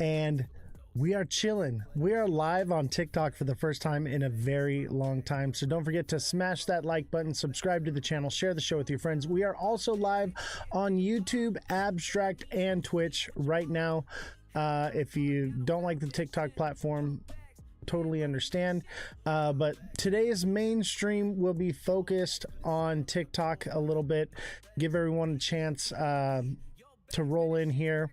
and we are chilling. We are live on TikTok for the first time in a very long time. So don't forget to smash that like button, subscribe to the channel, share the show with your friends. We are also live on YouTube, Abstract, and Twitch right now. If you don't like the TikTok platform, totally understand. But today's main stream will be focused on TikTok a little bit. Give everyone a chance to roll in here.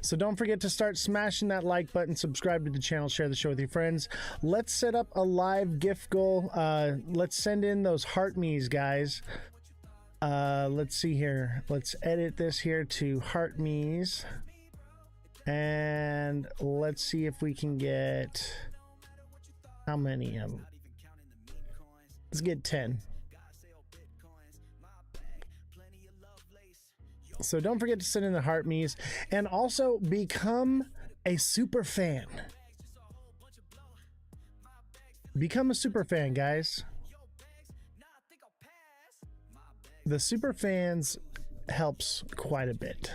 So don't forget to start smashing that like button, subscribe to the channel, share the show with your friends. Let's set up a live gift goal. Let's send in those heart me's, guys. Let's see here. Let's edit this here to heart me's. And let's see if we can get... how many of them? Let's get 10. So don't forget to send in the heart me's and also become a super fan. Become a super fan, guys. The super fans helps quite a bit,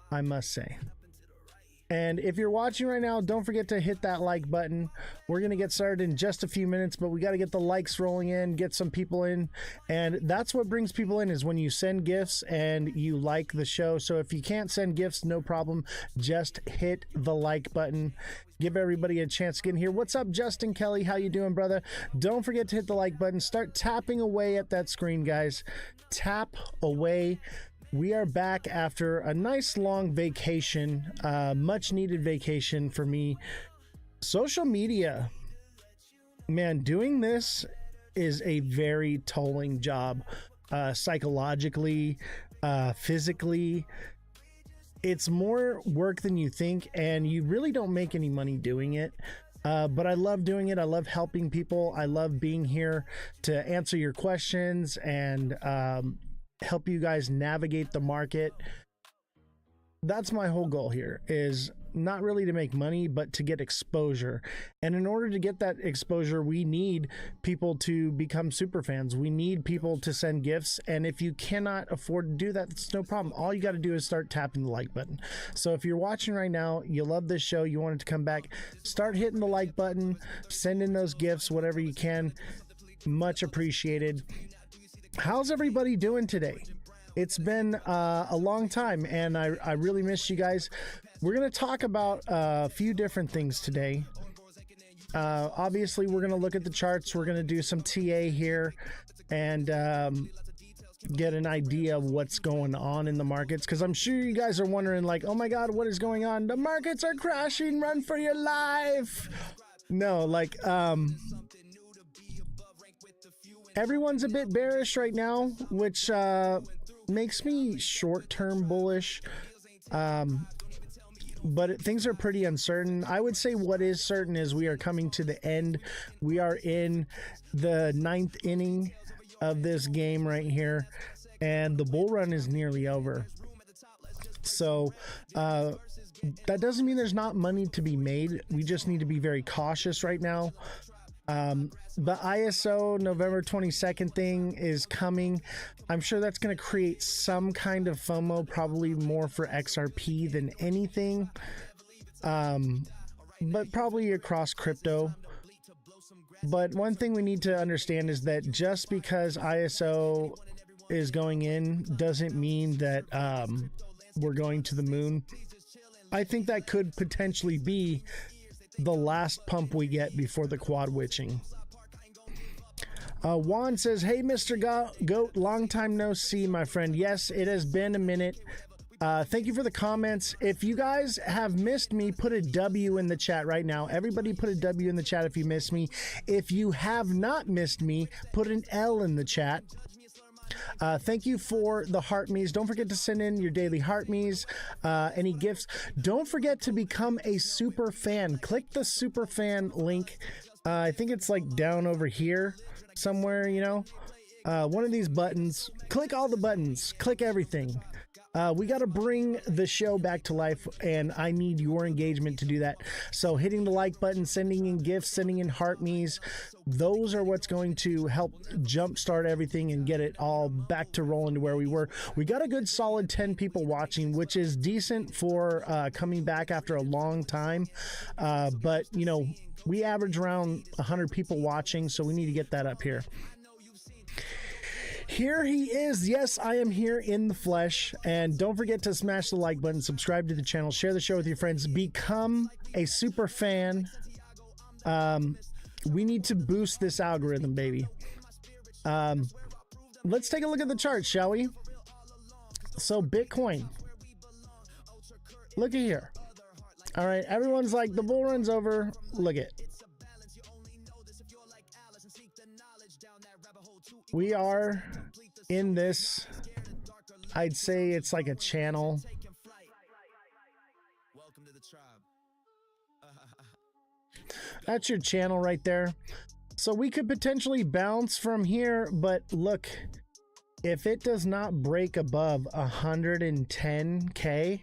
I must say. And if you're watching right now, don't forget to hit that like button. We're going to get started in just a few minutes, but we got to get the likes rolling in, get some people in. And that's what brings people in, is when you send gifts and you like the show. So if you can't send gifts, no problem. Just hit the like button. Give everybody a chance to get in here. What's up, Justin Kelly? How you doing, brother? Don't forget to hit the like button. Start tapping away at that screen, guys. Tap away. We are back after a nice long vacation, much needed vacation for me. Social media, man, doing this is a very tolling job, psychologically, physically. It's more work than you think, and you really don't make any money doing it. But I love doing it. I love helping people. I love being here to answer your questions and help you guys navigate the market. That's my whole goal here, is not really to make money, but to get exposure. And in order to get that exposure, we need people to become super fans. We need people to send gifts. And if you cannot afford to do that, it's no problem. All you got to do is start tapping the like button. So if you're watching right now, you love this show, you want it to come back, start hitting the like button, send in those gifts, whatever you can. Much appreciated. How's everybody doing today? It's been a long time, and I really missed you guys. We're going to talk about a few different things today. Obviously, we're going to look at the charts. We're going to do some TA here and get an idea of what's going on in the markets, because I'm sure you guys are wondering, like, oh my God, what is going on? The markets are crashing. Run for your life. No, like, everyone's a bit bearish right now, which makes me short-term bullish. But things are pretty uncertain. I would say what is certain is we are coming to the end. We are in the 9th inning of this game right here, and the bull run is nearly over. So that doesn't mean there's not money to be made. We just need to be very cautious right now. The ISO November 22nd thing is coming. I'm sure that's going to create some kind of FOMO, probably more for XRP than anything, but probably across crypto. But one thing we need to understand is that just because ISO is going in doesn't mean that we're going to the moon. I think that could potentially be the last pump we get before the quad witching. Juan says, hey, Mr. Goat, long time no see, my friend. Yes, it has been a minute. Thank you for the comments. If you guys have missed me, put a W in the chat right now. Everybody put a W in the chat if you missed me. If you have not missed me, put an L in the chat. Thank you for the heart me's. Don't forget to send in your daily heart me's, any gifts. Don't forget to become a super fan. Click the super fan link. I think it's like down over here somewhere, you know, one of these buttons. Click all the buttons, click everything. We got to bring the show back to life, and I need your engagement to do that. So hitting the like button, sending in gifts, sending in heart me's, those are what's going to help jumpstart everything and get it all back to rolling to where we were. We got a good solid 10 people watching, which is decent for coming back after a long time. But, you know, we average around 100 people watching, so we need to get that up here. Here he is. Yes, I am here in the flesh. And don't forget to smash the like button, subscribe to the channel, share the show with your friends, become a super fan. We need to boost this algorithm, baby. Let's take a look at the chart, shall we? So Bitcoin, look at here. All right, everyone's like, the bull run's over. Look at, we are in this, I'd say it's like a channel. That's your channel right there. So we could potentially bounce from here, but look, if it does not break above 110K,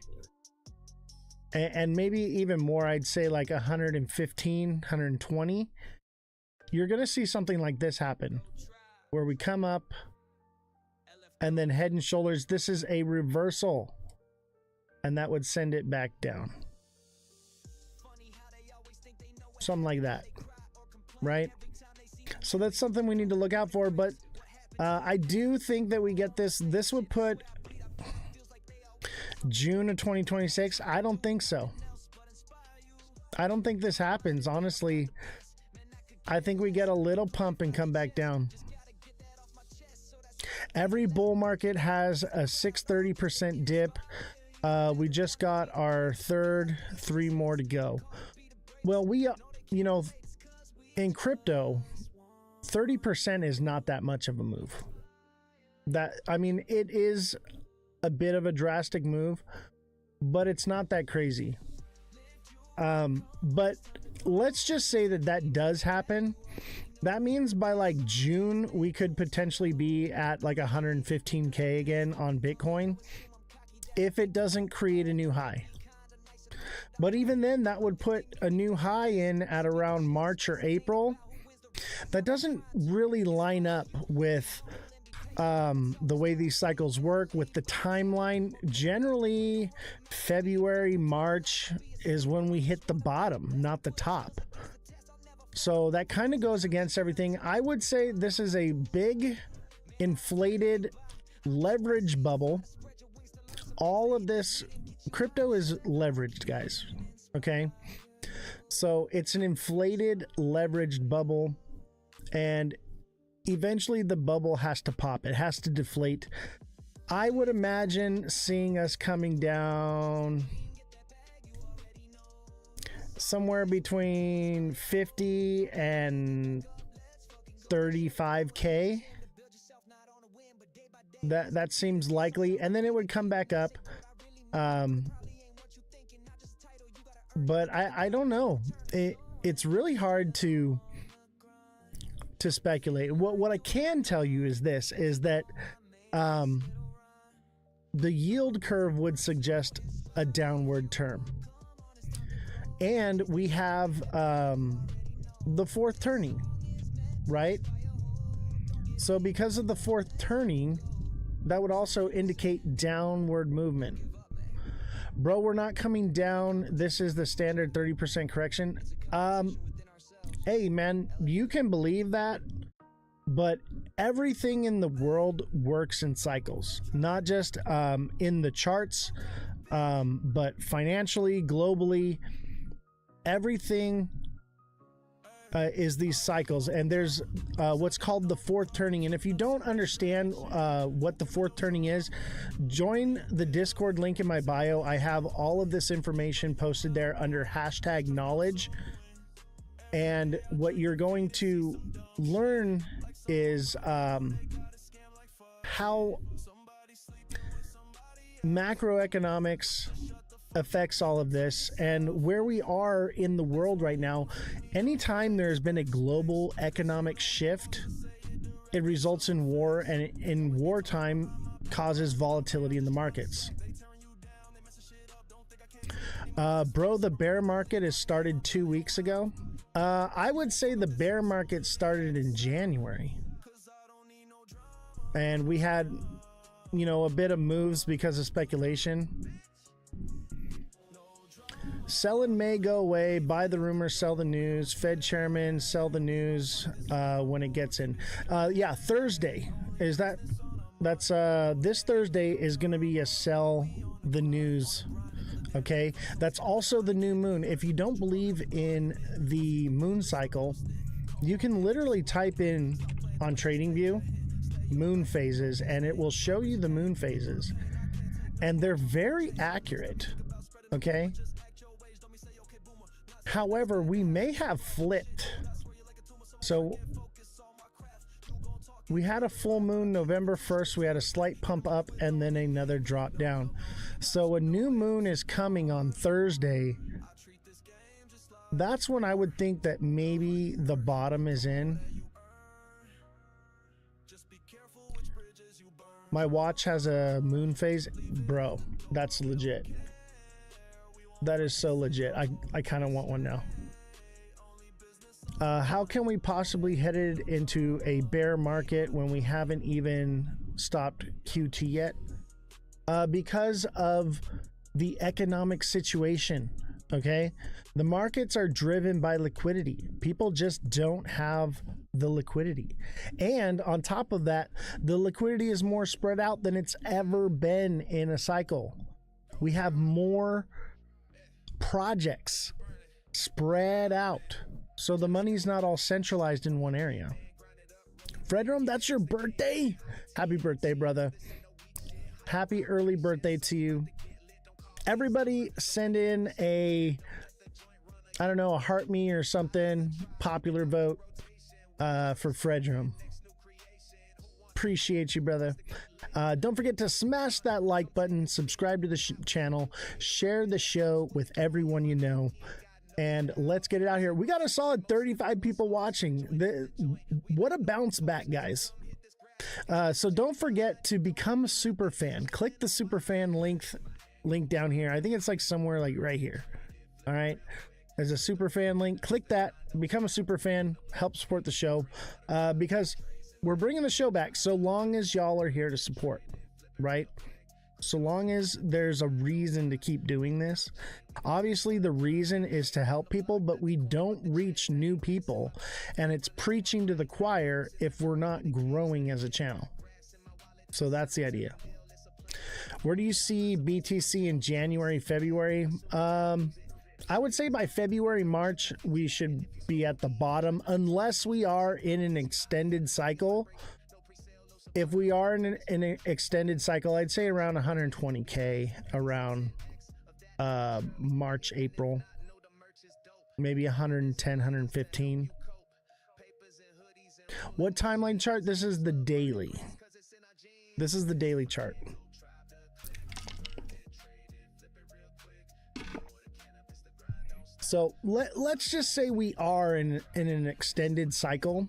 and maybe even more, I'd say like 115, 120, you're going to see something like this happen, where we come up and then head and shoulders. This is a reversal, and that would send it back down. Something like that, right? So that's something we need to look out for. But I do think that we get this. This would put June of 2026. I don't think so. I don't think this happens, honestly. I think we get a little pump and come back down. Every bull market has a 630% dip. We just got our third, 3 more to go. Well, we, you know, in crypto, 30% is not that much of a move. That, I mean, it is a bit of a drastic move, but it's not that crazy. But let's just say that that does happen. That means by like June, we could potentially be at like 115K again on Bitcoin if it doesn't create a new high. But even then, that would put a new high in at around March or April. That doesn't really line up with the way these cycles work, with the timeline. Generally, February, March is when we hit the bottom, not the top. So that kind of goes against everything. I would say this is a big inflated leverage bubble. All of this crypto is leveraged, guys. Okay. So it's an inflated leveraged bubble, and eventually the bubble has to pop. It has to deflate. I would imagine seeing us coming down somewhere between 50 and 35K. That seems likely, and then it would come back up. But I don't know. It's really hard to speculate. What I can tell you is this, is that the yield curve would suggest a downward term. And we have the fourth turning, right? So because of the fourth turning, that would also indicate downward movement. Bro, we're not coming down. This is the standard 30% correction. Hey, man, you can believe that, but everything in the world works in cycles, not just in the charts, but financially, globally. Everything is these cycles, and there's what's called the fourth turning. And if you don't understand what the fourth turning is, join the Discord link in my bio. I have all of this information posted there under #knowledge. And what you're going to learn is how macroeconomics affects all of this and where we are in the world right now. Anytime there's been a global economic shift, it results in war, and in wartime, causes volatility in the markets. Bro, the bear market has started 2 weeks ago. I would say the bear market started in January. And we had, you know, a bit of moves because of speculation. Sell in May, go away. Buy the rumors, sell the news. Fed chairman, sell the news when it gets in. Yeah, Thursday. That's this Thursday is going to be a sell the news. Okay, that's also the new moon. If you don't believe in the moon cycle, you can literally type in on TradingView moon phases and it will show you the moon phases, and they're very accurate. Okay, however, we may have flipped. So we had a full moon November 1st, we had a slight pump up and then another drop down. So a new moon is coming on Thursday. That's when I would think that maybe the bottom is in. My watch has a moon phase. Bro, that's legit. That is so legit. I kind of want one now. How can we possibly headed into a bear market when we haven't even stopped QT yet? Because of the economic situation. Okay, the markets are driven by liquidity. People just don't have the liquidity, and on top of that, the liquidity is more spread out than it's ever been in a cycle. We have more projects spread out, so the money's not all centralized in one area. Fredrum, that's your birthday. Happy birthday, brother. Happy early birthday to you. Everybody send in a, I don't know, a heart me or something, popular vote for Fredrum. Appreciate you, brother. Don't forget to smash that like button, subscribe to the channel, share the show with everyone you know, and let's get it out here. We got a solid 35 people watching. What a bounce back, guys. So don't forget to become a super fan. Click the super fan link down here. I think it's like somewhere like right here. All right, there's a super fan link. Click that, become a super fan, help support the show, because we're bringing the show back so long as y'all are here to support, right? So long as there's a reason to keep doing this. Obviously the reason is to help people, but we don't reach new people, and it's preaching to the choir if we're not growing as a channel. So that's the idea. Where do you see BTC in January, February? I would say by February, March, we should be at the bottom, unless we are in an extended cycle. If we are in an extended cycle, I'd say around 120K around March, April, maybe 110, 115. What timeline chart? This is the daily. This is the daily chart. So let's just say we are in an extended cycle.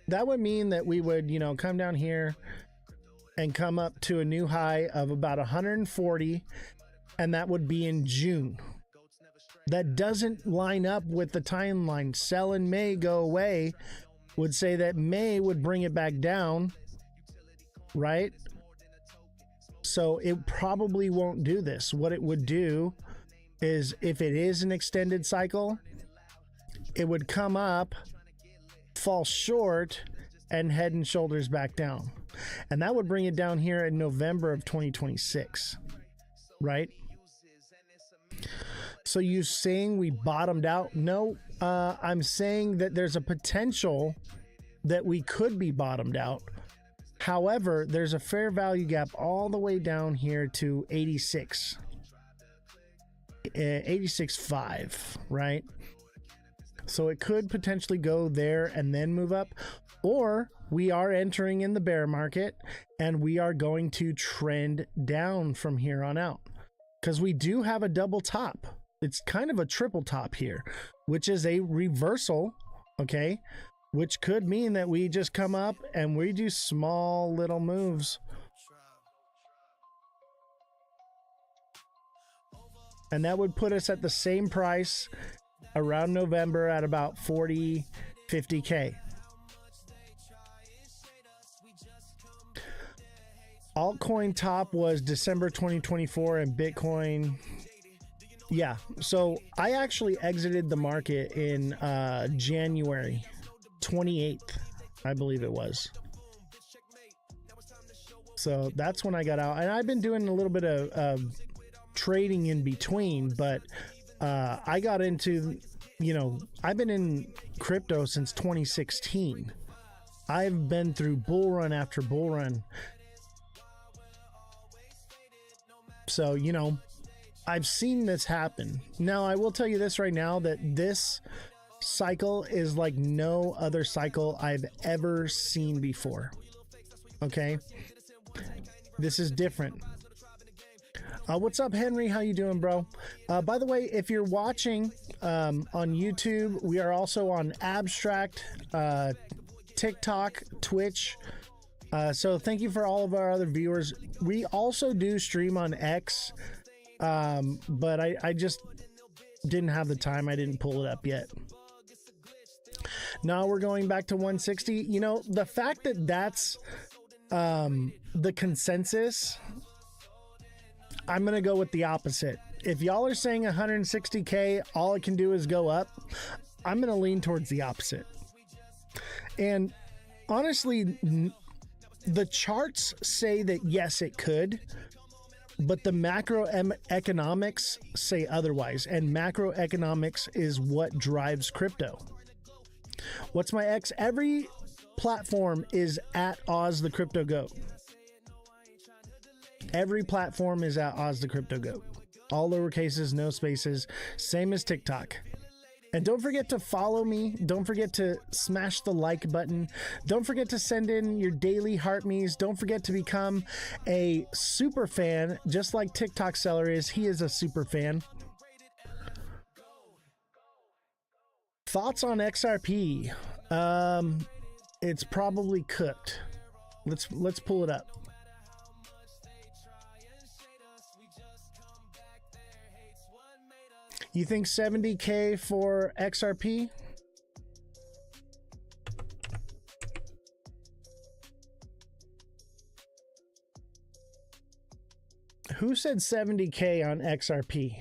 That would mean that we would, you know, come down here and come up to a new high of about 140, and that would be in June. That doesn't line up with the timeline. Sell in May, go away would say that May would bring it back down, right? So it probably won't do this. What it would do is, if it is an extended cycle, it would come up, fall short, and head and shoulders back down, and that would bring it down here in November of 2026, right? So you saying we bottomed out? No, I'm saying that there's a potential that we could be bottomed out. However, there's a fair value gap all the way down here to 86.5, right? So it could potentially go there and then move up, or we are entering in the bear market and we are going to trend down from here on out, because we do have a double top. It's kind of a triple top here, which is a reversal, okay? Which could mean that we just come up and we do small little moves And that would put us at the same price around November at about 40, 50K. Altcoin top was December 2024 and Bitcoin. Yeah, so I actually exited the market in January 28th, I believe it was. So that's when I got out. And I've been doing a little bit of trading in between, but I got into, you know, I've been in crypto since 2016. I've been through bull run after bull run. So, you know, I've seen this happen. Now, I will tell you this right now, that this cycle is like no other cycle I've ever seen before. Okay? This is different. What's up, Henry? How you doing, bro? By the way, if you're watching on YouTube, we are also on Abstract, TikTok, Twitch. So thank you for all of our other viewers. We also do stream on X, but I just didn't have the time. I didn't pull it up yet. Now we're going back to 160. You know, the fact that that's the consensus, I'm going to go with the opposite. If y'all are saying 160K, all it can do is go up, I'm going to lean towards the opposite. And honestly, the charts say that yes, it could, but the macroeconomics say otherwise, and macroeconomics is what drives crypto. What's my X? Every platform is at Ozthecryptogoat. Every platform is at Ozthecryptogoat. All lowercases, no spaces, same as TikTok. And don't forget to follow me. Don't forget to smash the like button. Don't forget to send in your daily heart me's. Don't forget to become a super fan, just like TikTok seller is. He is a super fan. Thoughts on XRP? It's probably cooked. Let's pull it up. You think 70K for XRP? Who said 70K on XRP?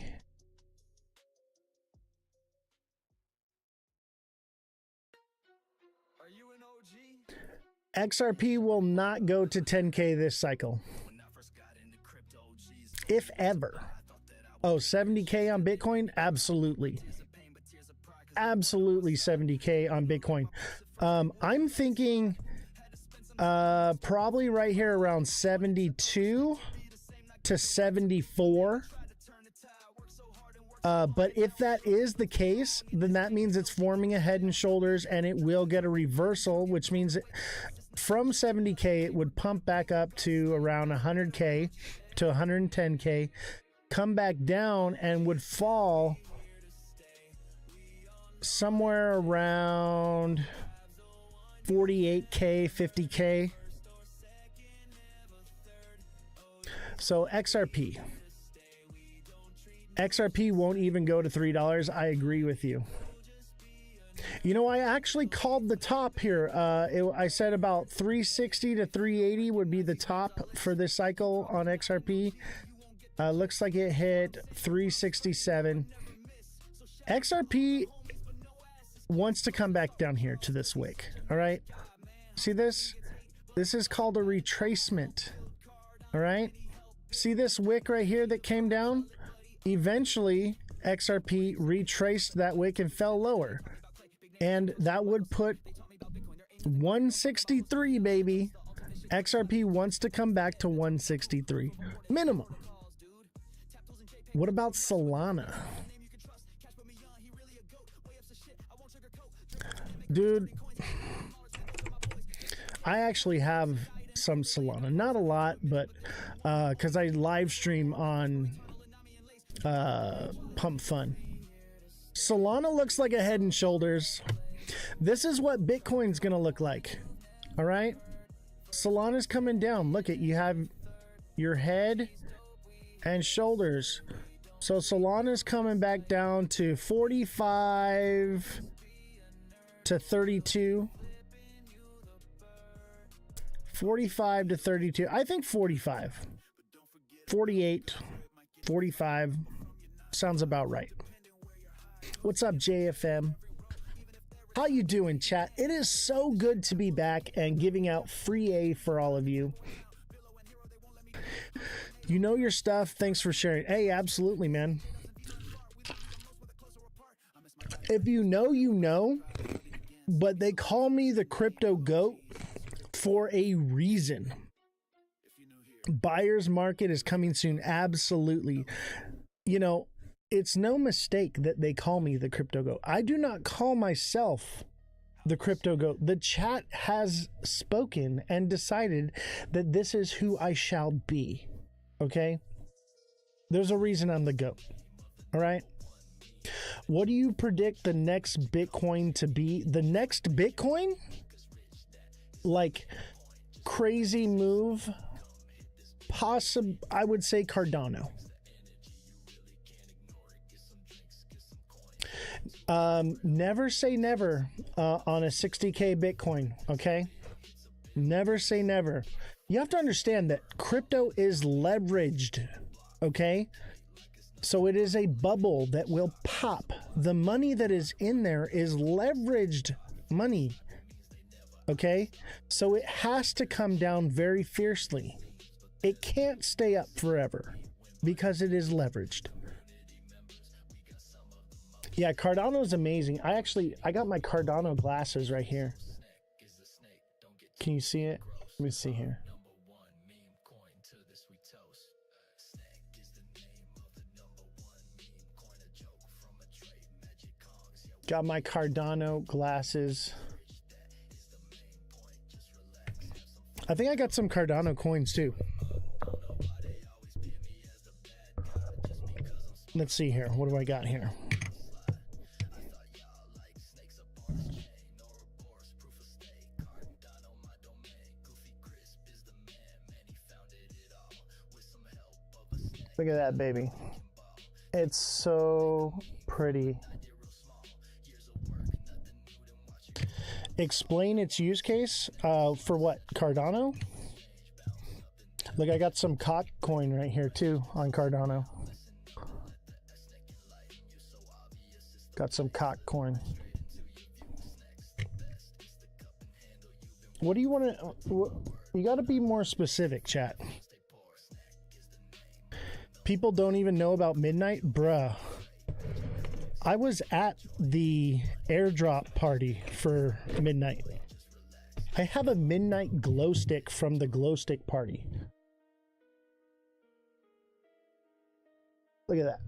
XRP will not go to 10K this cycle, if ever. Oh, 70K on Bitcoin? Absolutely. Absolutely 70K on Bitcoin. I'm thinking probably right here around 72 to 74. But if that is the case, then that means it's forming a head and shoulders, and it will get a reversal, which means from 70K, it would pump back up to around 100K to 110K. Come back down and would fall somewhere around 48K, 50K. So XRP won't even go to $3. I agree with you. You know, I actually called the top here. I said about 360 to 380 would be the top for this cycle on XRP. Looks like it hit 367. XRP wants to come back down here to this wick. All right. See this? This is called a retracement. All right. See this wick right here that came down? Eventually, XRP retraced that wick and fell lower. And that would put 163, baby. XRP wants to come back to 163 minimum. What about Solana? Dude, I actually have some Solana. Not a lot, but because I live stream on Pump Fun. Solana looks like a head and shoulders. This is what Bitcoin's gonna look like. All right, Solana's coming down. Look at, you have your head and shoulders. So Solana's coming back down to 45 to 32. 45 to 32. I think 45. 48, 45 sounds about right. What's up, JFM? How you doing, chat? It is so good to be back and giving out free A for all of you. You know your stuff. Thanks for sharing. Hey, absolutely, man. If you know, you know. But they call me the crypto goat for a reason. Buyer's market is coming soon. Absolutely. You know, it's no mistake that they call me the crypto goat. I do not call myself the crypto goat. The chat has spoken and decided that this is who I shall be. Okay? There's a reason I'm the goat. All right? What do you predict the next Bitcoin to be? The next Bitcoin? Like crazy move? I would say Cardano. Never say never on a 60K Bitcoin, okay? Never say never. You have to understand that crypto is leveraged, okay? So it is a bubble that will pop. The money that is in there is leveraged money, okay? So it has to come down very fiercely. It can't stay up forever because it is leveraged. Yeah, Cardano is amazing. I got my Cardano glasses right here. Can you see it? Let me see here. Got my Cardano glasses. I think I got some Cardano coins too. Let's see here. What do I got here? Look at that, baby. It's so pretty. Explain its use case for what? Cardano? Look, I got some COT coin right here too on Cardano. Got some COT coin. What do you want to... You got to be more specific, chat. People don't even know about midnight? Bruh. I was at the airdrop party for midnight. I have a midnight glow stick from the glow stick party. Look at that.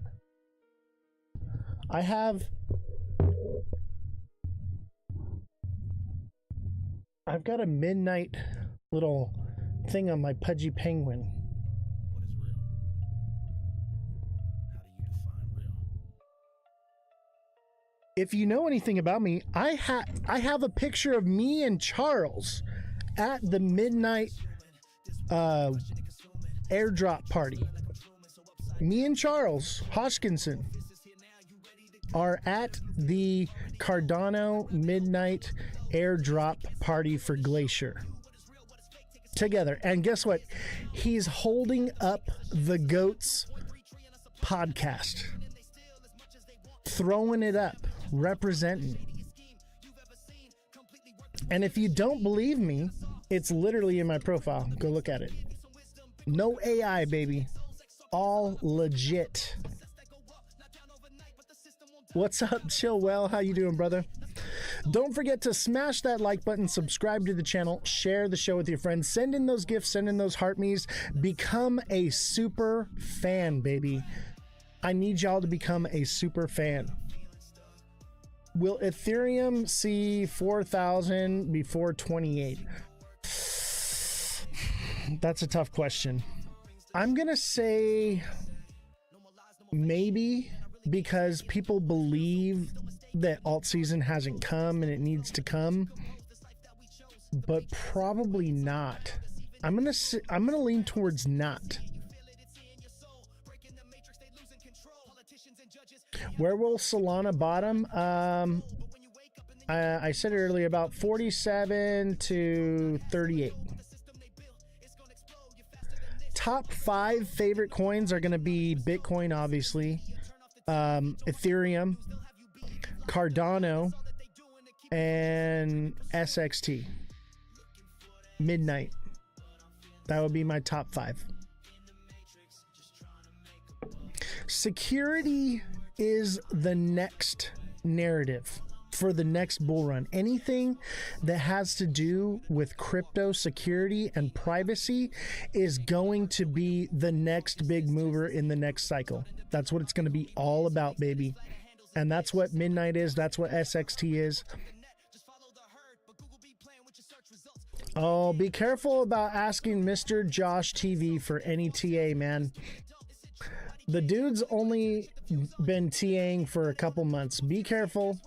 I've got a midnight little thing on my pudgy penguin. If you know anything about me, I have a picture of me and Charles at the midnight airdrop party. Me and Charles Hodgkinson are at the Cardano midnight airdrop party for Glacier together. And guess what? He's holding up the GOAT's podcast. Throwing it up. Representing. And if you don't believe me, it's literally in my profile. Go look at it. No AI, baby. All legit. What's up, Chill Well? How you doing, brother? Don't forget to smash that like button, subscribe to the channel, share the show with your friends, send in those gifts, send in those heart me's, become a super fan, baby. I need y'all to become a super fan. Will Ethereum see 4,000 before 28? That's a tough question. I'm going to say maybe, because people believe that alt season hasn't come and it needs to come, but probably not. I'm going to lean towards not. Where will Solana bottom? I said it earlier, about 47 to 38. Top 5 favorite coins are going to be Bitcoin, obviously, Ethereum, Cardano, and SXT. Midnight. That would be my top 5. Security is the next narrative for the next bull run. Anything that has to do with crypto security and privacy is going to be the next big mover in the next cycle. That's what it's going to be all about, baby. And that's what Midnight is. That's what SXT is. Oh, be careful about asking Mr. Josh TV for any TA, man. The dude's only been TAing for a couple months. Be careful.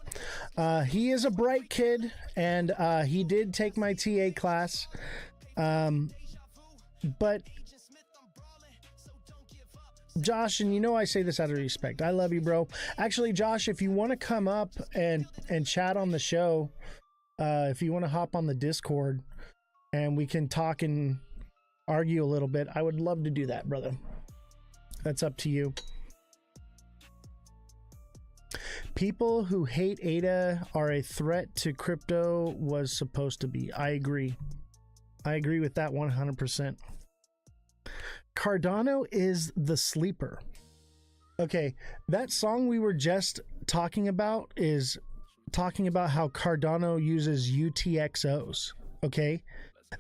He is a bright kid, and he did take my TA class. But Josh, and you know I say this out of respect, I love you, bro. Actually, Josh, if you want to come up and chat on the show, if you want to hop on the Discord and we can talk and argue a little bit, I would love to do that, brother. That's up to you. People who hate ADA are a threat to crypto was supposed to be. I agree. I agree with that 100%. Cardano is the sleeper. Okay, that song we were just talking about is talking about how Cardano uses UTXOs. Okay,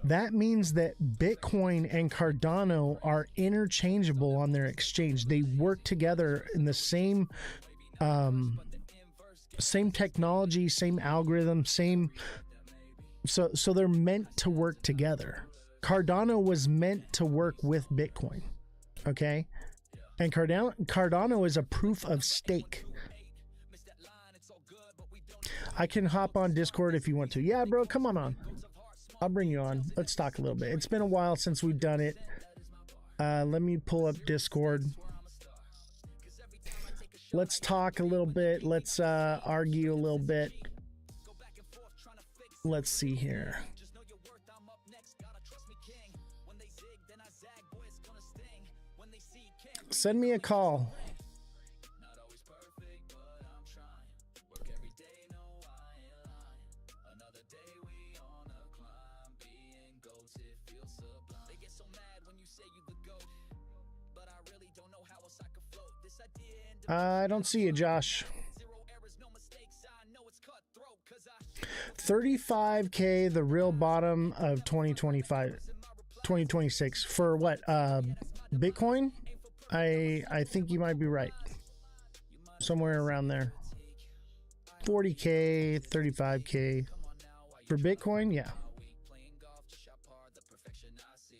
that means that Bitcoin and Cardano are interchangeable on their exchange. They work together in the same technology, same algorithm, same. So they're meant to work together. Cardano was meant to work with Bitcoin. Okay, and Cardano is a proof of stake. I can hop on Discord if you want to. Yeah, bro, come on. I'll bring you on. Let's talk a little bit. It's been a while since we've done it. Let me pull up Discord. Let's talk a little bit. Let's argue a little bit. Let's see here. Send me a call. I don't see you, Josh. 35K, the real bottom of 2026 for what? Bitcoin? I think you might be right. Somewhere around there. 40K, 35K for Bitcoin. Yeah.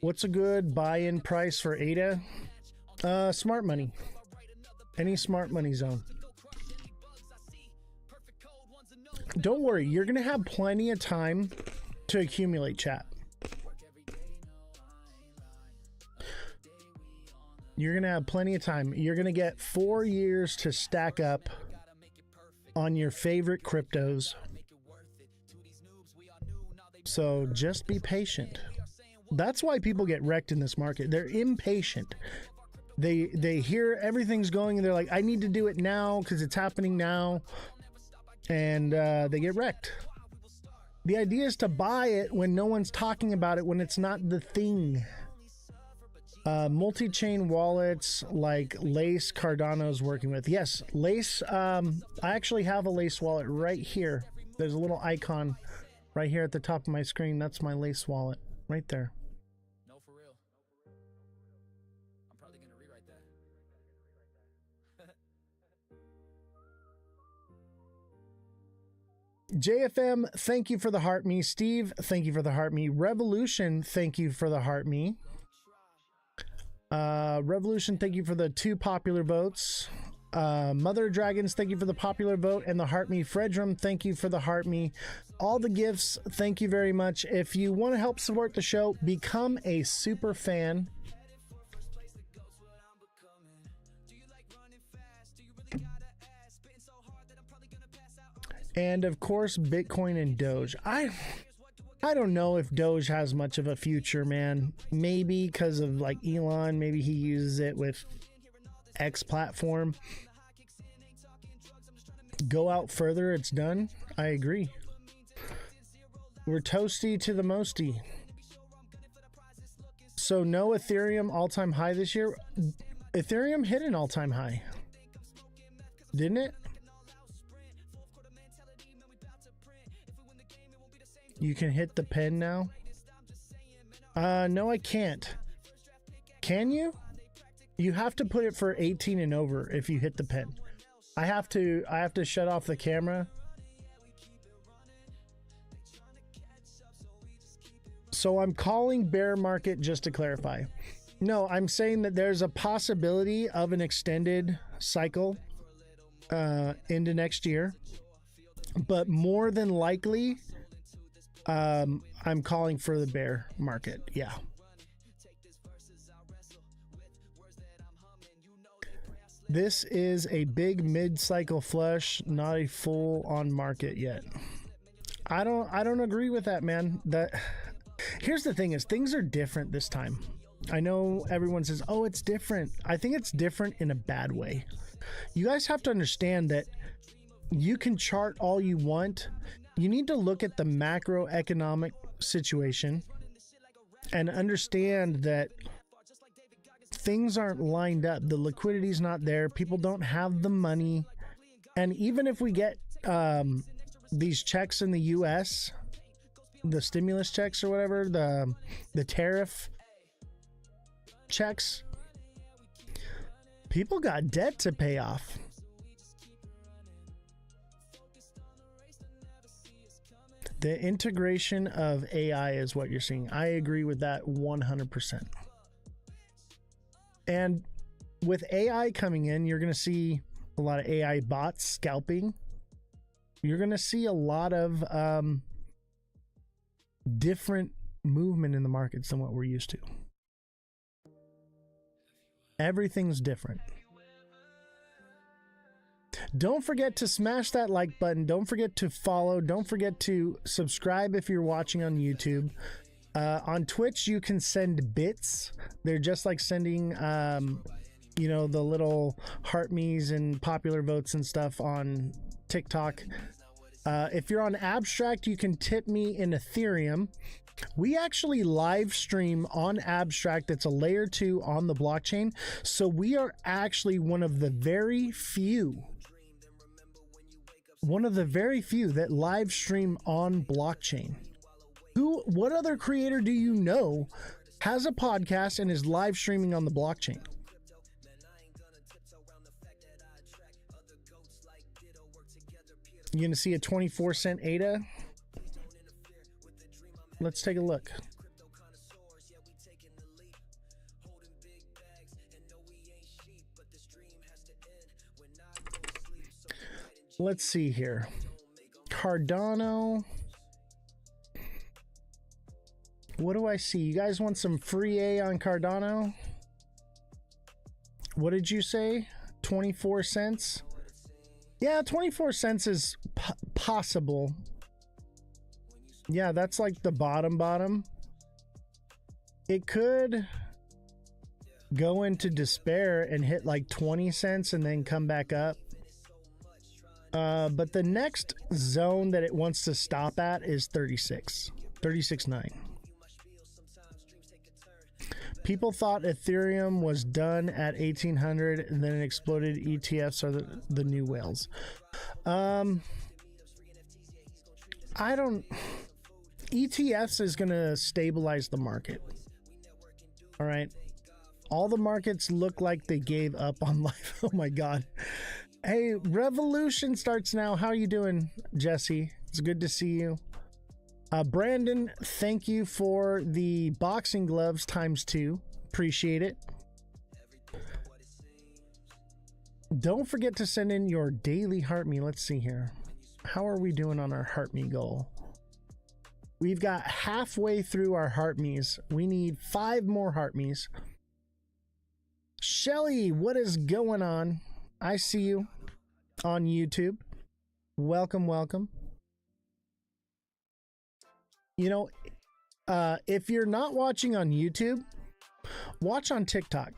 What's a good buy-in price for ADA? Smart money. Any smart money zone. Don't worry, you're gonna have plenty of time to accumulate, chat. You're gonna have plenty of time. You're gonna get 4 years to stack up on your favorite cryptos. So just be patient. That's why people get wrecked in this market. They're impatient. They hear everything's going and they're like, I need to do it now because it's happening now. And they get wrecked. The idea is to buy it when no one's talking about it, when it's not the thing. Multi-chain wallets like Lace, Cardano's working with. Yes, Lace. I actually have a Lace wallet right here. There's a little icon right here at the top of my screen. That's my Lace wallet right there. JFM, thank you for the heart me. Steve, thank you for the heart me. Revolution, thank you for the heart me. Revolution, thank you for the 2 popular votes. Mother Dragons, thank you for the popular vote and the heart me. Fredrum, thank you for the heart me. All the gifts, thank you very much. If you want to help support the show, become a super fan. And of course, Bitcoin and Doge. I don't know if Doge has much of a future, man. Maybe because of like Elon, maybe he uses it with X platform. Go out further, it's done. I agree. We're toasty to the mosty. So no Ethereum all-time high this year. Ethereum hit an all-time high, didn't it? You can hit the pen now. No, I can't. Can you? You have to put it for 18 and over if you hit the pen. I have to shut off the camera. So I'm calling bear market, just to clarify. No, I'm saying that there's a possibility of an extended cycle into next year, but more than likely, I'm calling for the bear market. Yeah. This is a big mid-cycle flush, not a full-on market yet. I don't agree with that, man. Here's the thing: is things are different this time. I know everyone says, "Oh, it's different." I think it's different in a bad way. You guys have to understand that you can chart all you want. You need to look at the macroeconomic situation and understand that things aren't lined up. The liquidity's not there. People don't have the money. And even if we get these checks in the US, the stimulus checks or whatever, the tariff checks, people got debt to pay off. The integration of AI is what you're seeing. I agree with that 100%. And with AI coming in, you're going to see a lot of AI bots scalping. You're going to see a lot of different movement in the markets than what we're used to. Everything's different. Don't forget to smash that like button. Don't forget to follow. Don't forget to subscribe if you're watching on YouTube. On Twitch, you can send bits. They're just like sending, you know, the little heart me's and popular votes and stuff on TikTok. If you're on Abstract, you can tip me in Ethereum. We actually live stream on Abstract. It's a layer 2 on the blockchain. So we are actually one of the very few that live stream on blockchain. What other creator do you know has a podcast and is live streaming on the blockchain? You're going to see a 24-cent ADA. Let's take a look. Let's see here. Cardano. What do I see? You guys want some free A on Cardano? What did you say? 24 cents? Yeah, 24 cents is possible. Yeah, that's like the bottom. It could go into despair and hit like 20 cents and then come back up. But the next zone that it wants to stop at is 36.9. People thought Ethereum was done at 1800 and then it exploded. ETFs are the new whales. ETFs is going to stabilize the market. All right. All the markets look like they gave up on life. Oh my God. Hey, revolution starts now. How are you doing, Jesse? It's good to see you. Brandon, thank you for the boxing gloves ×2. Appreciate it. Don't forget to send in your daily heart me. Let's see here. How are we doing on our heart me goal? We've got halfway through our heart me's. We need 5 more heart me's. Shelly, what is going on? I see you on YouTube. Welcome, welcome. You know, if you're not watching on YouTube, watch on TikTok.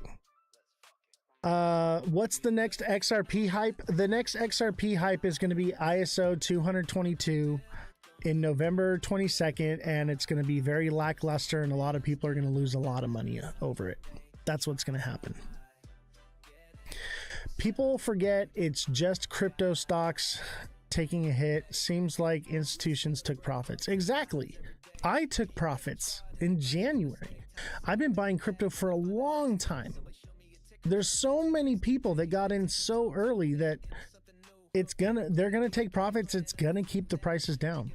What's the next XRP hype? The next XRP hype is going to be ISO 222 in November 22nd, and it's going to be very lackluster, and a lot of people are going to lose a lot of money over it. That's what's going to happen. People forget it's just crypto stocks taking a hit. Seems like institutions took profits. Exactly. I took profits in January. I've been buying crypto for a long time. There's so many people that got in so early that they're gonna take profits. It's gonna keep the prices down.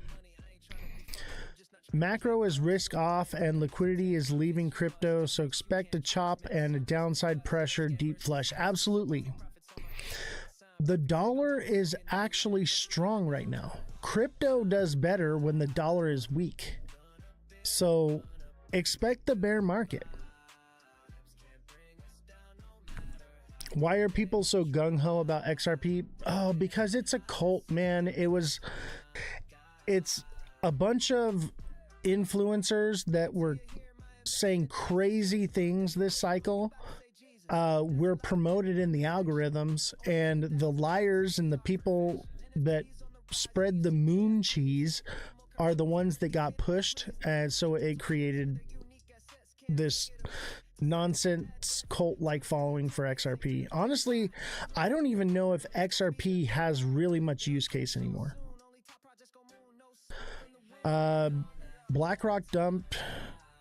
Macro is risk off and liquidity is leaving crypto, so expect a chop and a downside pressure deep flush. Absolutely. The dollar is actually strong right now. Crypto does better when the dollar is weak. So expect the bear market. Why are people so gung-ho about XRP? Oh, because it's a cult, man. It's a bunch of influencers that were saying crazy things this cycle. We're promoted in the algorithms, and the liars and the people that spread the moon cheese are the ones that got pushed, and so it created this nonsense cult-like following for XRP. Honestly, I don't even know if XRP has really much use case anymore. BlackRock dumped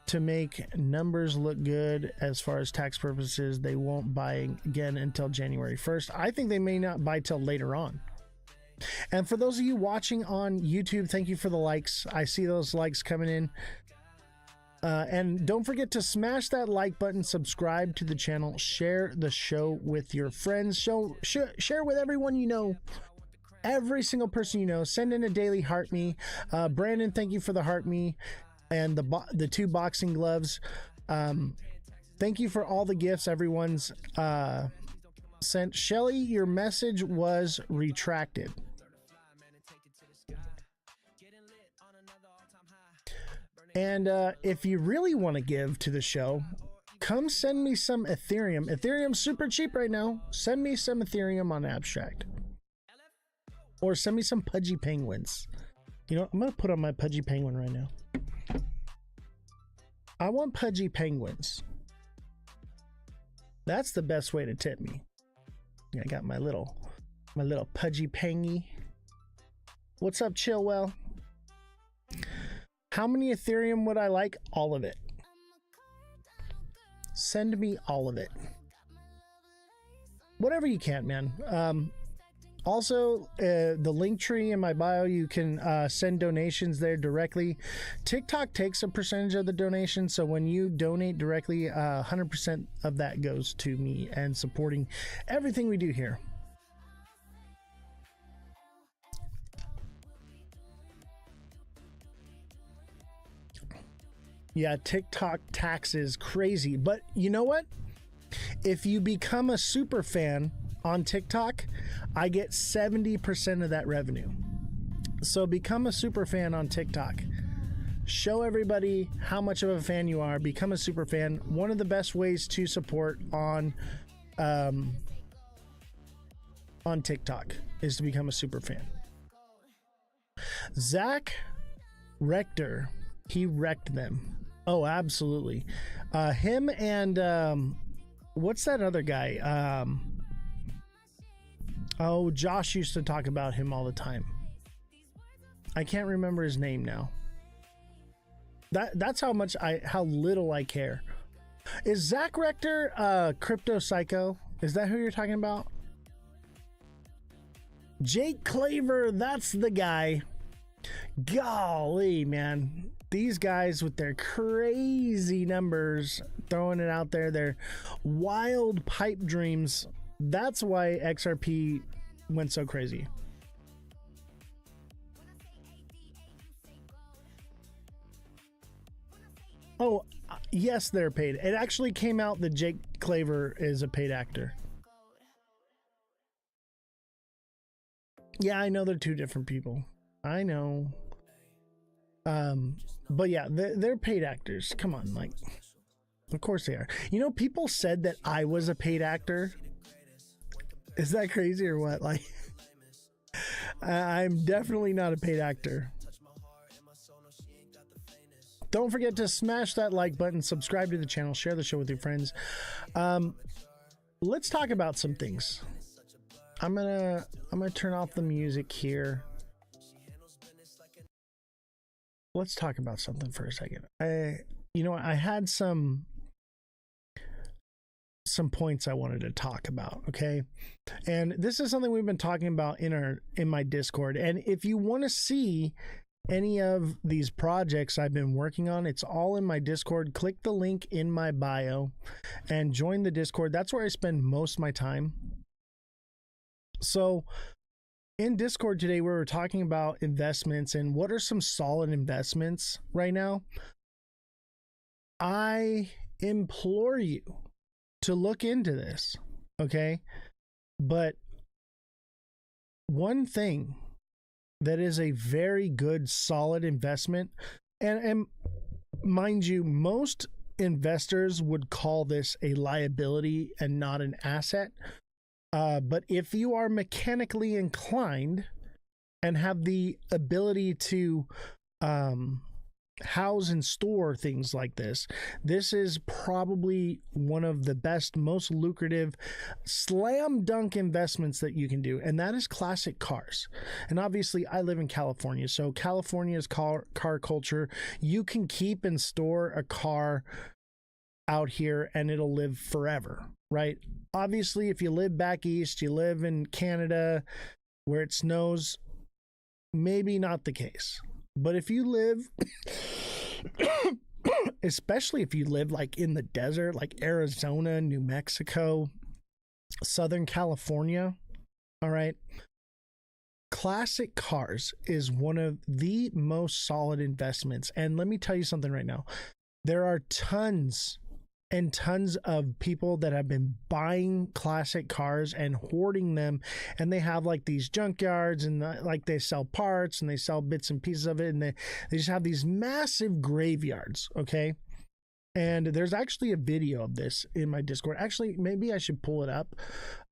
to make numbers look good as far as tax purposes. They won't buy again until January 1st. I think they may not buy till later on. And for those of you watching on YouTube, thank you for the likes. I see those likes coming in. And don't forget to smash that like button, subscribe to the channel, share the show with your friends, share with everyone you know, every single person you know. Send in a daily heart me. Brandon, thank you for the heart me and the 2 boxing gloves. Thank you for all the gifts everyone's sent. Shelly, your message was retracted. And if you really want to give to the show, come send me some Ethereum. Ethereum's super cheap right now. Send me some Ethereum on Abstract. Or send me some Pudgy Penguins. You know, I'm going to put on my Pudgy Penguin right now. I want Pudgy Penguins. That's the best way to tip me. I got my little Pudgy Pengy. What's up, Chillwell? How many Ethereum would I like? All of it. Send me all of it. Whatever you can, man. Also, the link tree in my bio, you can send donations there directly. TikTok takes a percentage of the donation, so when you donate directly, 100% of that goes to me and supporting everything we do here. Yeah, TikTok tax is crazy, but you know what? If you become a super fan on TikTok, I get 70% of that revenue. So become a super fan on TikTok. Show everybody how much of a fan you are. Become a super fan. One of the best ways to support on TikTok is to become a super fan. Zach Rector, he wrecked them. Oh, absolutely. Him and what's that other guy? Oh, Josh used to talk about him all the time. I can't remember his name now. That's how little I care. Is Zach Rector Crypto Psycho? Is that who you're talking about? Jake Claver, that's the guy. Golly, man. These guys with their crazy numbers, throwing it out there, their wild pipe dreams. That's why XRP went so crazy. Oh, yes, they're paid. It actually came out that Jake Claver is a paid actor. Yeah, I know they're two different people. I know. But yeah, they're paid actors. Come on, like, of course they are. You know, people said that I was a paid actor. Is that crazy or what? Like, I'm definitely not a paid actor. Don't forget to smash that like button, subscribe to the channel, share the show with your friends. Let's talk about some things. I'm gonna turn off the music here. Let's talk about something for a second. I had some points I wanted to talk about, okay? And this is something we've been talking about in my Discord. And if you want to see any of these projects I've been working on, it's all in my Discord. Click the link in my bio and join the Discord. That's where I spend most of my time. So in Discord today, we were talking about investments and what are some solid investments right now. I implore you to look into this, okay? But one thing that is a very good, solid investment, and mind you, most investors would call this a liability and not an asset. But if you are mechanically inclined and have the ability to house and store things like this, this is probably one of the best, most lucrative slam dunk investments that you can do, and that is classic cars. And obviously I live in California, so California's car culture, you can keep and store a car out here and it'll live forever, right? Obviously if you live back east, you live in Canada where it snows, maybe not the case. But if you live, especially if you live like in the desert, like Arizona, New Mexico, Southern California, all right, classic cars is one of the most solid investments. And let me tell you something right now. There are tons and tons of people that have been buying classic cars and hoarding them, and they have like these junkyards and like they sell parts and they sell bits and pieces of it, and they just have these massive graveyards, okay? And there's actually a video of this in my Discord. Actually, maybe I should pull it up.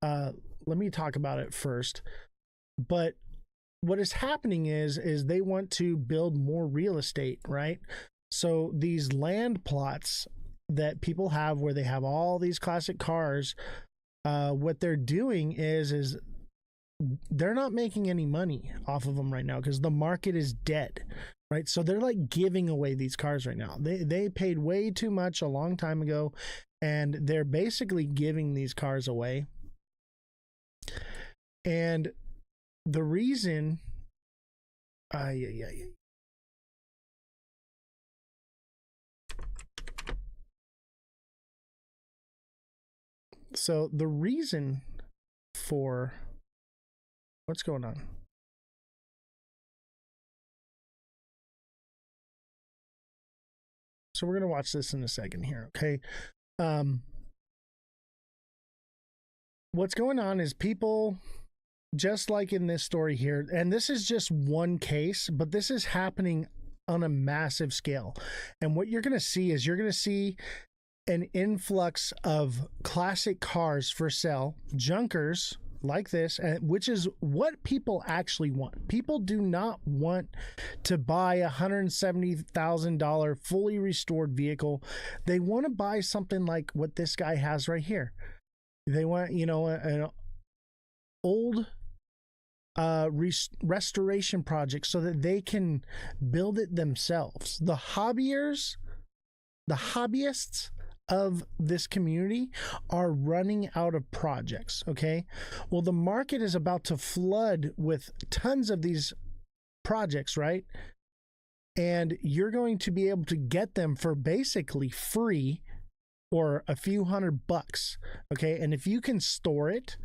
Let me talk about it first. But what is happening is they want to build more real estate, right? So these land plots that people have where they have all these classic cars, what they're doing is they're not making any money off of them right now because the market is dead, right? So they're like giving away these cars right now. They paid way too much a long time ago, and they're basically giving these cars away. And the reason so the reason for what's going on. So we're going to watch this in a second here, okay? What's going on is people, just like in this story here, and this is just one case, but this is happening on a massive scale. And what you're going to see is an influx of classic cars for sale, junkers like this, which is what people actually want. People do not want to buy a $170,000 fully restored vehicle. They want to buy something like what this guy has right here. They want, an old restoration project so that they can build it themselves. The hobbyists of this community are running out of projects, okay? Well, the market is about to flood with tons of these projects, right? And you're going to be able to get them for basically free or a few $100, okay? And if you can store it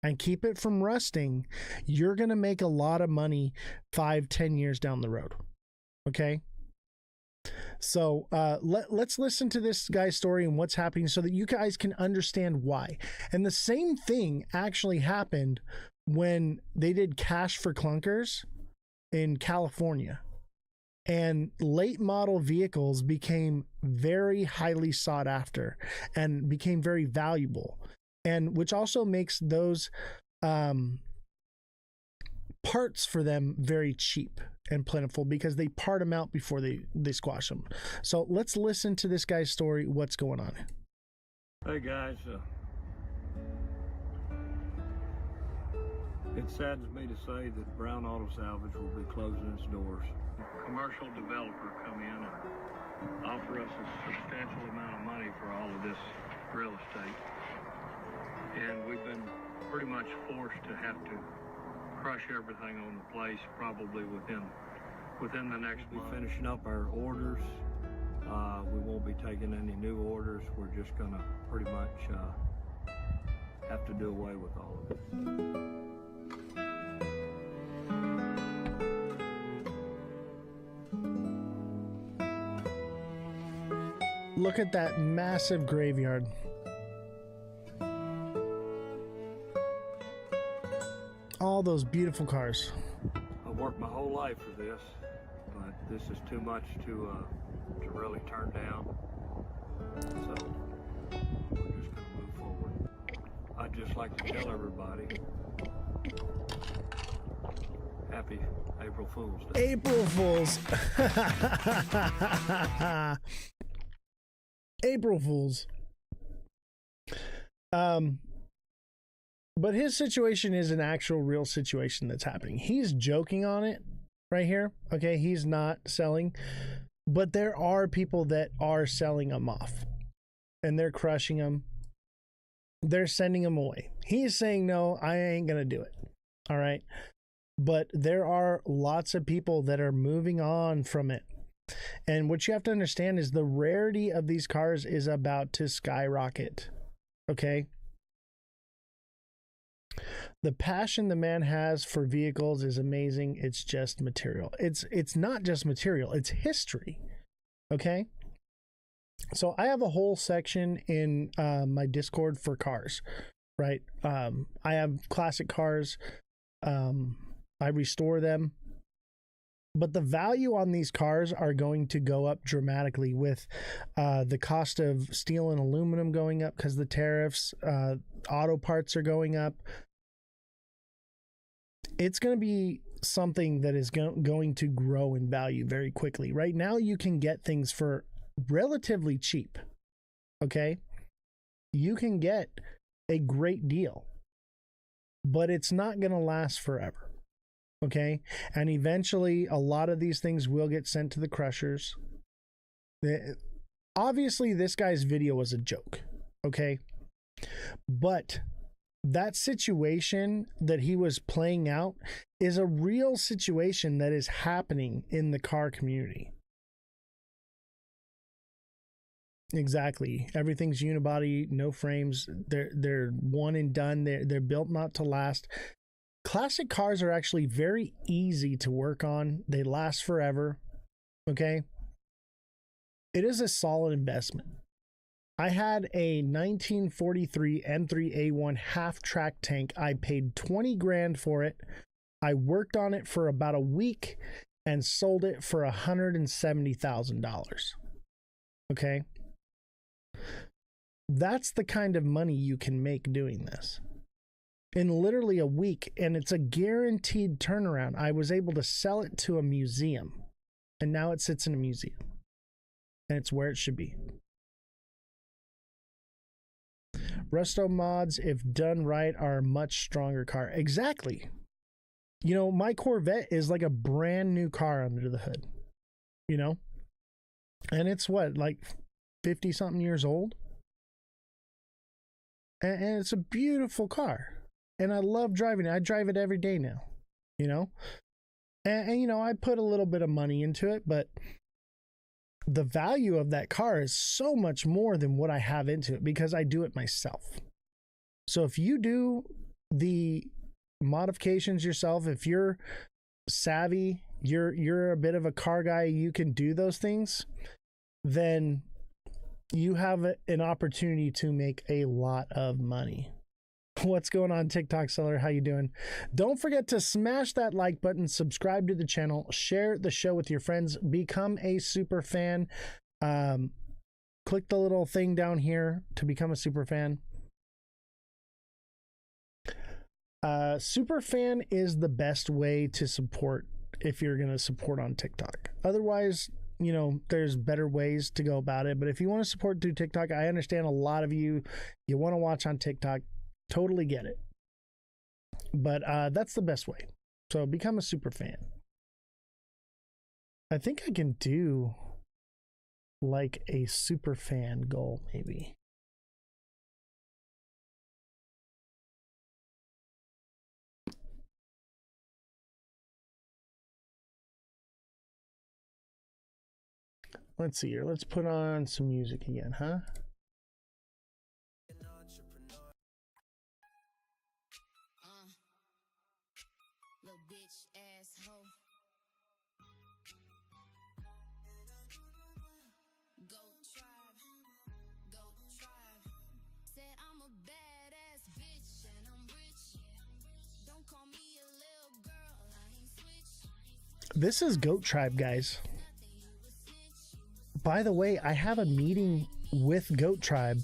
and keep it from rusting, you're going to make a lot of money 5-10 years down the road, okay? So let's listen to this guy's story and what's happening so that you guys can understand why. And the same thing actually happened when they did cash for clunkers in California, and late model vehicles became very highly sought after and became very valuable, and which also makes those parts for them very cheap and plentiful because they part them out before they squash them. So let's listen to this guy's story. What's going on? Hey guys, it saddens me to say that Brown Auto Salvage will be closing its doors. A commercial developer come in and offer us a substantial amount of money for all of this real estate. And we've been pretty much forced to have to crush everything on the place probably within the next month. We're finishing up our orders. We won't be taking any new orders. We're just gonna pretty much have to do away with all of it. Look at that massive graveyard. All those beautiful cars. I've worked my whole life for this, but this is too much to really turn down. So we're just gonna move forward. I'd just like to tell everybody, happy April Fool's Day. April Fools. April Fools. But his situation is an actual real situation that's happening. He's joking on it right here. Okay, he's not selling, but there are people that are selling them off and they're crushing them. They're sending them away. He's saying, no, I ain't going to do it. All right. But there are lots of people that are moving on from it. And what you have to understand is the rarity of these cars is about to skyrocket. Okay. The passion the man has for vehicles is amazing. It's just material. It's not just material, it's history. Okay. So I have a whole section in my Discord for cars, right? I have classic cars. I restore them. But the value on these cars are going to go up dramatically with the cost of steel and aluminum going up because the tariffs, auto parts are going up. It's going to be something that is going to grow in value very quickly. Right now, you can get things for relatively cheap. Okay? You can get a great deal, but it's not going to last forever. Okay? And eventually, a lot of these things will get sent to the crushers. Obviously, this guy's video was a joke. Okay? But that situation that he was playing out is a real situation that is happening in the car community. Exactly. Everything's unibody, no frames. They're one and done. They're built not to last. Classic cars are actually very easy to work on. They last forever. Okay? It is a solid investment. I had a 1943 M3A1 half-track tank. I paid 20 grand for it. I worked on it for about a week and sold it for $170,000. Okay? That's the kind of money you can make doing this. In literally a week, and it's a guaranteed turnaround. I was able to sell it to a museum, and now it sits in a museum. And it's where it should be. Resto mods, if done right, are a much stronger car. Exactly. You know, my Corvette is like a brand new car under the hood. You know? And it's what, like 50 something years old? And it's a beautiful car. And I love driving it. I drive it every day now. You know? And you know, I put a little bit of money into it, but the value of that car is so much more than what I have into it because I do it myself. So if you do the modifications yourself, if you're savvy, you're a bit of a car guy, you can do those things, then you have an opportunity to make a lot of money. What's going on, TikTok seller? How you doing? Don't forget to smash that like button, subscribe to the channel, share the show with your friends, become a super fan. Click the little thing down here to become a super fan. Super fan is the best way to support if you're going to support on TikTok. Otherwise, you know, there's better ways to go about it. But if you want to support through TikTok, I understand a lot of you want to watch on TikTok. Totally get it. But that's the best way. So become a super fan. I think I can do like a super fan goal, maybe. Let's see here. Let's put on some music again, huh? This is Goat Tribe, guys. By the way, I have a meeting with Goat Tribe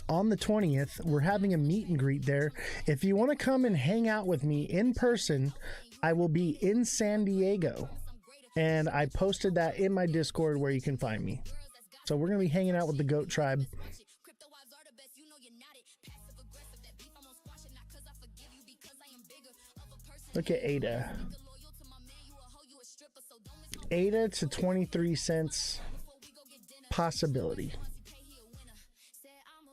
on the 20th. We're having a meet and greet there. If you want to come and hang out with me in person, I will be in San Diego. And I posted that in my Discord where you can find me. So we're going to be hanging out with the Goat Tribe. Look at Ada. Ada to 23 cents possibility.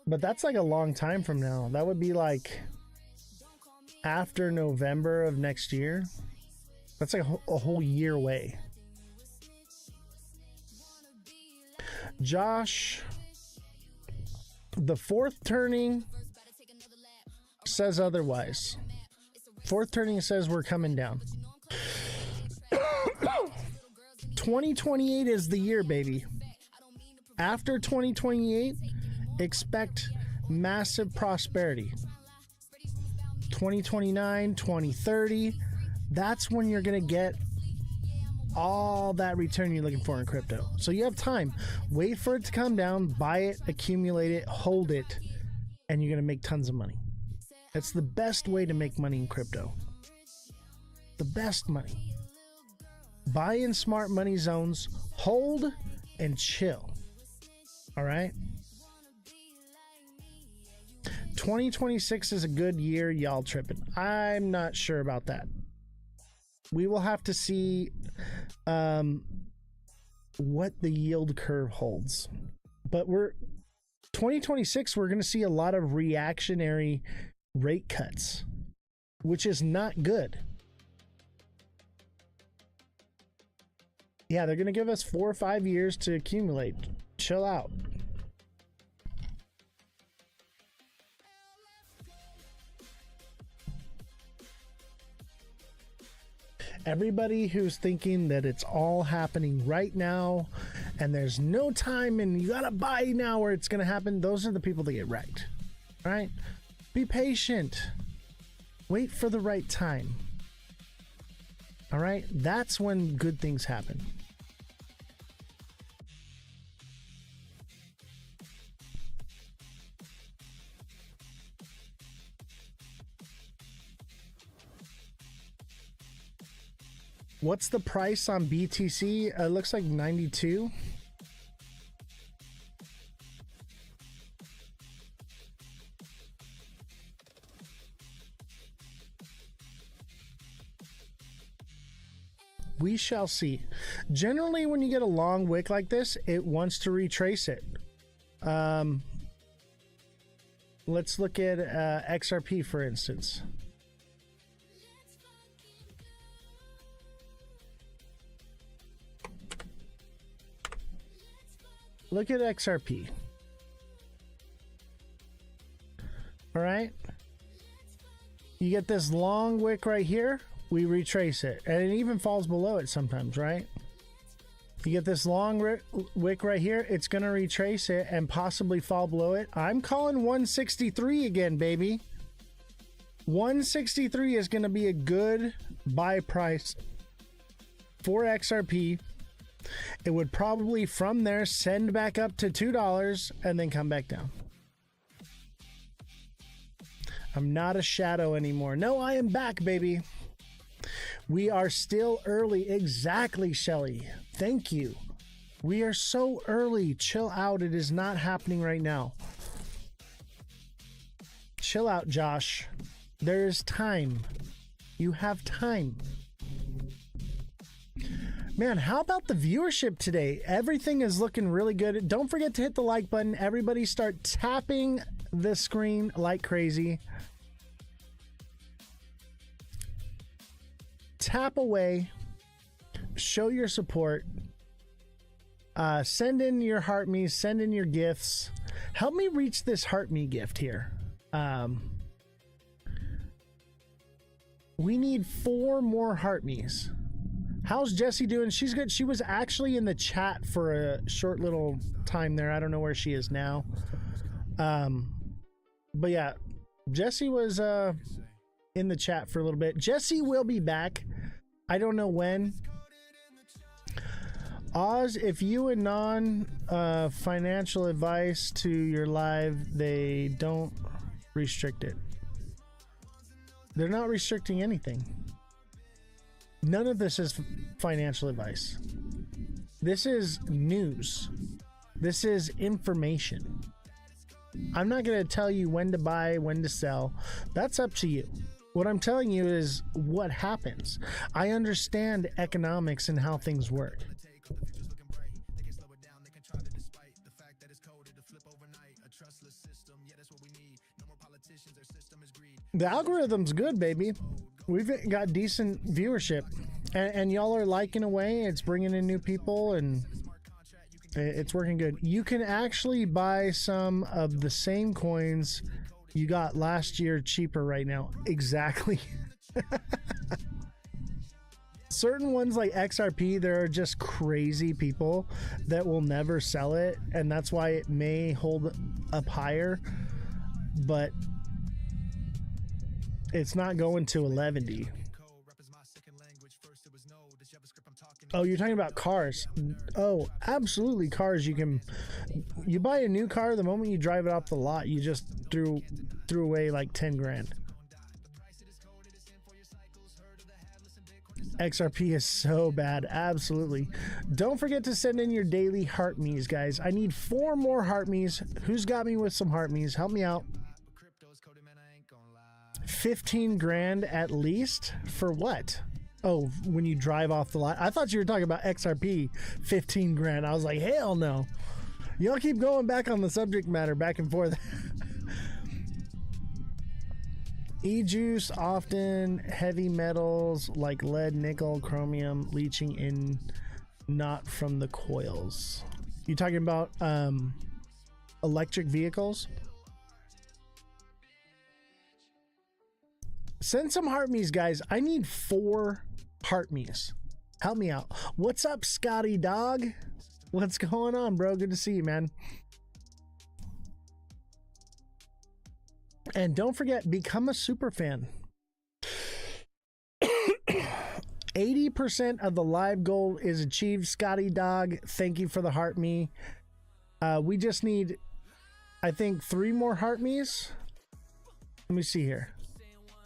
But that's like a long time from now. That would be like after November of next year. That's like a whole year away. Josh, the fourth turning says otherwise. Fourth turning says we're coming down. 2028 is the year, baby. After 2028, expect massive prosperity. 2029, 2030, that's when you're going to get all that return you're looking for in crypto. So you have time. Wait for it to come down, buy it, accumulate it, hold it, and you're going to make tons of money. That's the best way to make money in crypto. The best money. Buy in smart money zones, hold, and chill. All right? 2026 is a good year, y'all tripping. I'm not sure about that. We will have to see what the yield curve holds. But 2026, we're going to see a lot of reactionary rate cuts, which is not good. Yeah, they're going to give us 4 or 5 years to accumulate. Chill out. Everybody who's thinking that it's all happening right now and there's no time and you got to buy now or it's going to happen, those are the people that get wrecked. All right? Be patient. Wait for the right time. All right? That's when good things happen. What's the price on BTC? It looks like 92. We shall see. Generally, when you get a long wick like this, it wants to retrace it. Let's look at XRP, for instance. Look at XRP. All right. You get this long wick right here. We retrace it. And it even falls below it sometimes, right? You get this long wick right here. It's going to retrace it and possibly fall below it. I'm calling 163 again, baby. 163 is going to be a good buy price for XRP. It would probably from there send back up to $2 and then come back down. I'm not a shadow anymore. No, I am back, baby. We are still early. Exactly, Shelly. Thank you. We are so early. Chill out. It is not happening right now. Chill out, Josh. There is time. You have time. Man, how about the viewership today? Everything is looking really good. Don't forget to hit the like button. Everybody start tapping the screen like crazy. Tap away. Show your support. Send in your heart me. Send in your gifts. Help me reach this heart me gift here. We need 4 more heart me's. How's Jessie doing? She's good. She was actually in the chat for a short little time there. I don't know where she is now. But yeah, Jessie was in the chat for a little bit. Jessie will be back. I don't know when. Oz, if you and financial advice to your live, they don't restrict it. They're not restricting anything. None of this is financial advice. This is news. This is information. I'm not going to tell you when to buy, when to sell. That's up to you. What I'm telling you is what happens. I understand economics and how things work. The algorithm's good, baby. We've got decent viewership, and y'all are liking away. It's bringing in new people, and it's working good. You can actually buy some of the same coins you got last year cheaper right now. Exactly. Certain ones like XRP, there are just crazy people that will never sell it, and that's why it may hold up higher, but it's not going to 11D. Oh, you're talking about cars. Oh, absolutely, cars. You buy a new car, the moment you drive it off the lot, you just threw away like 10 grand. XRP is so bad. Absolutely. Don't forget to send in your daily heart me's, guys. I need 4 more heart me's. Who's got me with some heart me's? Help me out. 15 grand at least for what? Oh, when you drive off the lot. I thought you were talking about XRP. 15 grand. I was like, hell no. Y'all keep going back on the subject matter, back and forth. E-juice, often heavy metals like lead, nickel, chromium leaching in, not from the coils. You talking about electric vehicles? Send some heart me's, guys. I need 4 heart me's. Help me out. What's up, Scotty Dog? What's going on, bro? Good to see you, man. And don't forget, become a super fan. 80% of the live goal is achieved, Scotty Dog. Thank you for the heart me. We just need, I think, 3 more heart me's. Let me see here.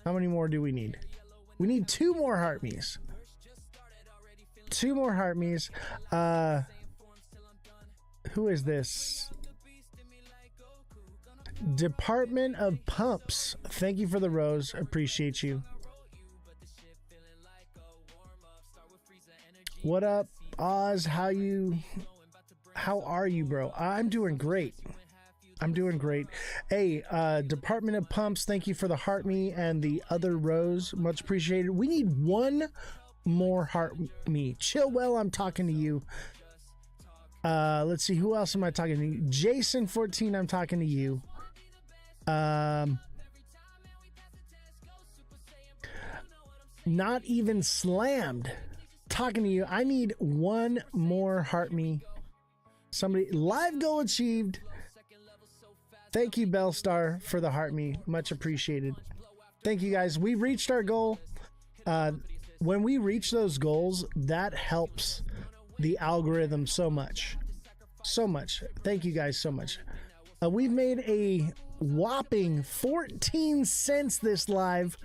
How many more do we need? We need 2 more heart me's. 2 more heart me's. Who is this? Department of Pumps. Thank you for the rose. Appreciate you. What up, Oz? How are you, bro? I'm doing great. I'm doing great. Hey, Department of Pumps, thank you for the heart me and the other rose. Much appreciated. We need 1 more heart me. Chill well, I'm talking to you. Let's see, who else am I talking to? Jason 14, I'm talking to you. Not even slammed. Talking to you. I need 1 more heart me. Somebody, live goal achieved. Thank you, Bellstar, for the heart me. Much appreciated. Thank you guys. We reached our goal. When we reach those goals, that helps the algorithm so much. So much. Thank you guys so much. We've made a whopping 14 cents this live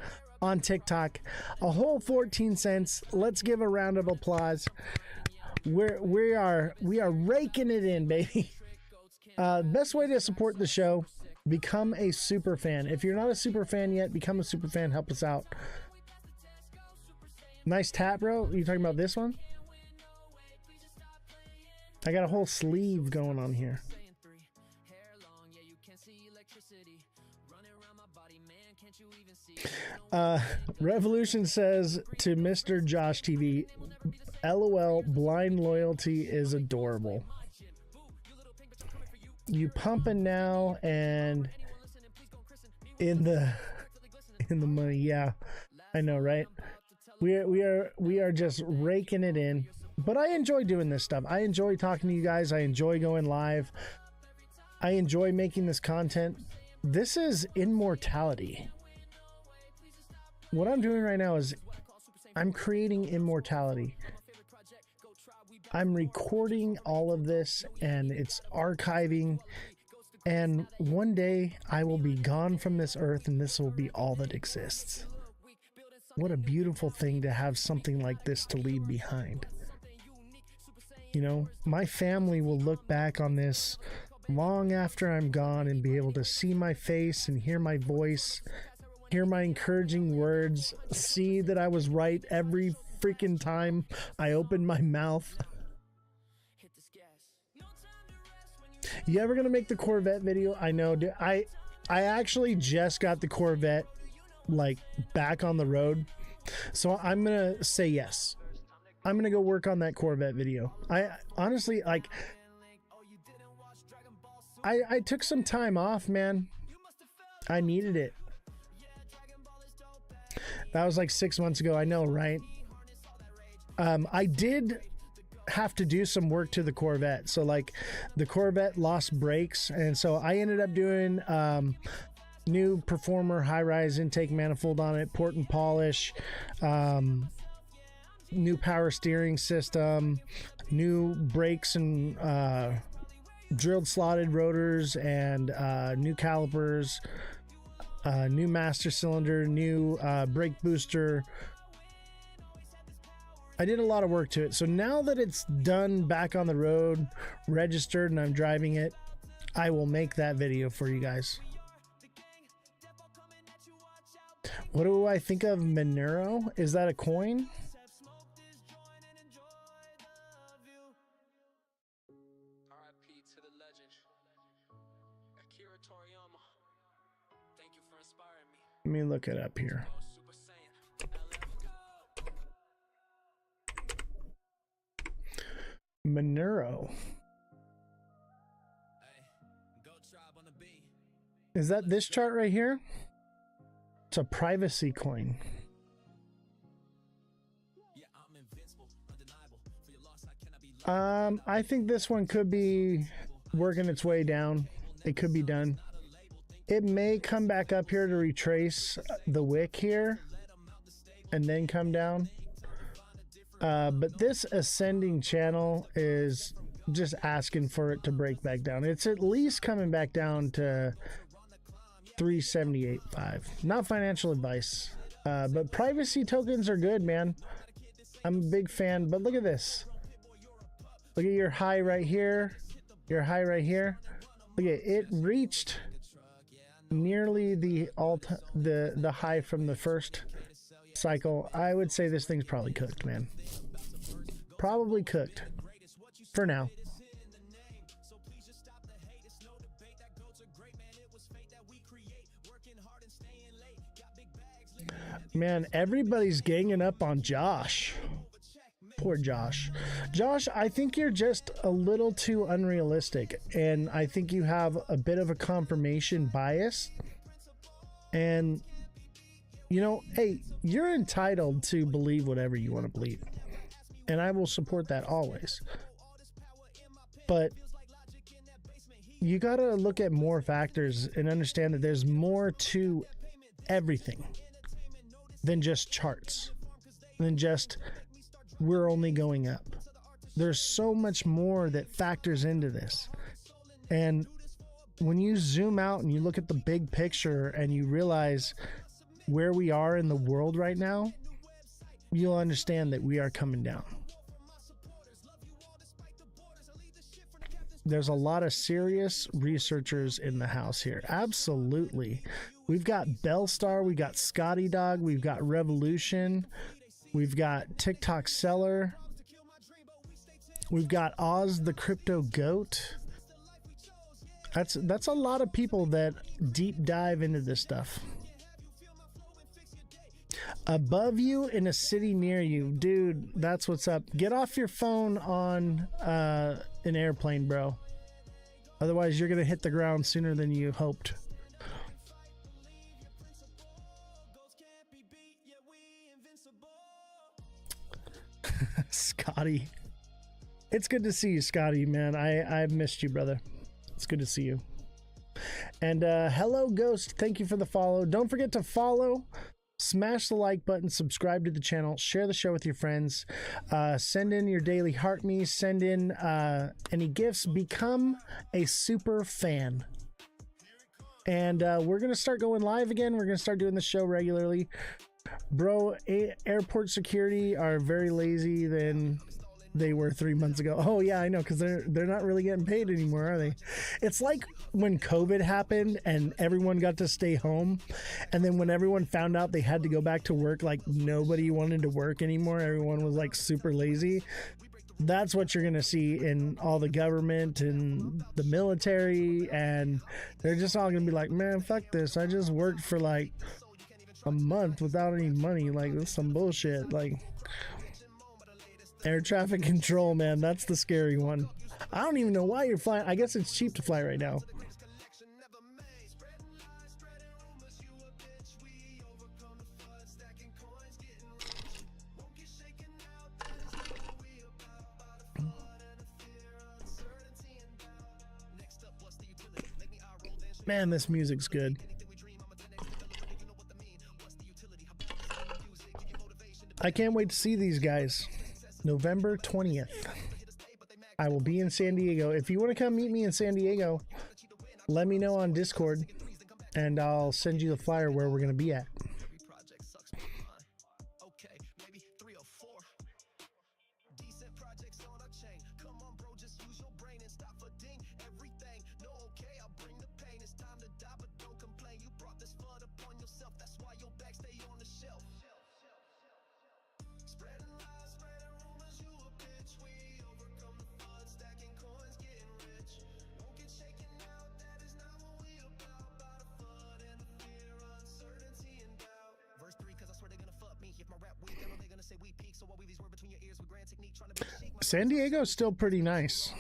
on TikTok. A whole 14 cents. Let's give a round of applause. We are raking it in, baby. Best way to support the show, become a super fan. If you're not a super fan yet, become a super fan. Help us out. Nice tap, bro. You talking about this one? I got a whole sleeve going on here. Revolution says to Mr. Josh TV, LOL, blind loyalty is adorable. You pumping now and in the money. Yeah, I know, right? We are just raking it in. But I enjoy doing this stuff. I enjoy talking to you guys. I enjoy going live. I enjoy making this content. This is immortality. What I'm doing right now is I'm creating immortality. I'm recording all of this and it's archiving. And one day I will be gone from this earth and this will be all that exists. What a beautiful thing to have something like this to leave behind. You know, my family will look back on this long after I'm gone and be able to see my face and hear my voice, hear my encouraging words, see that I was right every freaking time I opened my mouth. You ever gonna make the Corvette video? I know, dude. I actually just got the Corvette like back on the road, so I'm gonna say yes. I'm gonna go work on that Corvette video. I honestly, like, I took some time off, man. I needed it. That was like 6 months ago. I know, right? I did have to do some work to the Corvette. So like the Corvette lost brakes, and so I ended up doing new Performer high-rise intake manifold on it, port and polish, new power steering system, new brakes and drilled slotted rotors, and new calipers, new master cylinder, new brake booster. I did a lot of work to it. So now that it's done, back on the road, registered, and I'm driving it, I will make that video for you guys. What do I think of Monero? Is that a coin? Let me look it up here. Monero. Is that this chart right here? It's a privacy coin. I think this one could be working its way down. It could be done. It may come back up here to retrace the wick here and then come down. But this ascending channel is just asking for it to break back down. It's at least coming back down to 378.5. Not financial advice, but privacy tokens are good, man. I'm a big fan. But look at this. Look at your high right here. Your high right here. Look at it, reached nearly the high from the first cycle. I would say this thing's probably cooked, man. Probably cooked for now. Man, everybody's ganging up on Josh. Poor Josh. Josh, I think you're just a little too unrealistic, and I think you have a bit of a confirmation bias. And you know, hey, you're entitled to believe whatever you want to believe, and I will support that always. But you got to look at more factors and understand that there's more to everything. than just charts, than just we're only going up. There's so much more that factors into this. And when you zoom out and you look at the big picture and you realize where we are in the world right now, you'll understand that we are coming down. There's a lot of serious researchers in the house here. Absolutely. We've got Bellstar, we've got Scotty Dog, we've got Revolution, we've got TikTok Seller, we've got Ozthecryptogoat. That's a lot of people that deep dive into this stuff. Above you in a city near you, dude, that's what's up. Get off your phone on an airplane, bro. Otherwise you're gonna hit the ground sooner than you hoped. Scotty, it's good to see you, Scotty, man. I've missed you, brother. It's good to see you. And hello Ghost, thank you for the follow. Don't forget to follow, smash the like button, subscribe to the channel, share the show with your friends, send in your daily heart me, send in any gifts, become a super fan. And we're gonna start going live again. We're gonna start doing the show regularly. Bro, airport security are very lazy than they were 3 months ago. Oh yeah, I know, because they're not really getting paid anymore, are they? It's like when COVID happened and everyone got to stay home, and then when everyone found out they had to go back to work, like nobody wanted to work anymore. Everyone was like super lazy. That's what you're gonna see in all the government and the military, and they're just all gonna be like, man, fuck this, I just worked for like a month without any money. Like, that's some bullshit. Like, air traffic control, man, that's the scary one. I don't even know why you're flying. I guess it's cheap to fly right now. Man, this music's good. I can't wait to see these guys. November 20th. I will be in San Diego. If you want to come meet me in San Diego, let me know on Discord and I'll send you the flyer where we're going to be at. San Diego's still pretty nice.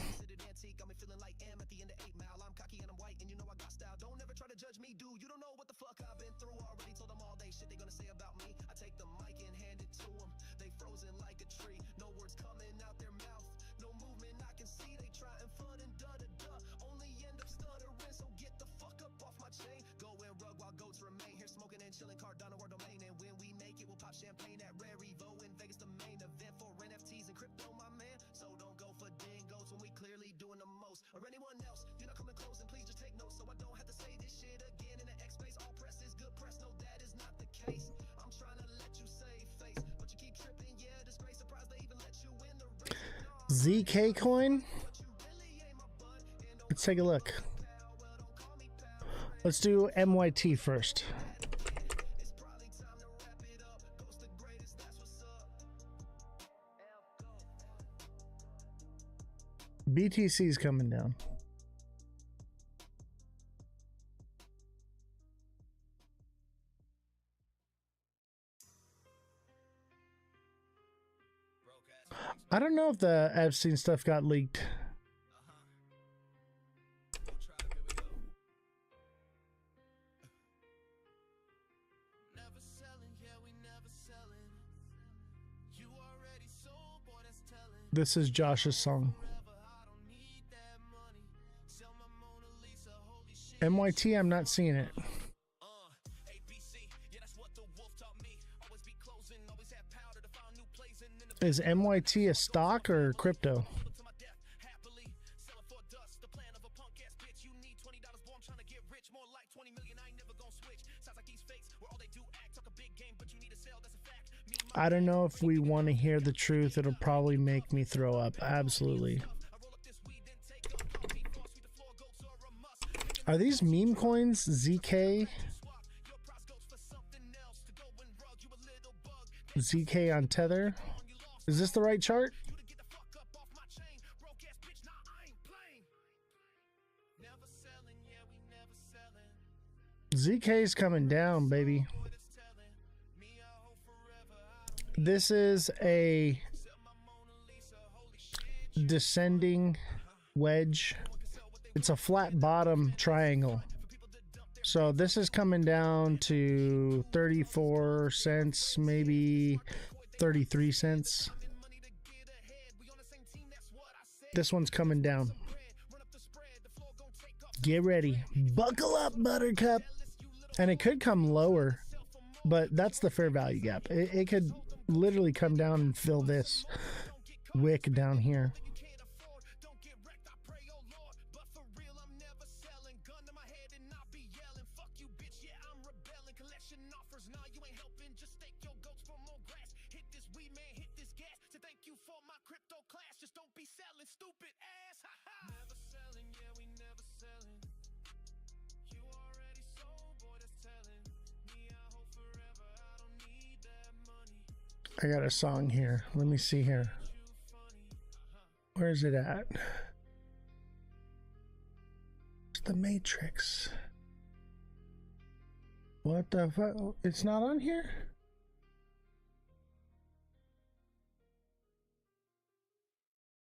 ZK coin? Let's take a look. Let's do MYT first. BTC's coming down. I don't know if the Epstein stuff got leaked. This is Josh's song. MYT, I'm not seeing it. Is MYT a stock or crypto? I don't know if we want to hear the truth. It'll probably make me throw up. Absolutely. Are these meme coins? ZK? ZK on Tether? Is this the right chart? ZK's coming down, baby. This is a descending wedge. It's a flat bottom triangle. So this is coming down to 34 cents, maybe 33 cents. This one's coming down. Get ready. Buckle up, Buttercup. And it could come lower, but that's the fair value gap. It could literally come down and fill this wick down here. I got a song here. Let me see here. Where's it at? It's the Matrix. What the fuck? It's not on here?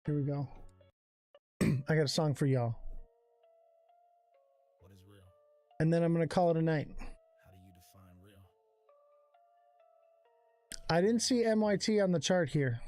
Here we go. I got a song for y'all. What is real? And then I'm going to call it a night. How do you define real? I didn't see MYT on the chart here,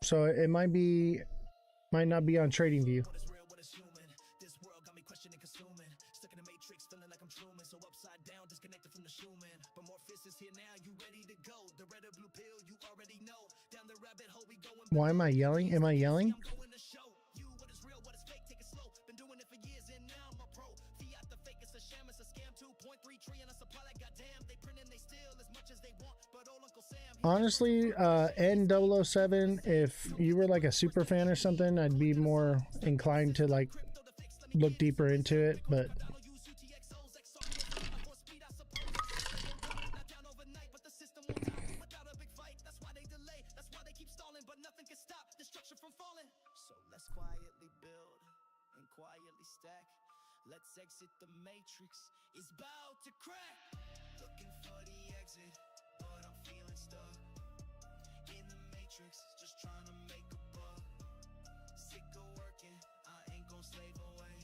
so it might not be on TradingView. What is real? What is human? This world got me questioning, consuming. Stuck in a matrix, feeling like I'm Truman. So upside down, disconnected from the human. But Morpheus is here now, you ready to go? The red or blue pill, you already know. Down the rabbit hole we going. Why am I yelling? Am I yelling? I'm going to show you what is real, what is fake. Take it slow. Been doing it for years and now I'm a pro. Fiat the fake, it's a sham, it's a scam. 2.3 trillion a supply like goddamn. They print and they steal as much as they want. But old Uncle Sam. Honestly, N007, if you were like a super fan or something, I'd be more inclined to like look deeper into it, but So let's quietly build and quietly stack. Let's exit the matrix. It's about to crack. Looking for the exit, but I'm feeling stuck in the matrix, just trying to make a buck. Sick of working, I ain't gonna slave away.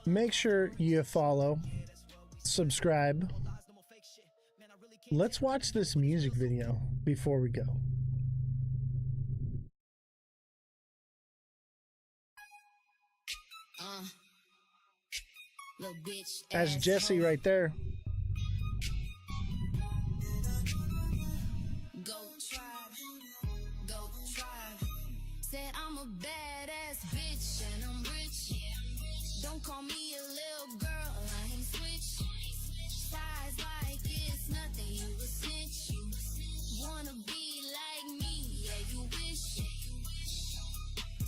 make sure you follow, subscribe. Let's watch this music video before we go. Little bitch. That's Jesse right there. Go try. Said I'm a badass bitch and I'm rich. Don't call me a little girl, I ain't switch. Size like it's nothing, you a snitch. Wanna be like me, yeah you wish.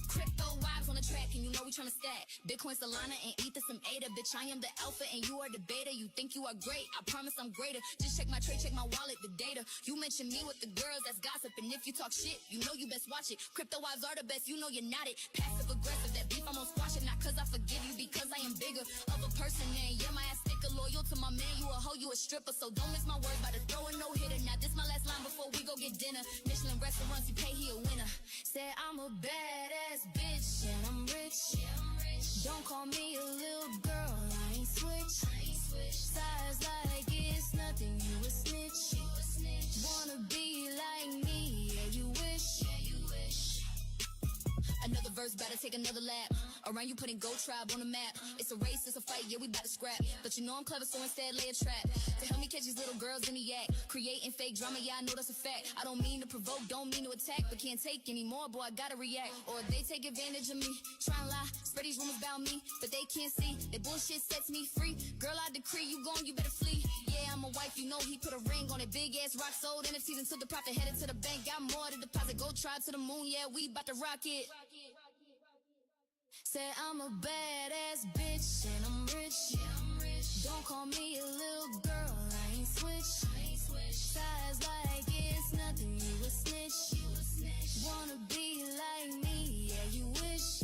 Crypto vibes on the track, and you know we tryna stack. Bitcoin, Solana, and Ether, some ADA. Bitch, I am the alpha, and you are the beta. You think you are great, I promise I'm greater. Just check my trade, check my wallet, the data. You mention me with the girls, that's gossip. And if you talk shit, you know you best watch it. Crypto vibes are the best, you know you're not it. Passive aggressive, that beef, I'm gonna squash it. Not cause I forgive you, because I am bigger of a person. And yeah, my ass sticker, loyal to my man. You a hoe, you a stripper, so don't miss my words. By the throw a no-hitter. Now this my last line before we go get dinner. Michelin restaurants, you pay, he a winner. Said I'm a badass bitch and I'm rich. Don't call me a little girl, I ain't switch. Size like it's nothing, you a snitch. Wanna be like me, yeah you wish. A Another verse, better take another lap. Around you putting Goat Tribe on the map. It's a race, it's a fight, yeah, we bout to scrap. But you know I'm clever, so instead lay a trap. To help me catch these little girls in the act. Creating fake drama, yeah, I know that's a fact. I don't mean to provoke, don't mean to attack, but can't take anymore, boy, I gotta react. Or they take advantage of me, try and lie, spread these rumors about me, but they can't see. That bullshit sets me free. Girl, I decree you gone, you better flee. Yeah, I'm a wife, you know he put a ring on it. Big ass rock sold NFTs and took the profit, headed to the bank. Got more to deposit, Go Tribe to the moon, yeah, we bout to rock it. Said I'm a badass bitch and I'm rich. Don't call me a little girl, I ain't switch. Size like it's nothing, you a snitch. Wanna be like me, yeah, you wish.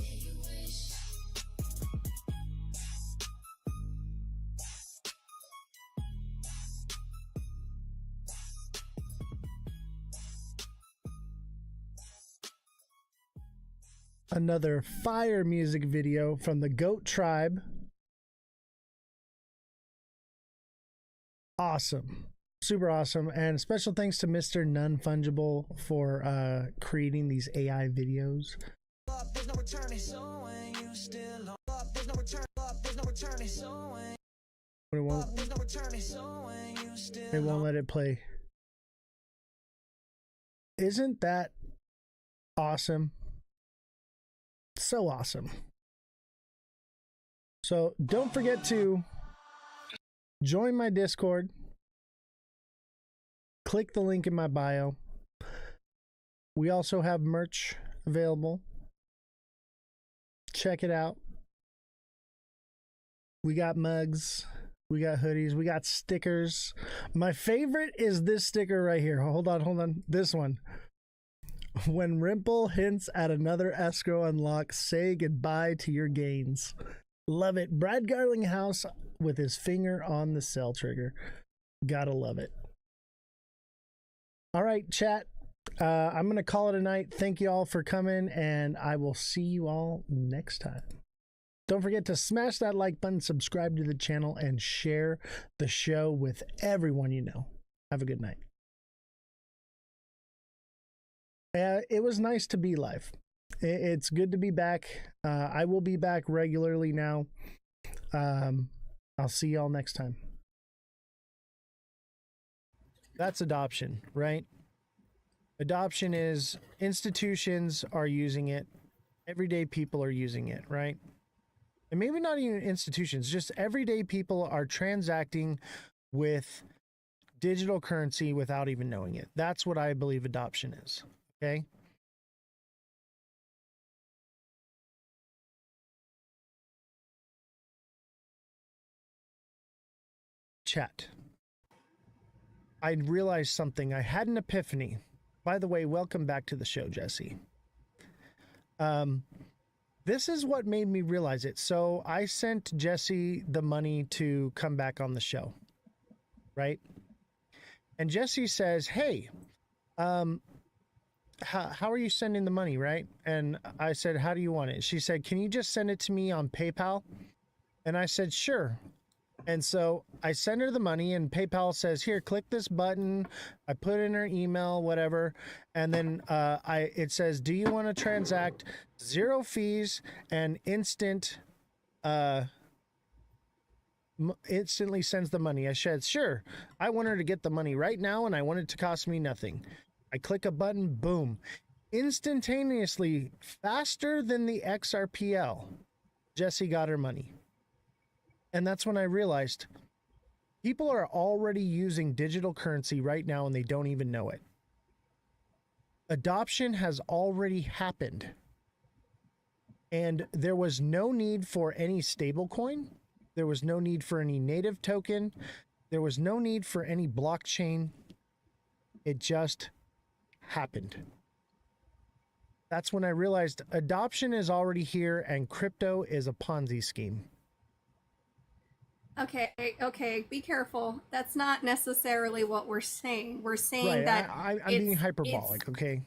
Another fire music video from the Goat Tribe. Awesome. Super awesome. And special thanks to Mr. Non-Fungible for creating these AI videos. There's no returning. So when you still up, there's no return. There's no returning. So when But it won't, there's no returning. So when you still it won't let it play. Isn't that awesome? So awesome. So don't forget to join my Discord. Click the link in my bio. We also have merch available. Check it out. We got mugs. We got hoodies. We got stickers. My favorite is this sticker right here. Hold on. This one. When Rimple hints at another escrow unlock, say goodbye to your gains. Love it. Brad Garlinghouse with his finger on the sell trigger. Gotta love it. All right, chat. I'm going to call it a night. Thank you all for coming, and I will see you all next time. Don't forget to smash that like button, subscribe to the channel, and share the show with everyone you know. Have a good night. It was nice to be live. It's good to be back. I will be back regularly now. I'll see y'all next time. That's adoption, right? Adoption is institutions are using it. Everyday people are using it, right? And maybe not even institutions, just everyday people are transacting with digital currency without even knowing it. That's what I believe adoption is. Okay. Chat. I realized something. I had an epiphany. By the way, welcome back to the show, Jesse. This is what made me realize it. So I sent Jesse the money to come back on the show, right? And Jesse says, hey, how are you sending the money, right? And I said, how do you want it? She said, can you just send it to me on PayPal? And I said, sure. And so I send her the money, and PayPal says, here, click this button. I put in her email, whatever. And then it says, do you want to transact 0 fees and instantly sends the money? I said, sure. I want her to get the money right now, and I want it to cost me nothing. I click a button, boom. Instantaneously, faster than the XRPL, Jesse got her money. And that's when I realized people are already using digital currency right now and they don't even know it. Adoption has already happened. And there was no need for any stablecoin. There was no need for any native token. There was no need for any blockchain. It just happened. That's when I realized adoption is already here and crypto is a Ponzi scheme. Okay, be careful. That's not necessarily what we're saying. We're saying Right, that I'm being hyperbolic, okay?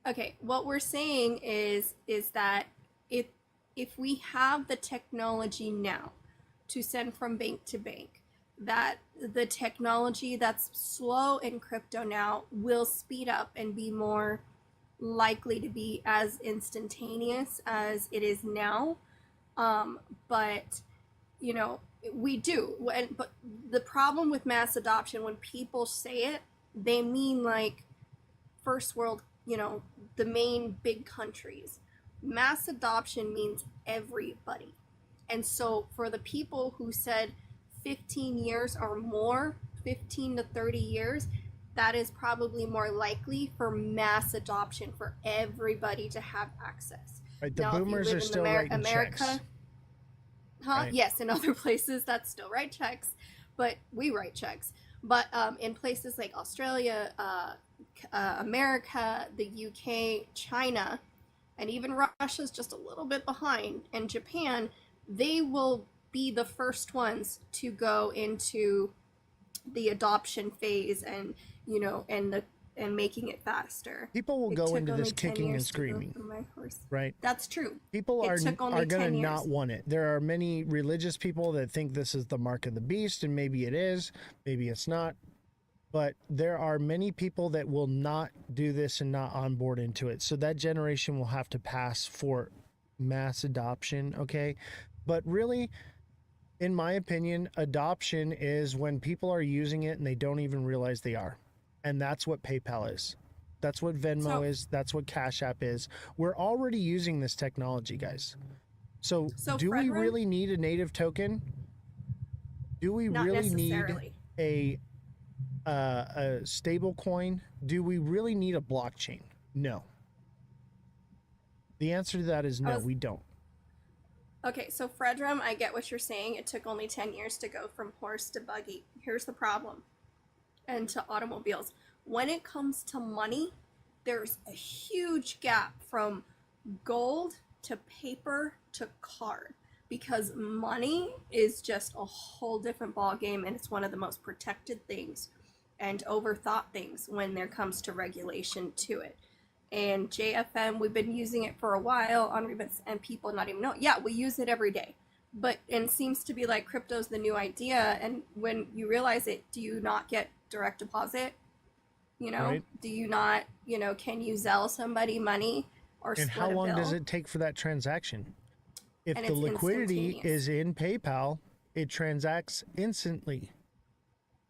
Okay, what we're saying is that if we have the technology now to send from bank to bank, that the technology that's slow in crypto now will speed up and be more likely to be as instantaneous as it is now. But you know, we do. But the problem with mass adoption, when people say it, they mean like first world, you know, the main big countries. Mass adoption means everybody. And so for the people who said 15 years or more, 15 to 30 years, that is probably more likely for mass adoption for everybody to have access. Right, the now, boomers are still writing America, checks. Right. Yes, in other places that's still write checks, but we write checks. But in places like Australia, America, the UK, China, and even Russia's just a little bit behind, and Japan, they will be the first ones to go into the adoption phase, and you know, and making it faster. People will go into this kicking and screaming, right? That's true. People are going to not want it. There are many religious people that think this is the mark of the beast, and maybe it is, maybe it's not. But there are many people that will not do this and not onboard into it. So that generation will have to pass for mass adoption, okay? But really, in my opinion, adoption is when people are using it and they don't even realize they are. And that's what PayPal is. That's what Venmo is. That's what Cash App is. We're already using this technology, guys. So do we really need a native token? Do we really need a stable coin? Do we really need a blockchain? No. The answer to that is no, we don't. Okay, so Fredrum, I get what you're saying. It took only 10 years to go from horse to buggy. Here's the problem. And to automobiles. When it comes to money, there's a huge gap from gold to paper to card, because money is just a whole different ball game, and it's one of the most protected things and overthought things when there comes to regulation to it. And JFM, we've been using it for a while on Rebits, and people not even know. Yeah, we use it every day. But it seems to be like crypto's the new idea, and when you realize it, do you not get direct deposit? You know, right. Do you not, you know, can you Zelle somebody money or and split how long a bill? does it take for that transaction? If the liquidity is in PayPal, it transacts instantly.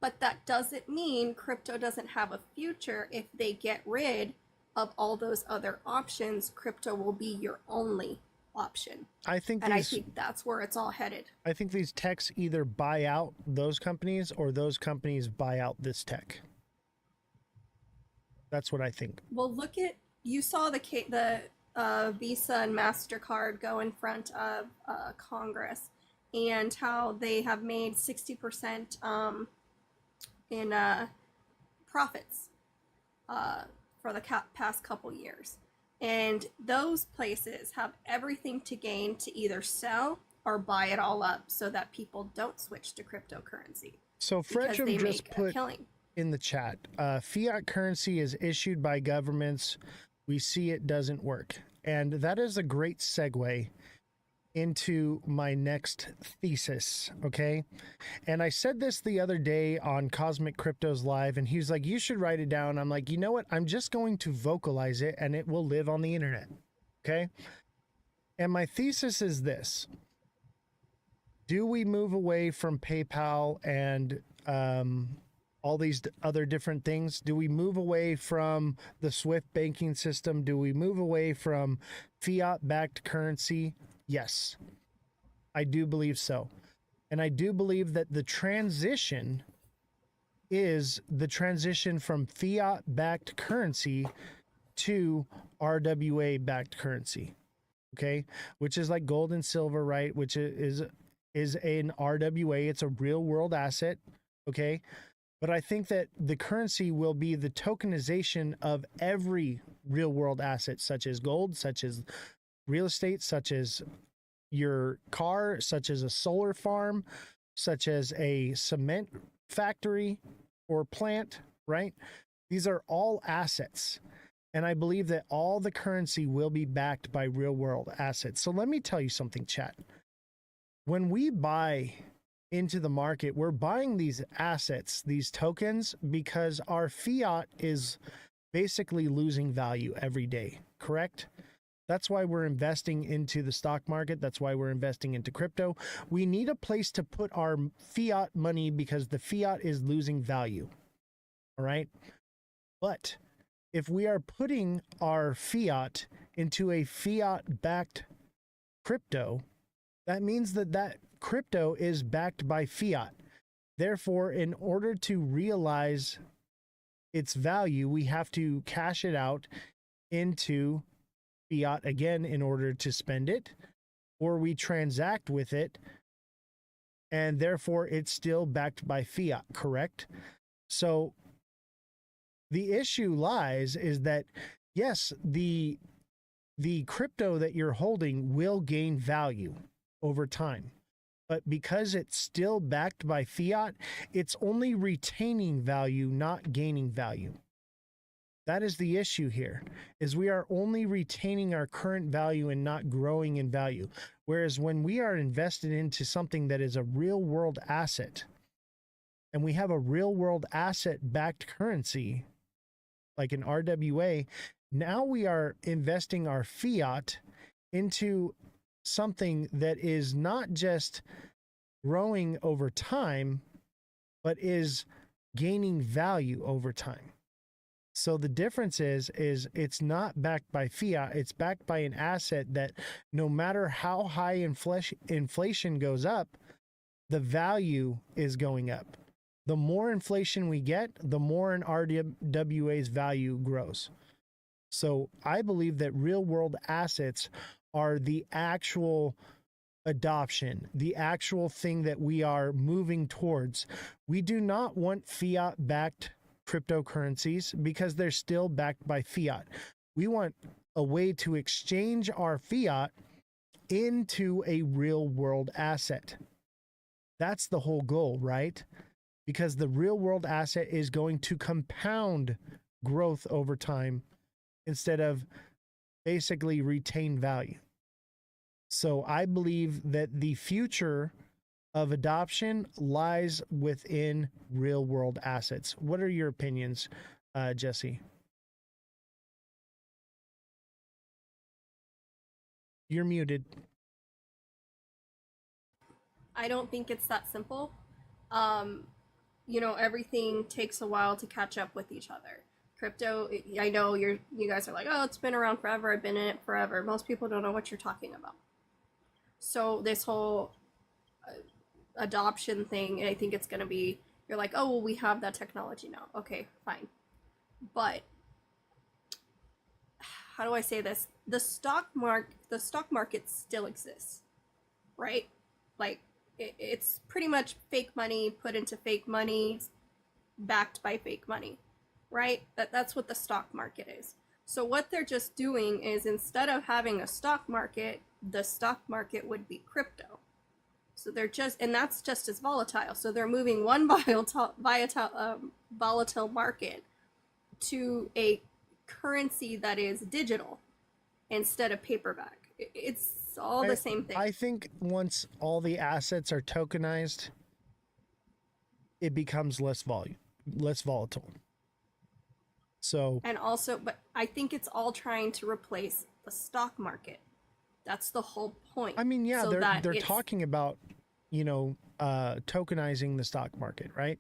But that doesn't mean crypto doesn't have a future. If they get rid of all those other options, crypto will be your only option. I think that's where it's all headed. I think these techs either buy out those companies or those companies buy out this tech. That's what I think. Well, look at, you saw the Visa and MasterCard go in front of Congress, and how they have made 60% in profits for the past couple years. And those places have everything to gain to either sell or buy it all up so that people don't switch to cryptocurrency. So Fredrum just put in the chat, fiat currency is issued by governments. We see it doesn't work. And that is a great segue into my next thesis, okay? And I said this the other day on Cosmic Cryptos Live, and he was like, you should write it down. I'm like, you know what? I'm just going to vocalize it, and it will live on the internet, okay? And my thesis is this. Do we move away from PayPal and all these other different things? Do we move away from the SWIFT banking system? Do we move away from fiat-backed currency? Yes, I do believe so. And I do believe that the transition is the transition from fiat-backed currency to RWA-backed currency, okay? Which is like gold and silver, right? Which is an RWA. It's a real-world asset, okay? But I think that the currency will be the tokenization of every real-world asset, such as gold, such as real estate, such as your car, such as a solar farm, such as a cement factory or plant, right? These are all assets. And I believe that all the currency will be backed by real world assets. So let me tell you something, chat. When we buy into the market, we're buying these assets, these tokens, because our fiat is basically losing value every day, correct? That's why we're investing into the stock market. That's why we're investing into crypto. We need a place to put our fiat money because the fiat is losing value. All right. But if we are putting our fiat into a fiat backed crypto, that means that that crypto is backed by fiat. Therefore, in order to realize its value, we have to cash it out into fiat again in order to spend it, or we transact with it, and therefore it's still backed by fiat, correct? So the issue lies is that, yes, the crypto that you're holding will gain value over time. But because it's still backed by fiat, it's only retaining value, not gaining value. That is the issue here, is we are only retaining our current value and not growing in value. Whereas when we are invested into something that is a real world asset, and we have a real world asset backed currency, like an RWA, now we are investing our fiat into something that is not just growing over time, but is gaining value over time. So the difference is it's not backed by fiat, it's backed by an asset that no matter how high inflation goes up, the value is going up. The more inflation we get, the more an RWA's value grows. So I believe that real world assets are the actual adoption, the actual thing that we are moving towards. We do not want fiat backed cryptocurrencies because they're still backed by fiat. We want a way to exchange our fiat into a real world asset. That's the whole goal, right? Because the real world asset is going to compound growth over time instead of basically retain value. So I believe that the future of adoption lies within real world assets. What are your opinions, Jesse? You're muted. I don't think it's that simple. Everything takes a while to catch up with each other. Crypto, I know you guys are like, oh, it's been around forever, I've been in it forever. Most people don't know what you're talking about. So this whole adoption thing, I think it's going to be, you're like, oh, well, we have that technology now. Okay, fine. But how do I say this? The stock market still exists, right? Like it's pretty much fake money put into fake money, backed by fake money, right? That's what the stock market is. So what they're just doing is, instead of having a stock market, the stock market would be crypto. So they're just, and that's just as volatile. So they're moving one volatile market to a currency that is digital instead of paperback. It's all the same thing. I think once all the assets are tokenized, it becomes less volatile. So, and also, but I think it's all trying to replace the stock market. That's the whole point. I mean, yeah, so they're talking about, tokenizing the stock market, right?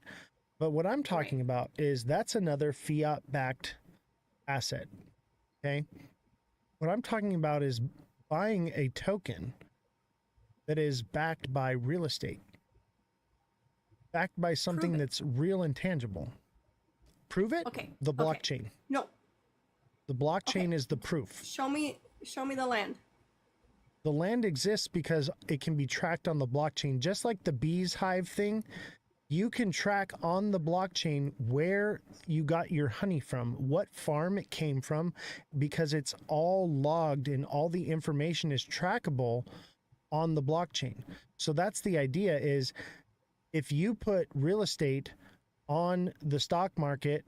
But what I'm talking about is that's another fiat-backed asset, okay? What I'm talking about is buying a token that is backed by real estate, backed by something that's real and tangible. Prove it? Okay. The blockchain. Okay. No. The blockchain is the proof. Show me the land. The land exists because it can be tracked on the blockchain. Just like the bees hive thing, you can track on the blockchain where you got your honey from, what farm it came from, because it's all logged and all the information is trackable on the blockchain. So that's the idea, is if you put real estate on the stock market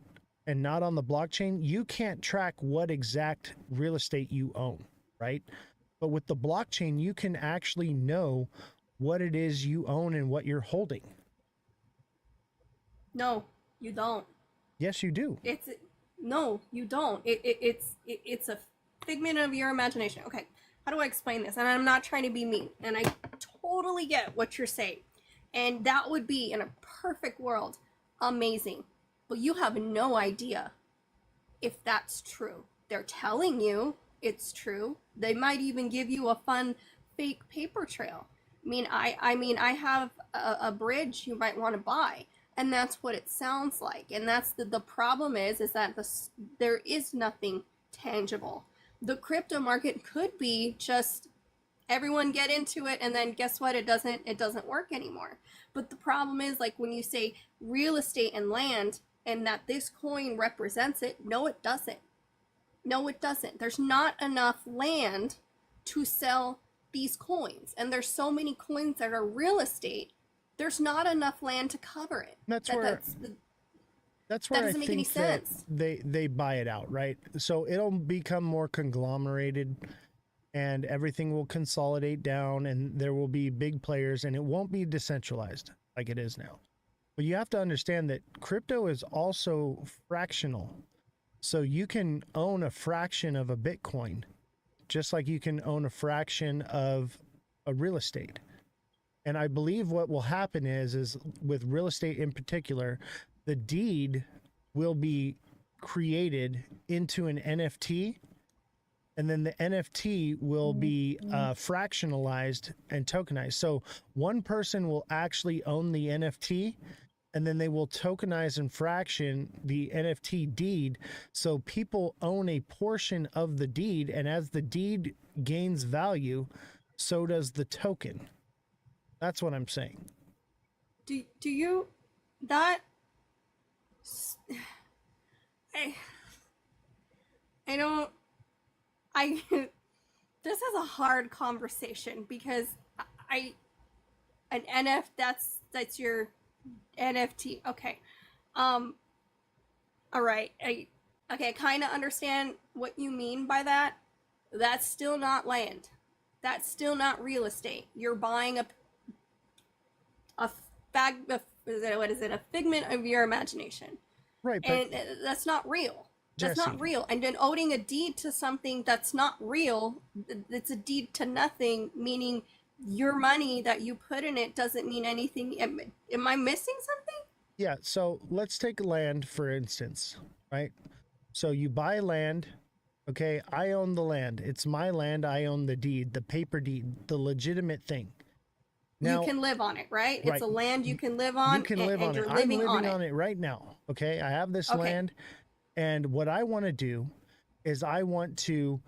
and not on the blockchain, you can't track what exact real estate you own, right? But with the blockchain, you can actually know what it is you own and what you're holding. No, you don't. Yes, you do. No, you don't. It's a figment of your imagination. Okay, how do I explain this? And I'm not trying to be mean, and I totally get what you're saying. And that would be, in a perfect world, amazing. But you have no idea if that's true. They're telling you it's true. They might even give you a fun fake paper trail. I have a bridge you might want to buy, and that's what it sounds like. And that's the problem is that there is nothing tangible. The crypto market could be just everyone get into it, and then guess what? It doesn't work anymore. But the problem is, like, when you say real estate and land, and that this coin represents it, no, it doesn't. No, it doesn't. There's not enough land to sell these coins, and there's so many coins that are real estate. There's not enough land to cover it. That's where I doesn't make any think that sense. they buy it out, right? So it'll become more conglomerated, and everything will consolidate down, and there will be big players, and it won't be decentralized like it is now. But you have to understand that crypto is also fractional. So you can own a fraction of a Bitcoin, just like you can own a fraction of a real estate. And I believe what will happen is with real estate in particular, the deed will be created into an NFT, and then the NFT will be fractionalized and tokenized. So one person will actually own the NFT, and then they will tokenize and fraction the NFT deed. So people own a portion of the deed, and as the deed gains value, so does the token. That's what I'm saying. Do you that I don't I this is a hard conversation because an that's your NFT. Okay. All right. I kind of understand what you mean by that. That's still not land. That's still not real estate. You're buying a figment of your imagination. Right, but And that's not real. That's Jesse, not real. And then owning a deed to something that's not real, it's a deed to nothing, meaning your money that you put in it doesn't mean anything. Am I missing something? yeah, so let's take land, for instance, right? So you buy land, okay, I own the land. It's my land, I own the deed, the paper deed, the legitimate thing. Now, you can live on it, right? right. It's a land you can live on. You can live on it. I'm living on it right now, okay? I have this land, and what I want to do is I want to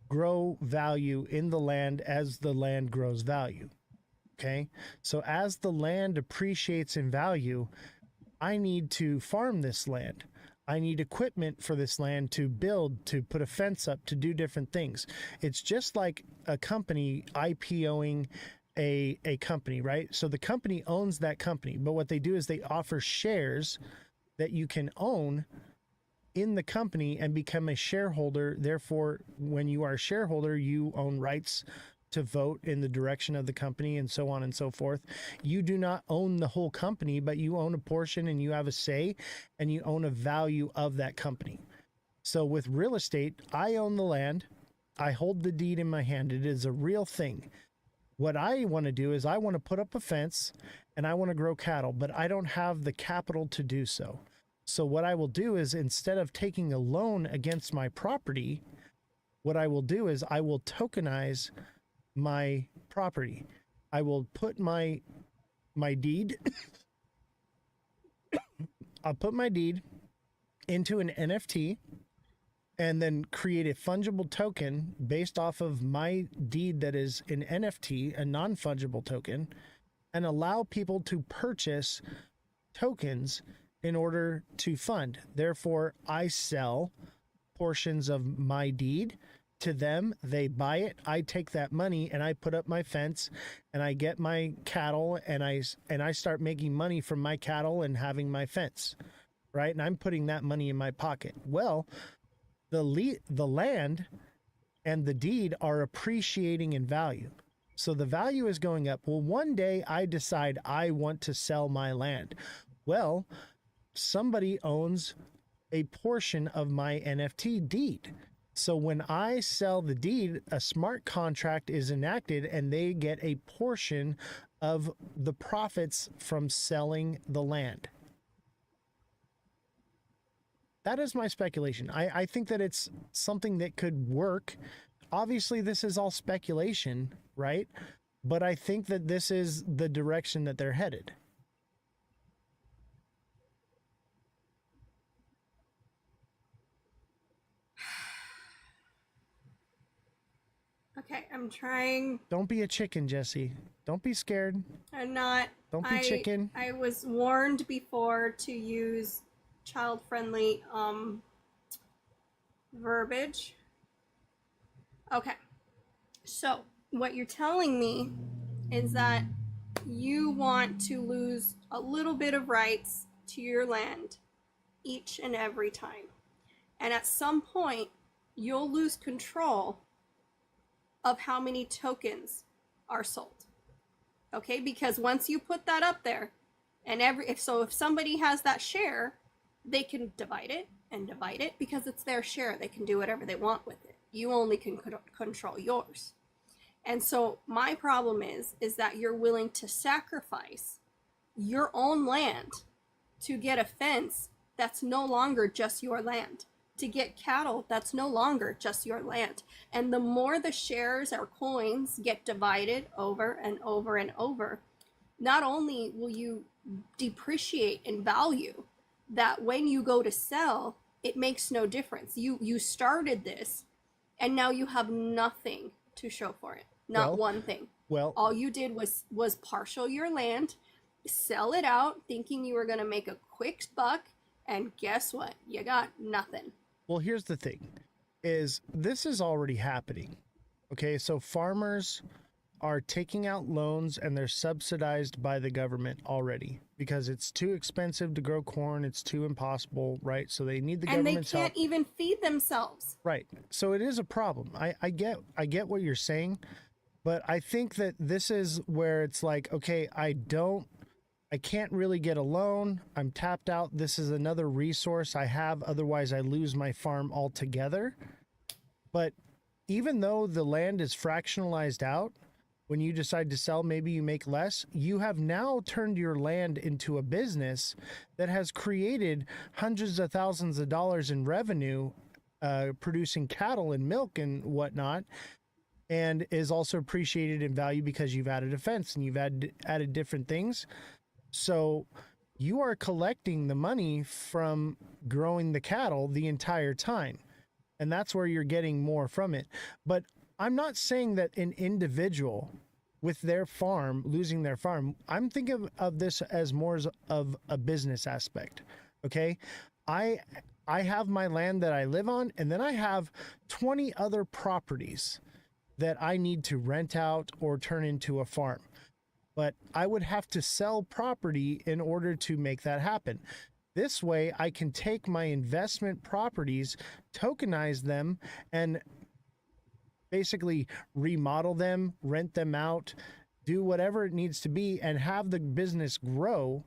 grow value in the land as the land grows value. Okay. So as the land appreciates in value, I need to farm this land. I need equipment for this land to build, to put a fence up, to do different things. It's just like a company IPOing a company, right? So the company owns that company, but what they do is they offer shares that you can own in the company and become a shareholder. Therefore, when you are a shareholder, you own rights to vote in the direction of the company and so on and so forth. You do not own the whole company, but you own a portion and you have a say and you own a value of that company. So with real estate, I own the land. I hold the deed in my hand. It is a real thing. What I want to do is I want to put up a fence and I want to grow cattle, but I don't have the capital to do so. So what I will do is instead of taking a loan against my property, what I will do is I will tokenize my property. I will put my deed, I'll put my deed into an NFT and then create a fungible token based off of my deed that is an NFT, a non-fungible token, and allow people to purchase tokens in order to fund. Therefore, I sell portions of my deed to them. They buy it. I take that money and I put up my fence and I get my cattle and I start making money from my cattle and having my fence, right? And I'm putting that money in my pocket. Well, the land and the deed are appreciating in value. So the value is going up. Well, one day I decide I want to sell my land. Well, somebody owns a portion of my NFT deed. So when I sell the deed, a smart contract is enacted and they get a portion of the profits from selling the land. That is my speculation. I think that it's something that could work. Obviously, this is all speculation, right? But I think that this is the direction that they're headed. Okay, I'm trying. Don't be a chicken, Jesse. Don't be scared. I'm not. Don't be chicken. I was warned before to use child-friendly verbiage. Okay. So, what you're telling me is that you want to lose a little bit of rights to your land each and every time. And at some point, you'll lose control of how many tokens are sold. Okay? Because once you put that up there, and if somebody has that share, they can divide it and divide it because it's their share. They can do whatever they want with it. You only can control yours. And so my problem is that you're willing to sacrifice your own land to get a fence that's no longer just your land, to get cattle that's no longer just your land. And the more the shares or coins get divided over and over and over, not only will you depreciate in value, that when you go to sell, it makes no difference. You started this, and now you have nothing to show for it. Not one thing. Well, all you did was partial your land, sell it out, thinking you were going to make a quick buck, and guess what? You got nothing. Well, here's the thing: is this is already happening. Okay, so farmers are taking out loans and they're subsidized by the government already because it's too expensive to grow corn. It's too impossible, right? So they need the government's help. And they can't even feed themselves. Right. So it is a problem. I get what you're saying, but I think that this is where it's like, okay, I can't really get a loan. I'm tapped out. This is another resource I have. Otherwise, I lose my farm altogether. But even though the land is fractionalized out, when you decide to sell, maybe you make less. You have now turned your land into a business that has created hundreds of thousands of dollars in revenue, producing cattle and milk and whatnot, and is also appreciated in value because you've added a fence and you've added different things. So you are collecting the money from growing the cattle the entire time. And that's where you're getting more from it. But I'm not saying that an individual with their farm, losing their farm, I'm thinking of this as more of a business aspect. Okay. I have my land that I live on, and then I have 20 other properties that I need to rent out or turn into a farm. But I would have to sell property in order to make that happen. This way I can take my investment properties, tokenize them, and basically remodel them, rent them out, do whatever it needs to be, and have the business grow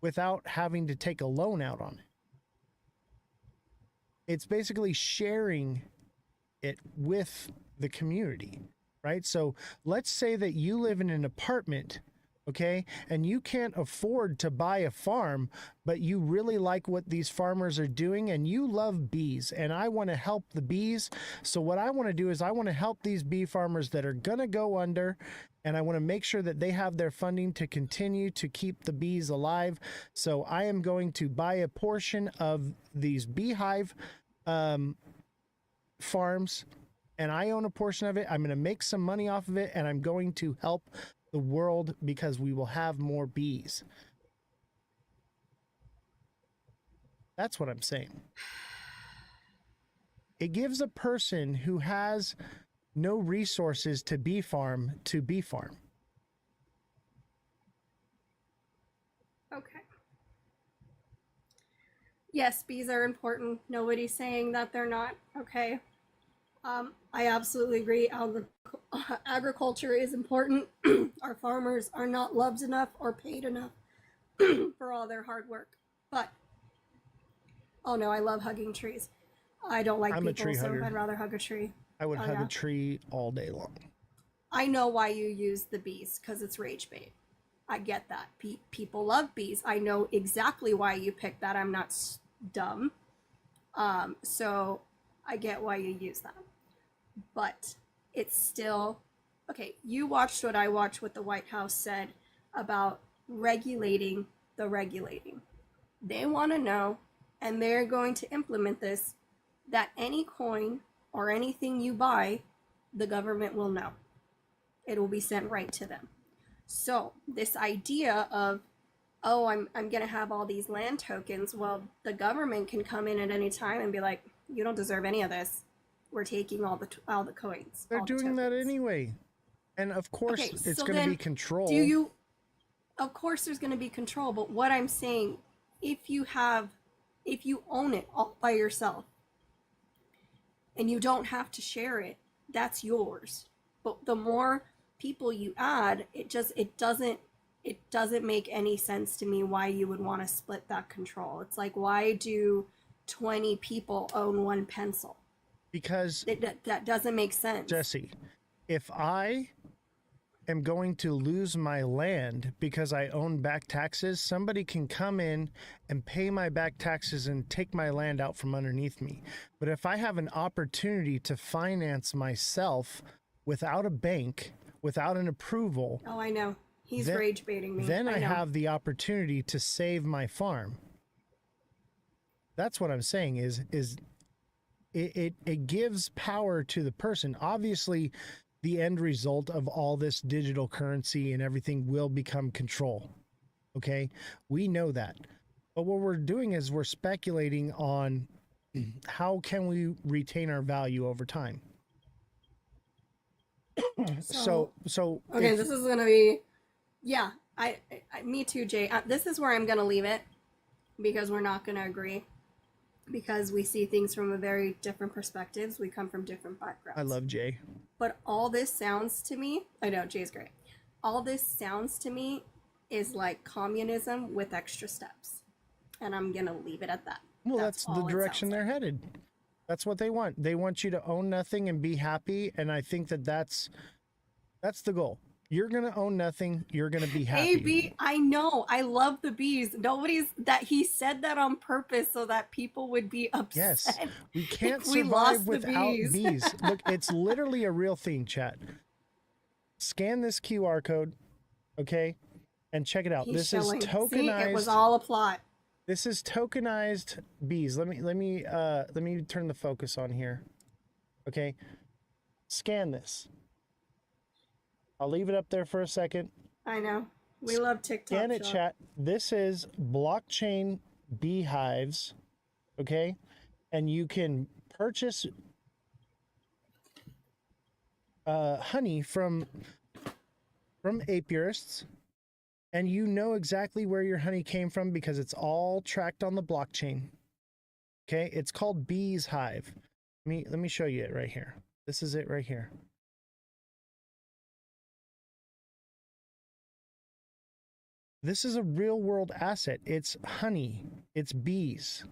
without having to take a loan out on it. It's basically sharing it with the community, right? So let's say that you live in an apartment, okay, and you can't afford to buy a farm, but you really like what these farmers are doing and you love bees, and I want to help the bees. So what I want to do is I want to help these bee farmers that are going to go under, and I want to make sure that they have their funding to continue to keep the bees alive. So I am going to buy a portion of these beehive farms, and I own a portion of it. I'm going to make some money off of it, and I'm going to help the world because we will have more bees. That's what I'm saying. It gives a person who has no resources to bee farm. Okay. Yes, bees are important. Nobody's saying that they're not. Okay. I absolutely agree. Agriculture is important. Our farmers are not loved enough or paid enough for all their hard work. But Oh no, I love hugging trees. I don't like I'm a people, tree so hugger. I'd rather hug a tree. I would Oh, hug yeah. a tree all day long. I know why you use the bees, because it's rage bait. I get that. People love bees. I know exactly why you picked that. I'm not dumb. So I get why you use that. But it's still okay. You watched what I watched, what the White House said about regulating the regulating. They want to know, and they're going to implement this, that any coin or anything you buy, the government will know. It will be sent right to them. So this idea of, oh, I'm gonna have all these land tokens. Well, the government can come in at any time and be like, you don't deserve any of this. We're taking all the coins. They're all the doing that tokens." anyway. And of course, Okay, it's so going to be then control. do you? Of course, there's going to be control. But what I'm saying, if you own it all by yourself, and you don't have to share it, that's yours. But the more people you add, it doesn't make any sense to me why you would want to split that control. It's like, why do 20 people own one pencil? Because that doesn't make sense. Jesse, if I am going to lose my land because I own back taxes, somebody can come in and pay my back taxes and take my land out from underneath me. But if I have an opportunity to finance myself without a bank, without an approval, Oh, I know. He's then, rage baiting me. then I know. have the opportunity to save my farm. That's what I'm saying is it gives power to the person. Obviously, the end result of all this digital currency and everything will become control. Okay? We know that. But what we're doing is we're speculating on how can we retain our value over time. So okay, this is gonna be, yeah. Me too, Jay. This is where I'm gonna leave it, because we're not gonna agree, because we see things from a very different perspectives. We come from different backgrounds. I love Jay. But all this sounds to me, I know Jay's great. All this sounds to me is like communism with extra steps, and I'm gonna leave it at that. Well, that's the direction they're like. headed. That's what they want. They want you to own nothing and be happy, and I think that's the goal. You're gonna own nothing. You're gonna be happy. AB, I know. I love the bees. He said that on purpose so that people would be upset. Yes, we can't survive without bees. Look, it's literally a real thing, chat. Scan this QR code, okay, and check it out. This is tokenized. See, it was all a plot. This is tokenized bees. Let me turn the focus on here. Okay, scan this. I'll leave it up there for a second. I know. We love TikTok. Scan it, chat. This is blockchain beehives, okay? And you can purchase honey from apiarists, and you know exactly where your honey came from because it's all tracked on the blockchain. Okay? It's called Bees Hive. Let me show you it right here. This is it right here. This is a real world asset. It's honey. It's bees.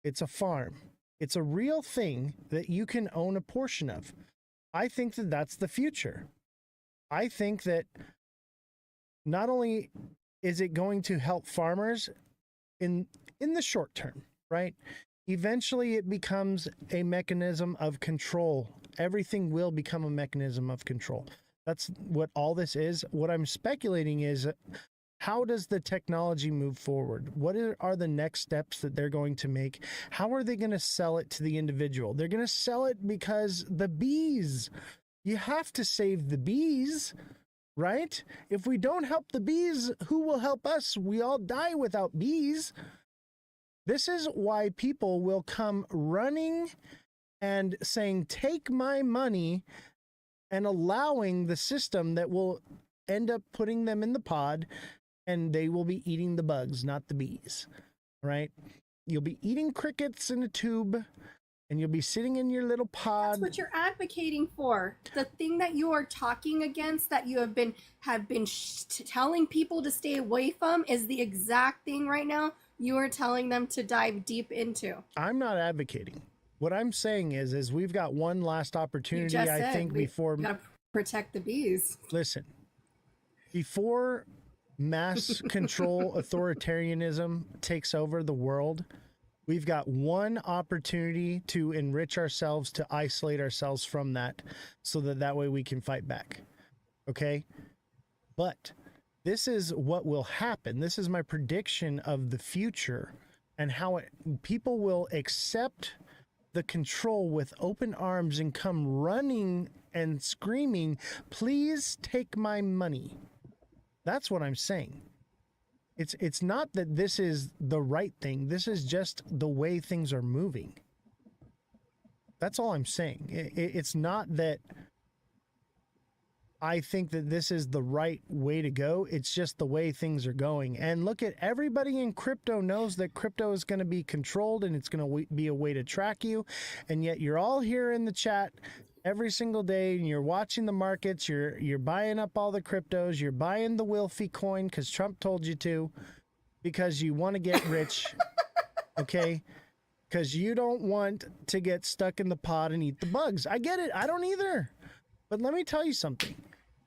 It's a farm. It's a real thing that you can own a portion of. I think that that's the future. I think that not only is it going to help farmers in the short term, right? Eventually it becomes a mechanism of control. Everything will become a mechanism of control. That's what all this is. What I'm speculating is, how does the technology move forward? What are the next steps that they're going to make? How are they going to sell it to the individual? They're going to sell it because the bees. You have to save the bees, right? If we don't help the bees, who will help us? We all die without bees. This is why people will come running and saying, take my money, and allowing the system that will end up putting them in the pod, and they will be eating the bugs, not the bees, right? You'll be eating crickets in a tube, and you'll be sitting in your little pod. That's what you're advocating for. The thing that you are talking against, that you have been telling people to stay away from, is the exact thing right now you are telling them to dive deep into. I'm not advocating. What I'm saying is we've got one last You opportunity, just I said think, we before. gotta protect the bees. Listen, before mass control authoritarianism takes over the world, we've got one opportunity to enrich ourselves, to isolate ourselves from that, so that way we can fight back. Okay? But this is what will happen. This is my prediction of the future and how people will accept the control with open arms and come running and screaming, please take my money. That's what I'm saying. It's not that this is the right thing. This is just the way things are moving. That's all I'm saying. It's not that I think that this is the right way to go. It's just the way things are going. And look at everybody in crypto knows that crypto is going to be controlled and it's going to be a way to track you. And yet you're all here in the chat every single day and you're watching the markets. You're buying up all the cryptos. You're buying the Wilfy coin because Trump told you to, because you want to get rich. Okay? Because you don't want to get stuck in the pod and eat the bugs. I get it. I don't either. But let me tell you something.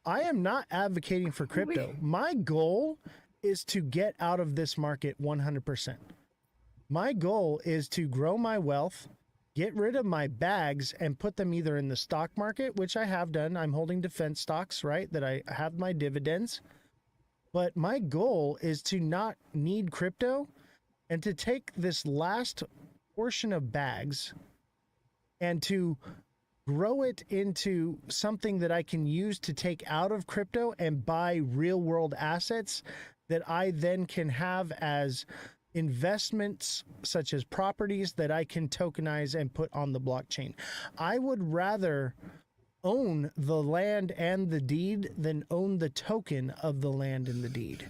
I am not advocating for crypto. My goal is to get out of this market 100%. My goal is to grow my wealth, get rid of my bags, and put them either in the stock market, which I have done. I'm holding defense stocks, right? That I have my dividends. But my goal is to not need crypto and to take this last portion of bags and to grow it into something that I can use to take out of crypto and buy real world assets that I then can have as investments, such as properties that I can tokenize and put on the blockchain. I would rather own the land and the deed than own the token of the land and the deed.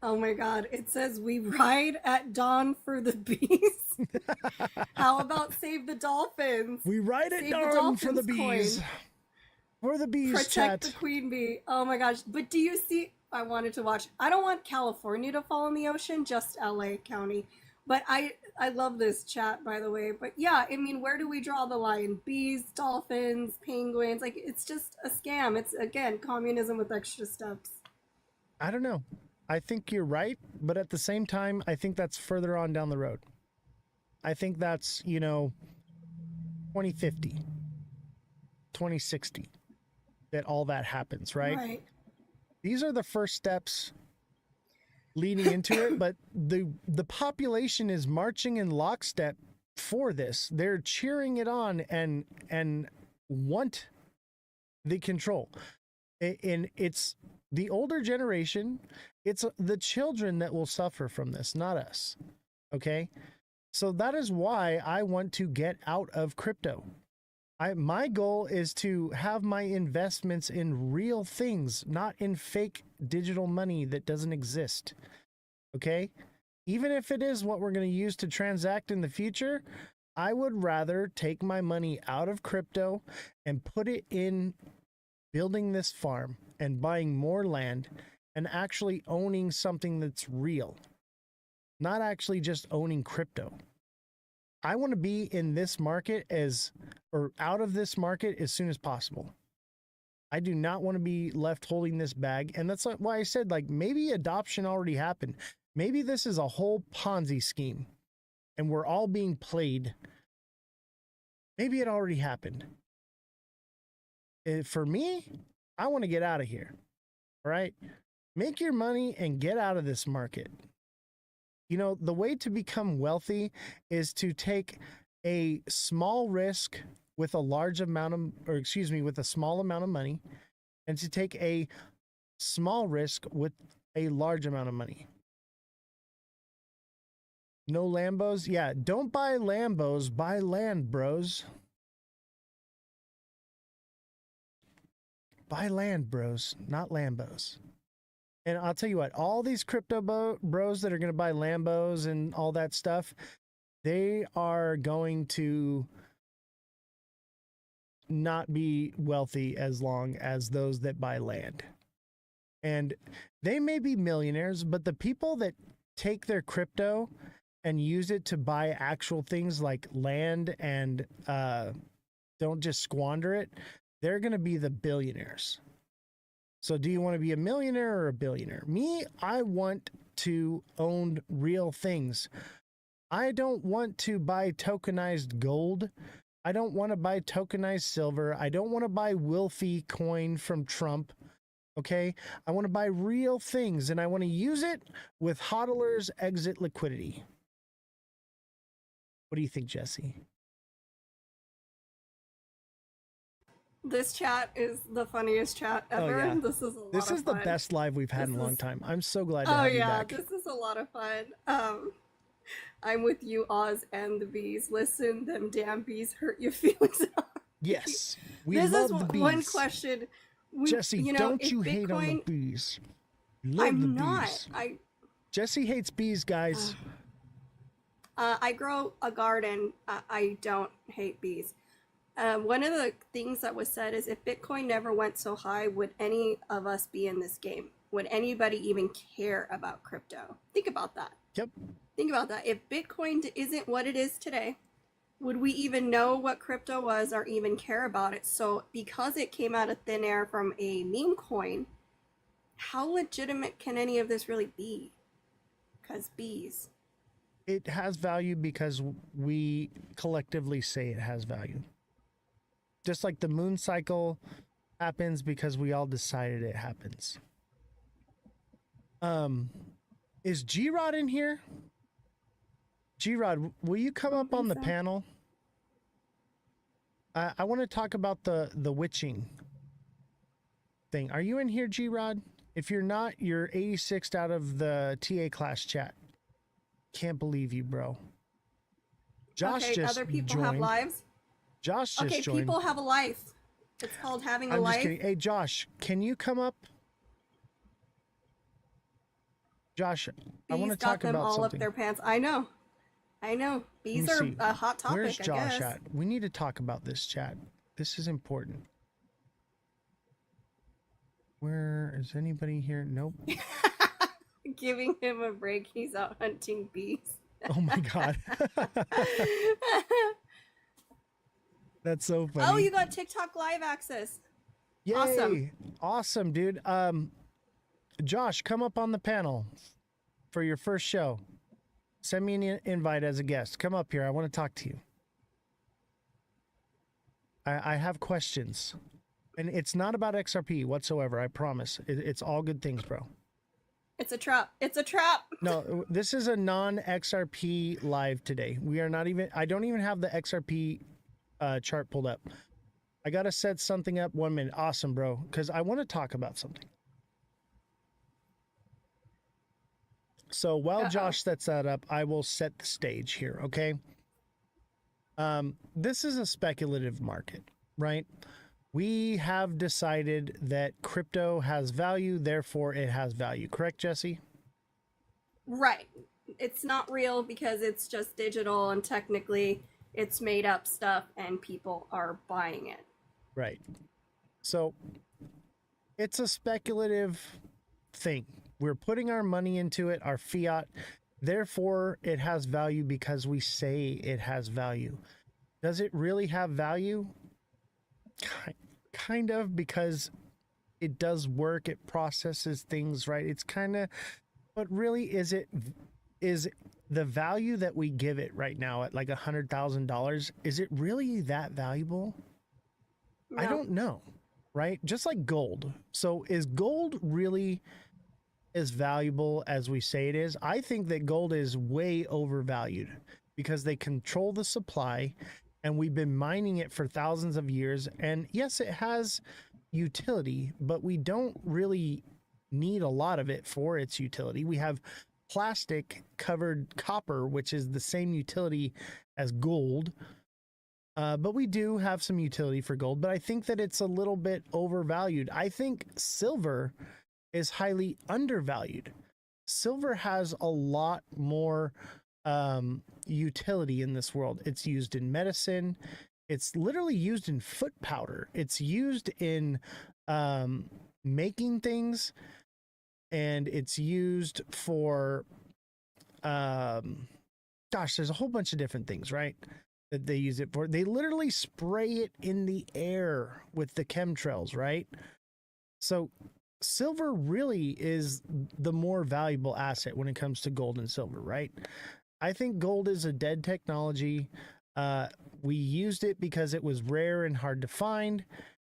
Oh my God. It says we ride at dawn for the bees. How about save the dolphins? We ride it Save down for the dolphins bees. coin. For the bees, Protect chat. the queen bee. Oh my gosh. But do you see? I wanted to watch. I don't want California to fall in the ocean, just LA County. But I love this chat, by the way. But yeah, I mean, where do we draw the line? Bees, dolphins, penguins. Like, it's just a scam. It's, again, communism with extra steps. I don't know. I think you're right, but at the same time, I think that's further on down the road. I think that's, 2050, 2060, that all that happens, right? Right. These are the first steps leading into it, but the population is marching in lockstep for this. They're cheering it on and want the control. And it's the older generation, it's the children that will suffer from this, not us. Okay? So that is why I want to get out of crypto. My goal is to have my investments in real things, not in fake digital money that doesn't exist. Okay? Even if it is what we're going to use to transact in the future, I would rather take my money out of crypto and put it in building this farm and buying more land and actually owning something that's real, not actually just owning crypto. I want to be in this market or out of this market as soon as possible. I do not want to be left holding this bag. And that's why I said, like, maybe adoption already happened. Maybe this is a whole Ponzi scheme and we're all being played. Maybe it already happened. For me, I want to get out of here. All right? Make your money and get out of this market. The way to become wealthy is to take a small risk with a large amount of, with a small amount of money, and to take a small risk with a large amount of money. No Lambos? Yeah, don't buy Lambos, buy land, bros. Buy land, bros, not Lambos. And I'll tell you what, all these crypto bros that are going to buy Lambos and all that stuff, they are going to not be wealthy as long as those that buy land. And they may be millionaires, but the people that take their crypto and use it to buy actual things like land and don't just squander it, they're going to be the billionaires. So do you want to be a millionaire or a billionaire? Me, I want to own real things. I don't want to buy tokenized gold. I don't want to buy tokenized silver. I don't want to buy Wilfie coin from Trump. Okay? I want to buy real things, and I want to use it with hodlers exit liquidity. What do you think, Jesse? This chat is the funniest chat ever. yeah. This is a lot This of is the fun. best live we've had in a long time. I'm so glad to Oh have you yeah, back. this is a lot of fun. I'm with you, Oz, and the bees. Listen, them damn bees hurt your feelings. Yes, we this love is the bees. one question. Jesse, don't you hate on the bees? Love I'm the not. bees. Jesse hates bees, guys. I grow a garden. I don't hate bees. One of the things that was said is if Bitcoin never went so high, would any of us be in this game? Would anybody even care about crypto? Think about that. Yep. Think about that. If Bitcoin isn't what it is today, would we even know what crypto was or even care about it? So because it came out of thin air from a meme coin, how legitimate can any of this really be? Because bees. It has value because we collectively say it has value. Just like the moon cycle happens because we all decided it happens. Is G-Rod in here? G-Rod, will you come up on the panel? I want to talk about the witching thing. Are you in here, G-Rod? If you're not, you're 86th out of the TA class chat. Can't believe you, bro. Josh just other people joined. have lives. Josh just joined. People have a life. It's called having a I'm life. just kidding. Hey, Josh, can you come up? Josh, I want to talk about all something. up their pants. I know. Bees are a hot topic. Where's Josh I guess. at? We need to talk about this, chat. This is important. Where is anybody here? Nope. Giving him a break. He's out hunting bees. Oh my god. That's so funny. Oh, you got TikTok live access. Yay. Awesome, dude. Josh, come up on the panel for your first show. Send me an invite as a guest. Come up here. I want to talk to you. I have questions. And it's not about XRP whatsoever, I promise. It's all good things, bro. It's a trap. It's a trap. No, this is a non-XRP live today. We are not even, I don't even have the XRP chart pulled up. I got to set something up 1 minute. Awesome, bro. Because I want to talk about something. So while Josh sets that up, I will set the stage here, okay? This is a speculative market, right? We have decided that crypto has value, therefore it has value. Correct, Jesse? Right. It's not real because it's just digital and technically it's made up stuff and people are buying it. Right. So it's a speculative thing. We're putting our money into it, our fiat. Therefore, it has value because we say it has value. Does it really have value? Kind of, because it does work. It processes things, right? It's kind of, but really, is the value that we give it right now at like $100,000, is it really that valuable? No. I don't know, right? Just like gold. So is gold really as valuable as we say it is? I think that gold is way overvalued because they control the supply and we've been mining it for thousands of years. And yes, it has utility, but we don't really need a lot of it for its utility. We have plastic covered copper, which is the same utility as gold. But we do have some utility for gold, but I think that it's a little bit overvalued. I think silver is highly undervalued. Silver has a lot more utility in this world. It's used in medicine. It's literally used in foot powder. It's used in making things. and it's used for, gosh, there's a whole bunch of different things, right? That they use it for. They literally spray it in the air with the chemtrails, right? So silver really is the more valuable asset when it comes to gold and silver, right? I think gold is a dead technology. We used it because it was rare and hard to find,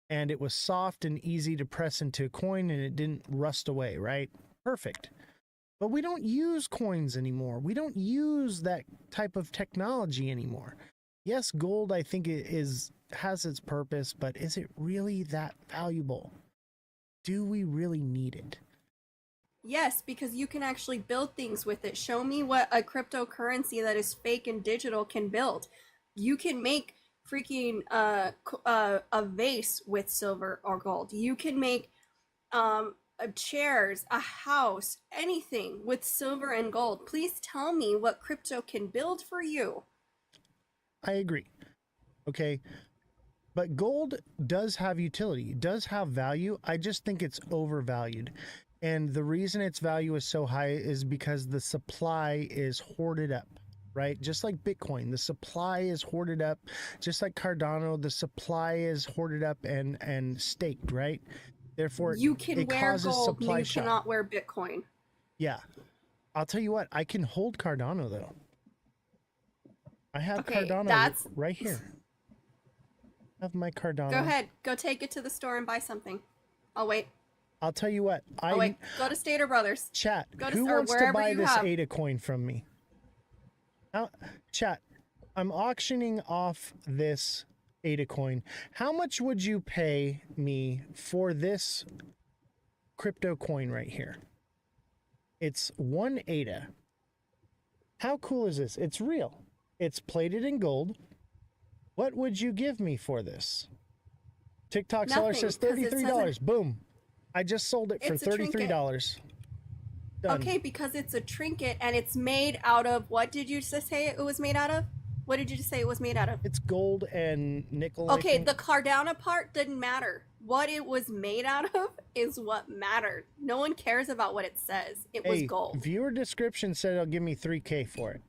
and it was soft and easy to press into a coin, and it didn't rust away, right? Perfect. But we don't use coins anymore. We don't use that type of technology anymore. Yes, gold, I think has its purpose, but is it really that valuable? Do we really need it? Yes, because you can actually build things with it. Show me what a cryptocurrency that is fake and digital can build. You can make freaking a vase with silver or gold. You can make chairs, a house, anything with silver and gold. Please tell me what crypto can build for you. I agree. Okay. But gold does have utility, it does have value. I just think it's overvalued. And the reason its value is so high is because the supply is hoarded up, right? Just like Bitcoin, the supply is hoarded up. Just like Cardano, the supply is hoarded up and staked, right? Therefore, You can it wear causes gold, supply you shock. cannot wear Bitcoin. Yeah. I'll tell you what, I can hold Cardano though. I have Okay, Cardano that's right here. I have my Cardano. Go ahead, go take it to the store and buy something. I'll wait. I'll tell you what. Oh wait, go to Stater Brothers. Chat, Go to who or wants to wherever buy you this have. ADA coin from me? Chat, I'm auctioning off this ADA coin. How much would you pay me for this crypto coin right here? It's 1 ADA. How cool is this? It's real. It's plated in gold. What would you give me for this? TikTok seller Nothing, says 'cause it $33. says Boom. I just sold it for It's a trinket. $33. Done. Okay, because it's a trinket and it's made out of, what did you just say it was made out of? What did you just say it was made out of? It's gold and nickel. I Okay, think. the Cardano part didn't matter. What it was made out of is what mattered. No one cares about what it says. It was gold. Viewer description said it'll give me 3K for it.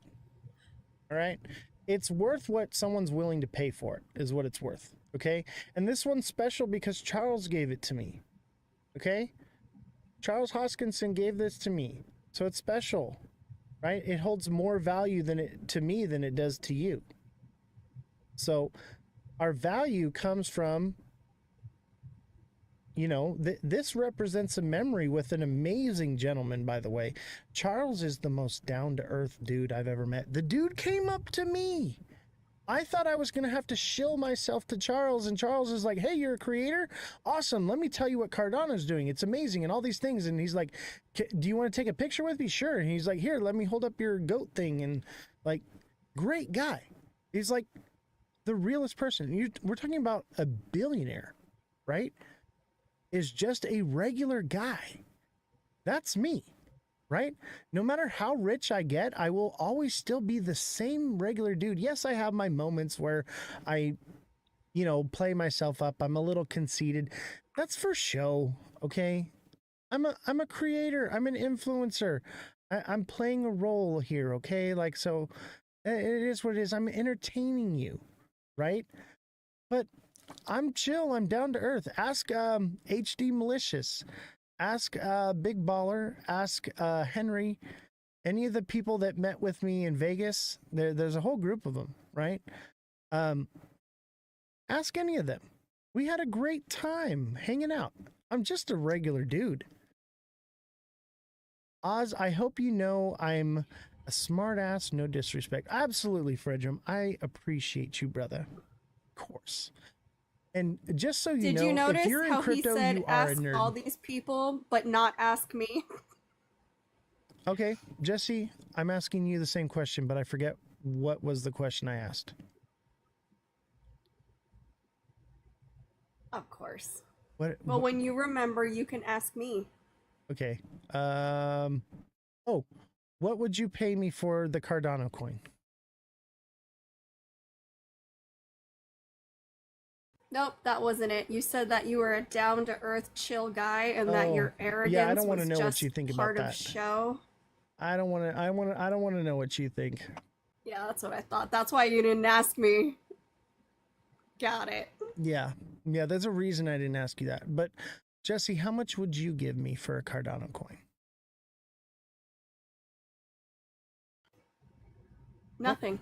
All right. It's worth what someone's willing to pay for it, is what it's worth. Okay. And this one's special because Charles gave it to me. Okay. Charles Hoskinson gave this to me. So it's special, right? It holds more value to me than it does to you. So our value comes from, you know, this represents a memory with an amazing gentleman, by the way. Charles is the most down-to-earth dude I've ever met. The dude came up to me. I thought I was going to have to shill myself to Charles, and Charles is like, hey, you're a creator? Awesome. Let me tell you what Cardano's doing. It's amazing and all these things. And he's like, do you want to take a picture with me? Sure. And he's like, here, let me hold up your goat thing. And like, great guy. He's like the realest person. We're talking about a billionaire, right? Is just a regular guy. That's me, right? No matter how rich I get, I will always still be the same regular dude. Yes, I have my moments where I, you know, play myself up. I'm a little conceited. That's for show, okay? I'm a creator. I'm an influencer. I'm playing a role here, okay? Like, so it is what it is. I'm entertaining you, right? But I'm chill. I'm down to earth. Ask HD Malicious. Ask Big Baller. Ask Henry. Any of the people that met with me in Vegas. There's a whole group of them, right? Ask any of them. We had a great time hanging out. I'm just a regular dude. Oz, I hope you know I'm a smart ass, no disrespect. Absolutely, Fredrum. I appreciate you, brother. Of course. And just so you know, Did you notice if you're in how crypto, he said you are a ask nerd. all these people, but not ask me? Okay, Jesse, I'm asking you the same question, but I forget what was the question I asked. Of course. What? Well, when you remember, you can ask me. Okay. Oh, what would you pay me for the Cardano coin? Nope, that wasn't it. You said that you were a down-to-earth, chill guy, and that Oh, your yeah, I arrogance don't want to was know what just you think about part of that. show. I don't want to. I don't want to know what you think. Yeah, that's what I thought. That's why you didn't ask me. Got it. Yeah, yeah. There's a reason I didn't ask you that. But Jesse, how much would you give me for a Cardano coin? Nothing.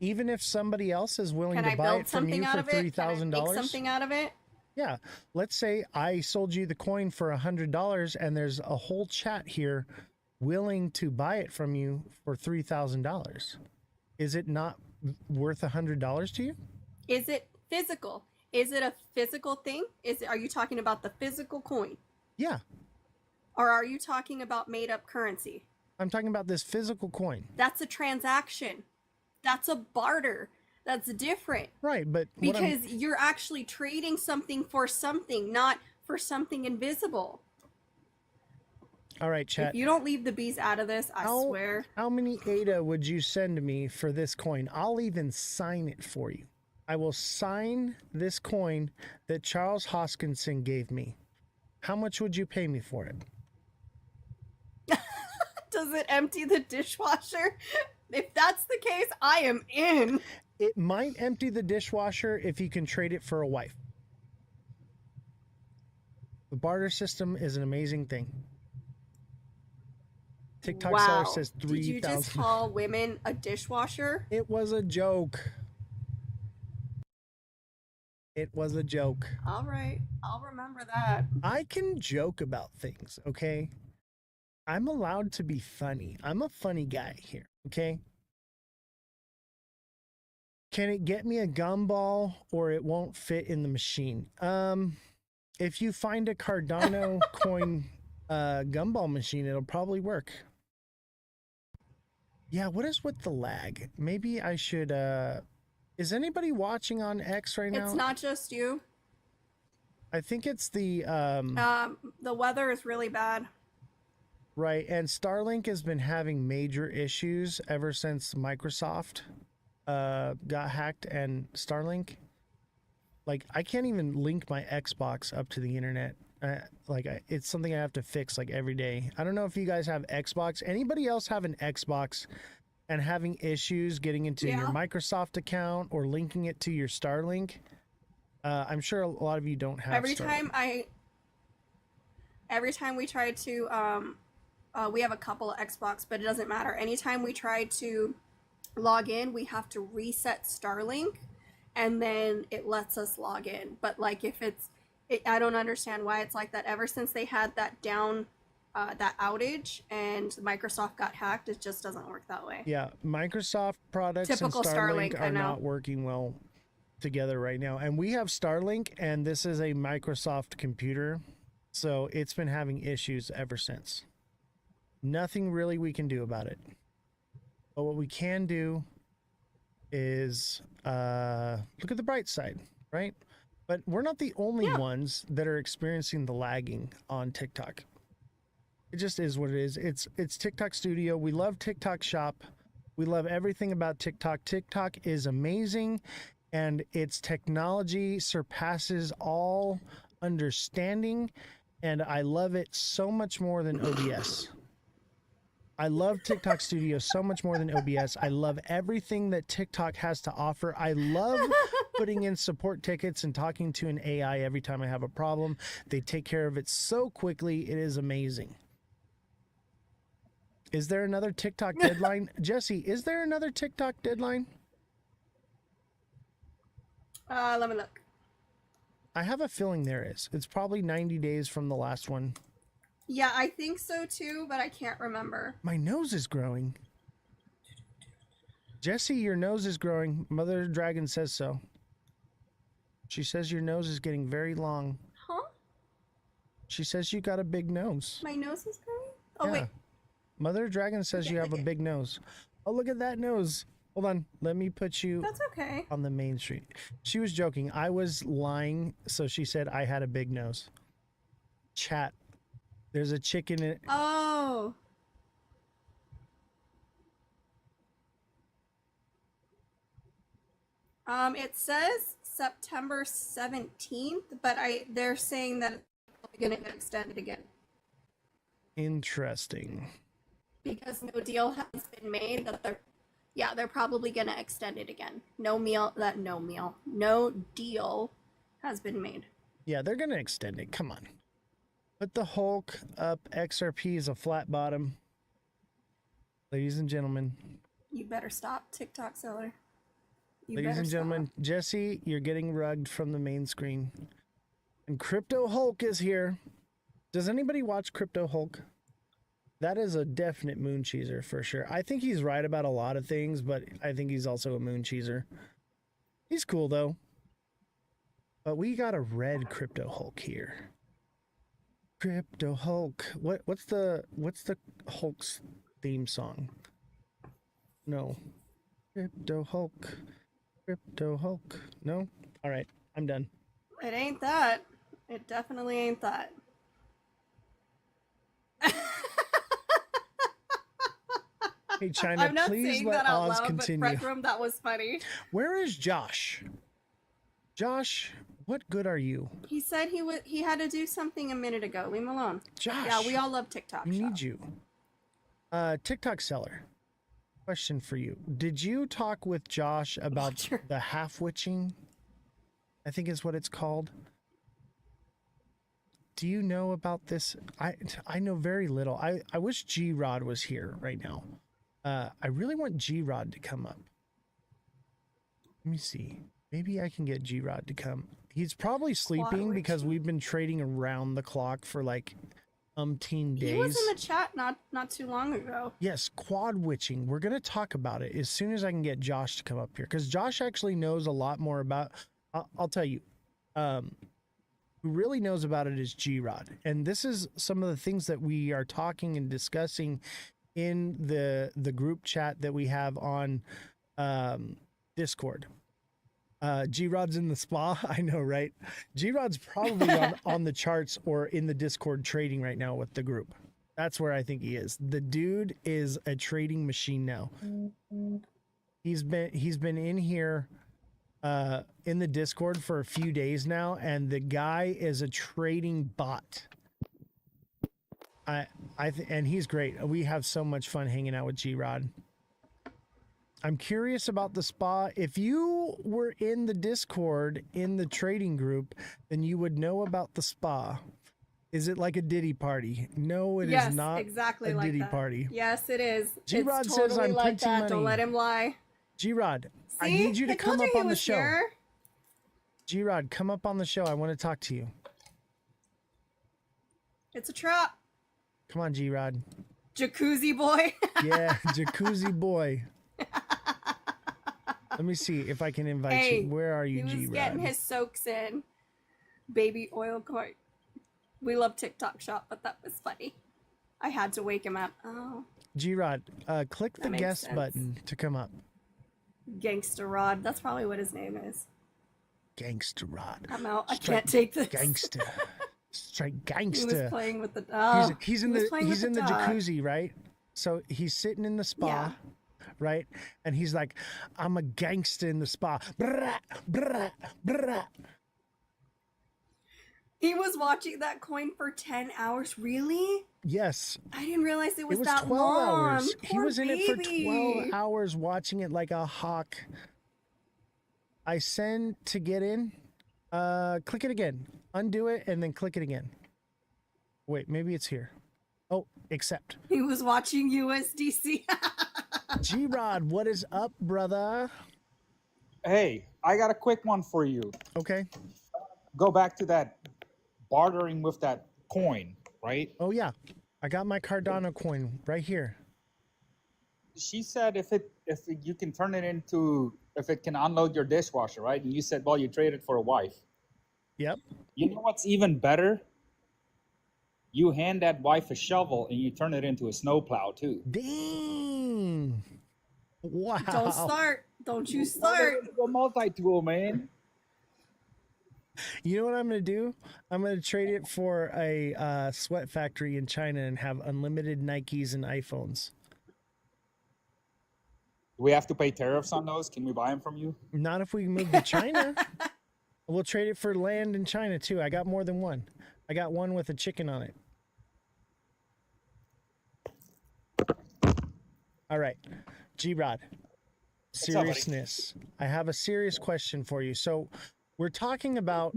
Even if somebody else is willing Can to I buy build it from something you out for of it? Can I make $3,000? something out of it? Yeah. Let's say I sold you the coin for $100 and there's a whole chat here willing to buy it from you for $3,000. Is it not worth $100 to you? Is it physical? Is it a physical thing? Are you talking about the physical coin? Yeah. Or are you talking about made up currency? I'm talking about this physical coin. That's a transaction. That's a barter. That's different. Right, but because you're actually trading something for something, not for something invisible. All right, chat. If you don't leave the bees out of this, I swear. How many ADA would you send me for this coin? I'll even sign it for you. I will sign this coin that Charles Hoskinson gave me. How much would you pay me for it? Does it empty the dishwasher? If that's the case, I am in. It might empty the dishwasher if you can trade it for a wife. The barter system is an amazing thing. TikTok seller says 3,000. Did you just call women a dishwasher? It was a joke. It was a joke. All right, I'll remember that. I can joke about things, okay? I'm allowed to be funny. I'm a funny guy here, okay? Can it get me a gumball or it won't fit in the machine? If you find a Cardano coin gumball machine, it'll probably work. Yeah, what is with the lag? Maybe I should is anybody watching on X right now? It's not just you. I think it's the weather is really bad. Right, and Starlink has been having major issues ever since Microsoft got hacked, and Starlink, like, I can't even link my Xbox up to the internet. It's something I have to fix like every day. I don't know if you guys have Xbox. Anybody else have an Xbox and having issues getting into your Microsoft account or linking it to your Starlink? I'm sure a lot of you don't have Starlink. Every time we try to we have a couple of Xbox, but it doesn't matter. Anytime we try to log in, we have to reset Starlink, and then it lets us log in. But like if I don't understand why it's like that. Ever since they had that that outage and Microsoft got hacked, it just doesn't work that way. Yeah, Microsoft products Typical and Starlink are I know. not working well together right now. And we have Starlink, and this is a Microsoft computer, so it's been having issues ever since. Nothing really we can do about it. But what we can do is look at the bright side, right? But we're not the only ones that are experiencing the lagging on TikTok. It just is what it is. It's TikTok Studio. We love TikTok Shop. We love everything about TikTok. TikTok is amazing, and its technology surpasses all understanding, and I love it so much more than OBS. I love TikTok Studio so much more than OBS. I love everything that TikTok has to offer. I love putting in support tickets and talking to an AI every time I have a problem. They take care of it so quickly. It is amazing. Is there another TikTok deadline? Jesse, is there another TikTok deadline? Let me look. I have a feeling there is. It's probably 90 days from the last one. Yeah, I think so too, but I can't remember. My nose is growing. Jesse, your nose is growing. Mother Dragon says so. She says your nose is getting very long. Huh? She says you got a big nose. My nose is growing? Oh, Yeah. wait. Mother Dragon says you have a big nose. Oh, look at that nose. Hold on. Let me put you That's okay. on the main street. She was joking. I was lying, so she said I had a big nose. Chat. There's a chicken in it. Oh. It says September 17th, but they're saying that it's going to get extended again. Interesting. Because no deal has been made, they're probably going to extend it again. No deal has been made. Yeah, they're going to extend it. Come on. Put the Hulk up. XRP is a flat bottom. Ladies and gentlemen. You better stop, TikTok seller. Ladies and gentlemen, Jesse, you're getting rugged from the main screen. And Crypto Hulk is here. Does anybody watch Crypto Hulk? That is a definite moon cheeser for sure. I think he's right about a lot of things, but I think he's also a moon cheeser. He's cool though. But we got a red Crypto Hulk here. Crypto Hulk. What's the Hulk's theme song? No. Crypto Hulk. Crypto Hulk. No? All right, I'm done. It ain't that. It definitely ain't that. Hey, China, I'm not please saying let that out Oz loud, continue. but Fredrum, that was funny. Where is Josh? Josh, what good are you? He said he had to do something a minute ago. Leave him alone. Josh. Yeah, we all love TikTok. We need you. TikTok seller. Question for you. Did you talk with Josh about the half witching? I think is what it's called. Do you know about this? I know very little. I wish G-Rod was here right now. I really want G-Rod to come up. Let me see. Maybe I can get G-Rod to come. He's probably sleeping because we've been trading around the clock for like umpteen days. He was in the chat not too long ago. Yes, quad witching. We're going to talk about it as soon as I can get Josh to come up here, because Josh actually knows a lot more about. I'll tell you. Who really knows about it is G-Rod, and this is some of the things that we are talking and discussing in the group chat that we have on Discord. G-Rod's in the spa. I know, right? G-Rod's probably on the charts or in the Discord trading right now with the group. That's where I think he is. The dude is a trading machine now. He's been in here in the Discord for a few days now, and the guy is a trading bot. And he's great. We have so much fun hanging out with G-Rod. I'm curious about the spa. If you were in the Discord in the trading group, then you would know about the spa. Is it like a Diddy party? No, it is not exactly a like Diddy that. party. Yes, it is. G-Rod it's says totally I'm like printing that. money. Don't let him lie. G-Rod, See? I need you to come up on the show. Here. G-Rod, come up on the show. I want to talk to you. It's a trap. Come on, G-Rod. Jacuzzi boy. Yeah, jacuzzi boy. Let me see if I can invite you. Where are you, G-Rod? He was getting his soaks in. Baby oil court. We love TikTok shop, but that was funny. I had to wake him up. Oh. G-Rod, click the guest button to come up. Gangster Rod. That's probably what his name is. Gangster Rod. I'm out. I can't take this. Gangster. Straight gangster. He was playing with the he's in the jacuzzi, right? So he's sitting in the spa, right? And he's like, I'm a gangster in the spa. Brrrah, brrrah, brrrah. He was watching that coin for 10 hours. Really? Yes. I didn't realize it was that 12 long. hours. Poor He was in it for baby. 12 hours watching it like a hawk. I send to get in. Click it again. Undo it and then click it again. Wait, maybe it's here. Oh, accept. He was watching USDC. G-Rod, what is up, brother? Hey, I got a quick one for you. Okay. Go back to that bartering with that coin, right? Oh, yeah. I got my Cardano coin right here. She said if you can turn it into, if it can unload your dishwasher, right? And you said, well, you traded for a wife. Yep. You know what's even better? You hand that wife a shovel and you turn it into a snowplow too. Dang. Wow. Don't start. Don't you start. Go multi-tool, man. You know what I'm going to do? I'm going to trade it for a sweat factory in China and have unlimited Nikes and iPhones. Do we have to pay tariffs on those? Can we buy them from you? Not if we move to China. We'll trade it for land in China too. I got more than one. I got one with a chicken on it. All right, G-Rod. Seriousness. I have a serious question for you. So we're talking about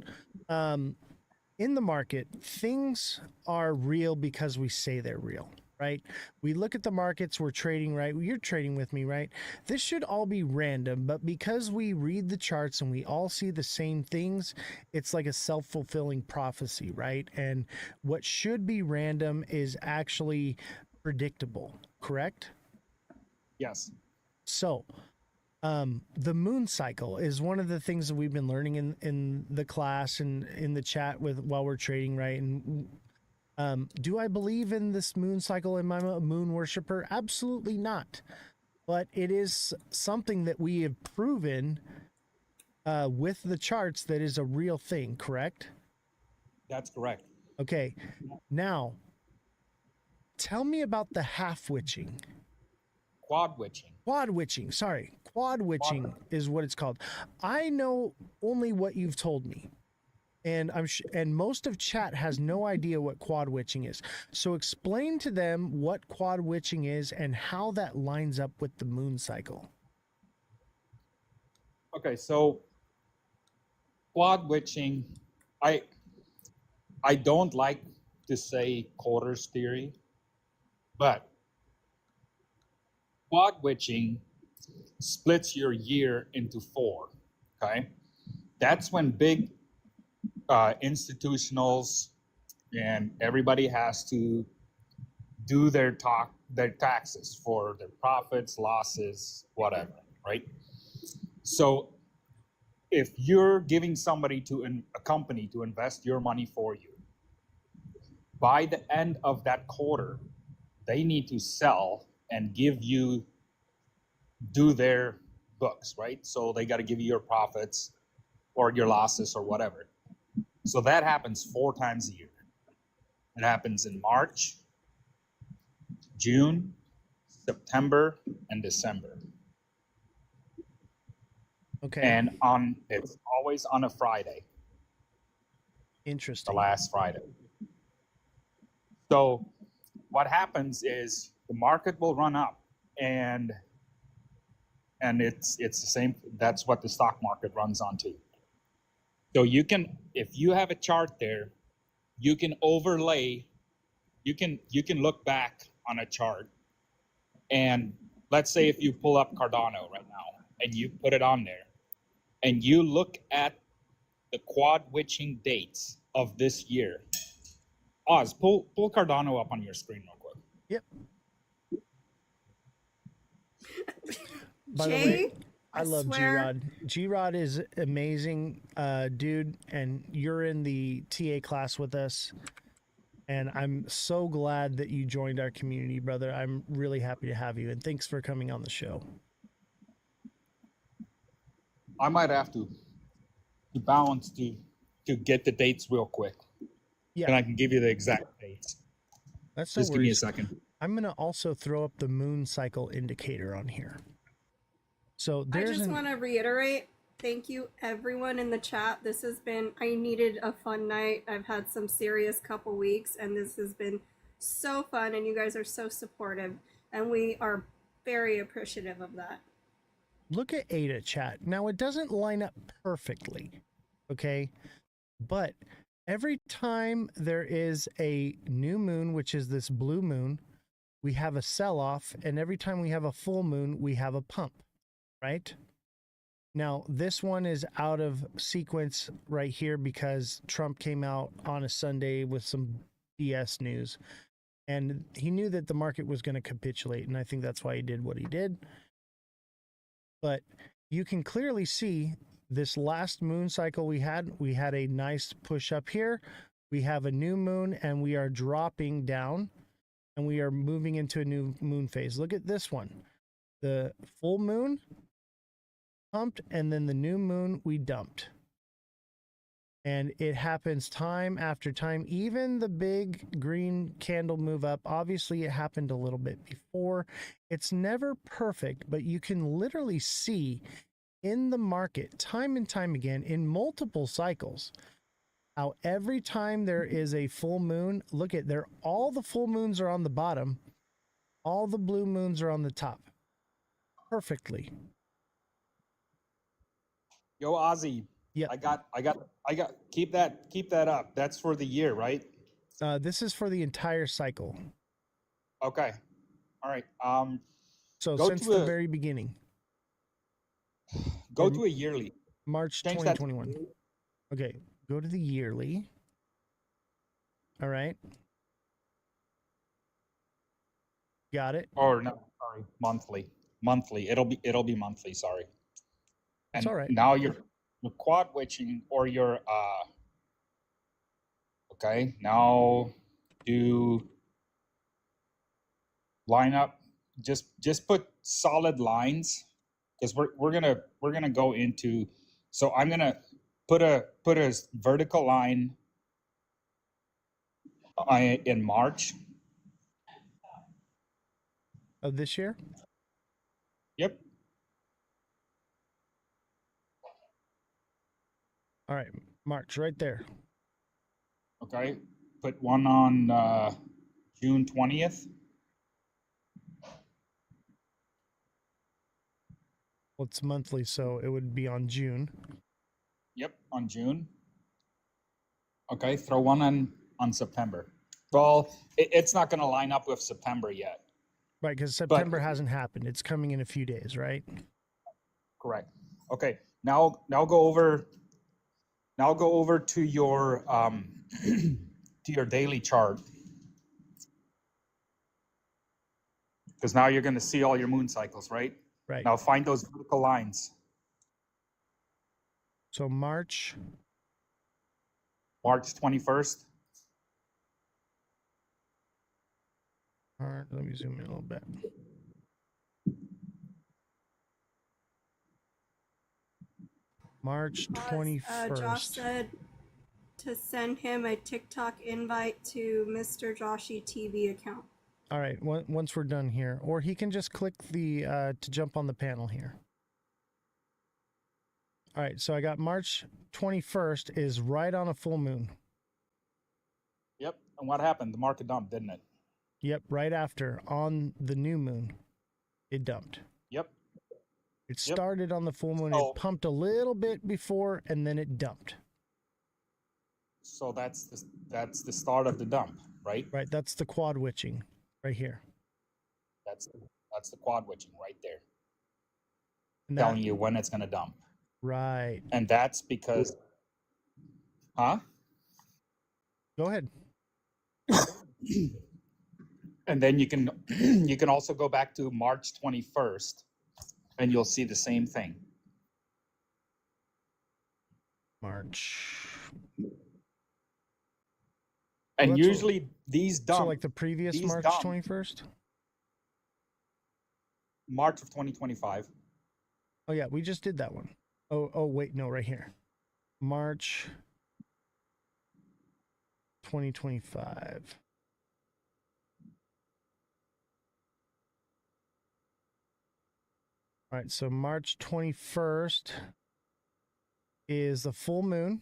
in the market, things are real because we say they're real, right? We look at the markets, we're trading, right? You're trading with me, right? This should all be random, but because we read the charts and we all see the same things, it's like a self-fulfilling prophecy, right? And what should be random is actually predictable, correct? Yes. So, the moon cycle is one of the things that we've been learning in the class and in the chat with while we're trading, right? And do I believe in this moon cycle? Am I a moon worshiper? Absolutely not. But it is something that we have proven with the charts that is a real thing, correct? That's correct. Okay. Now, tell me about the half witching. Quad witching. Quad witching, sorry. Quad witching is what it's called. I know only what you've told me. And and most of chat has no idea what quad witching is. So explain to them what quad witching is and how that lines up with the moon cycle. Okay, so quad witching, I don't like to say quarters theory, but quad witching splits your year into 4. Okay, that's when big institutionals and everybody has to do their taxes for their profits, losses, whatever, right? So if you're giving somebody a company to invest your money for you, by the end of that quarter, they need to sell and do their books, right? So they got to give you your profits or your losses or whatever. So that happens 4 times a year. It happens in March, June, September, and December. Okay. And it's always on a Friday. Interesting. The last Friday. So what happens is the market will run up and it's the same. That's what the stock market runs on too. So you can, if you have a chart there, you can overlay, you can look back on a chart, and let's say if you pull up Cardano right now and you put it on there and you look at the quad witching dates of this year. Oz, pull Cardano up on your screen real quick. Yep. By Jay, the way, I love swear- G-Rod. G-Rod is amazing, dude, and you're in the TA class with us. And I'm so glad that you joined our community, brother. I'm really happy to have you, and thanks for coming on the show. I might have to balance to get the dates real quick. Yeah. And I can give you the exact dates. That's no Just give me a worries. second. I'm going to also throw up the moon cycle indicator on here. So I there's just want to reiterate, thank you everyone in the chat. This has been, I needed a fun night. I've had some serious couple weeks and this has been so fun and you guys are so supportive and we are very appreciative of that. Look at Ada chat. Now it doesn't line up perfectly, okay? But every time there is a new moon, which is this blue moon, we have a sell-off, and every time we have a full moon, we have a pump, right? Now, this one is out of sequence right here because Trump came out on a Sunday with some BS news, and he knew that the market was going to capitulate, and I think that's why he did what he did. But you can clearly see this last moon cycle we had a nice push up here. We have a new moon and we are dropping down and we are moving into a new moon phase. Look at this one. The full moon pumped and then the new moon we dumped. And it happens time after time. Even the big green candle move up, obviously it happened a little bit before. It's never perfect, but you can literally see in the market time and time again in multiple cycles. How every time there is a full moon, look at there, all the full moons are on the bottom, all the blue moons are on the top. Perfectly. Yo, Ozzy. Yep. I got. Keep that up. That's for the year, right? This is for the entire cycle. Okay. All right. So Go since to the a- very beginning, Go to a yearly. March Change that. 2021. Okay, go to the yearly. All right. Got it. Or no, sorry, monthly. Monthly. It'll be monthly. Sorry. It's And all right. now you're quad witching or you're okay. Now do line up. Just put solid lines because we're gonna go into. So I'm gonna put a vertical line in March. Of this year? Yep. All right, March right there. Okay. Put one on June 20th. Well, it's monthly, so it would be on June. Yep, on June. Okay, throw one on September. Well, it's not going to line up with September yet. Right, because September hasn't happened. It's coming in a few days, right? Correct. Okay, now go over to your to your daily chart. Because now you're going to see all your moon cycles, right? Right. Now find those vertical lines. So March 21st. All right, let me zoom in a little bit. March 21st. Josh said to send him a TikTok invite to Mr. Joshy TV account. All right, once we're done here, or he can just click the to jump on the panel here. All right, so I got March 21st is right on a full moon. Yep. And what happened? The market dumped, didn't it? Yep, right after on the new moon, it dumped. Yep. It started on the full moon. It pumped a little bit before, and then it dumped. So that's the start of the dump, right? Right, that's the quad witching right here. That's the quad witching right there, And telling you when it's going to dump. Right. And that's because, huh? Go ahead. And then you can also go back to March 21st, and you'll see the same thing. March. And Well, usually these dump. So like the previous these March dump. 21st? March of 2025. Oh yeah, we just did that one. Oh wait, no, right here. March 2025. All right, so March 21st is the full moon.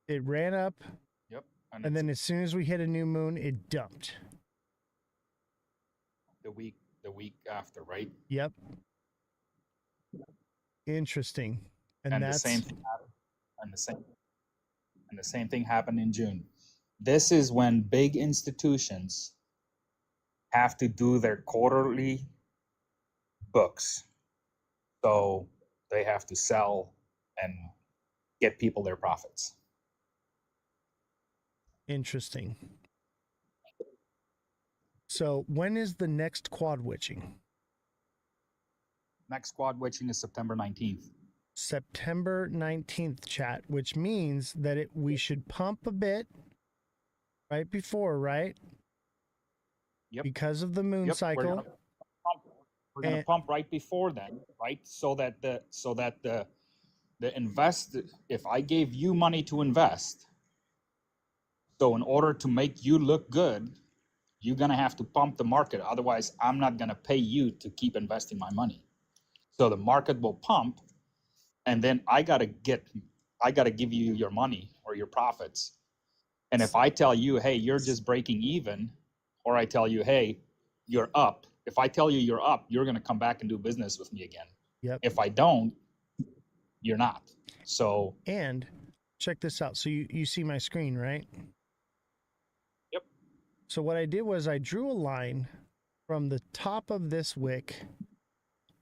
It ran up, Yep. and then as soon as we hit a new moon, it dumped. The week after, right? Yep. Interesting. And that's the same thing happened. And the same thing happened in June. This is when big institutions have to do their quarterly books. So they have to sell and get people their profits. interesting. So when is the next quad witching? Next quad witching is September 19th. September 19th, chat, which means that we should pump a bit right before, right? Yep. Because of the moon cycle. We're gonna pump right before then, right? So that the invest, if I gave you money to invest, so in order to make you look good, you're gonna have to pump the market. Otherwise, I'm not gonna pay you to keep investing my money. So the market will pump and then I gotta give you your money or your profits. And if I tell you, hey, you're just breaking even, or I tell you, hey, you're up. If I tell you you're up, you're gonna come back and do business with me again. Yep. If I don't, you're not. So And check this out. So you see my screen, right? Yep. So what I did was I drew a line from the top of this wick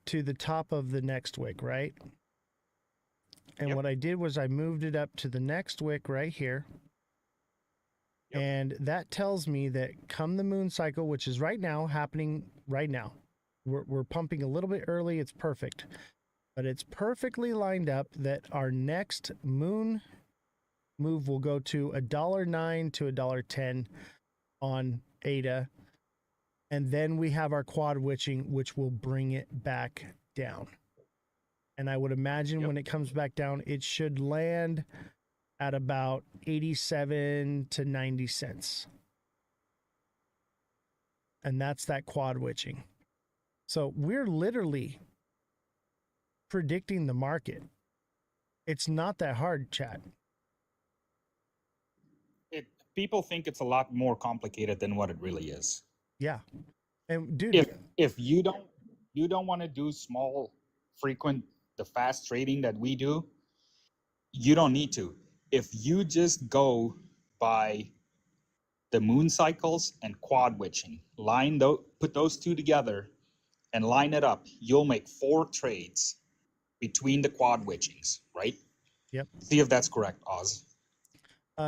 to the top of the next wick, right? And Yep. what I did was I moved it up to the next wick right here. Yep. And that tells me that come the moon cycle, which is right now, happening right now. We're pumping a little bit early. It's perfect. But it's perfectly lined up that our next moon move will go to $1.09 to $1.10 on ADA. And then we have our quad witching, which will bring it back down. And I would imagine when it comes back down, it should land at about 87 to 90 cents. And that's that quad witching. So we're literally predicting the market. It's not that hard, chat. People think it's a lot more complicated than what it really is. Yeah. And dude, if you don't want to do small, frequent, the fast trading that we do, you don't need to. If you just go by the moon cycles and quad witching, put those two together and line it up, you'll make 4 trades between the quad witchings, right? Yep. See if that's correct, Oz.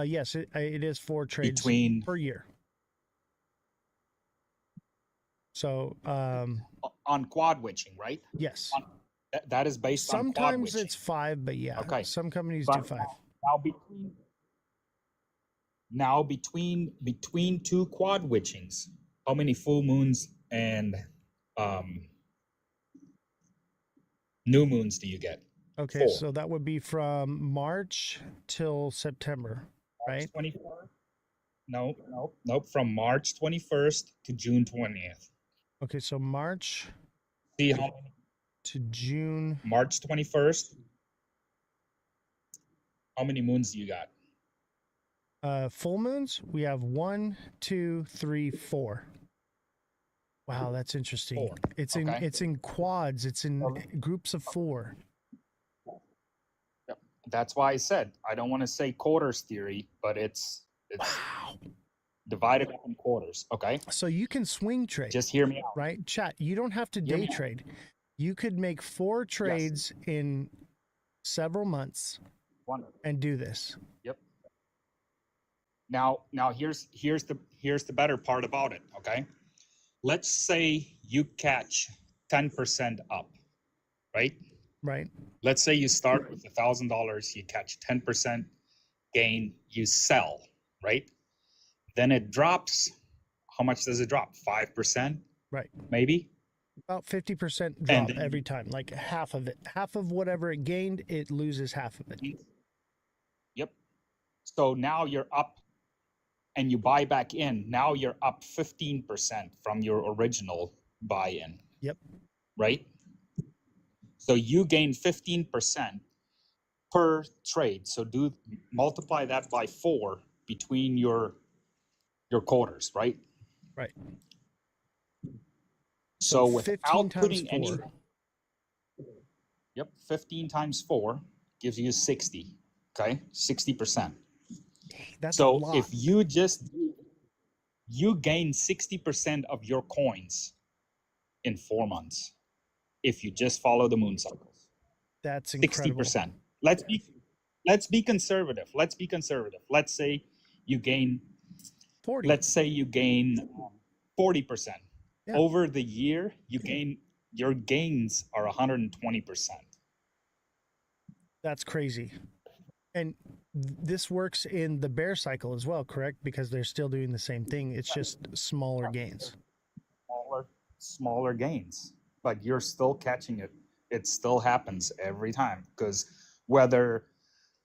Yes, it is 4 trades Between per year. So on quad witching, right? yes. That is based on quad Sometimes witching. it's 5, but yeah. Okay. Some companies But do 5. Now between 2 quad witchings, how many full moons and new moons do you get? Okay, 4. so that would be from March till September, right? 24th? Nope. From March 21st to June 20th. Okay, so March See how many? to June. March 21st. How many moons do you got? Full moons, we have 1, 2, 3, 4. Wow, that's interesting. 4. It's in quads. It's in groups of 4. Yep. That's why I said I don't want to say quarters theory, but it's Wow. divided up in quarters. Okay. So you can swing trade. Just hear me out. Right? Chat, you don't have to Hear me day out. trade. You could make 4 trades in several months Wonderful. and do this. Yep. Now here's the better part about it. Okay. Let's say you catch 10% up, right? Right? Let's say you start with $1,000, you catch 10% gain, you sell, right? Then it drops. How much does it drop? 5%, Right. maybe? About 50% And drop then- every time. Like half of it. Half of whatever it gained, it loses half of it. Yep. So now you're up and you buy back in. Now you're up 15% from your original buy-in. Yep. Right? So you gain 15% per trade. So multiply that by 4 between your quarters, right? Right. So 15 without times putting any 4. 15 times 4 gives you 60. Okay? 60%. That's So a lot. if you gain 60% of your coins in 4 months if you just follow the moon cycles. That's incredible. 60%. Let's be conservative. Let's say you gain 40. Let's say you gain 40%. Yeah. Over the year, your gains are 120%. That's crazy. And this works in the bear cycle as well, correct? Because they're still doing the same thing. It's just smaller gains. Smaller gains, but you're still catching it. It still happens every time, because whether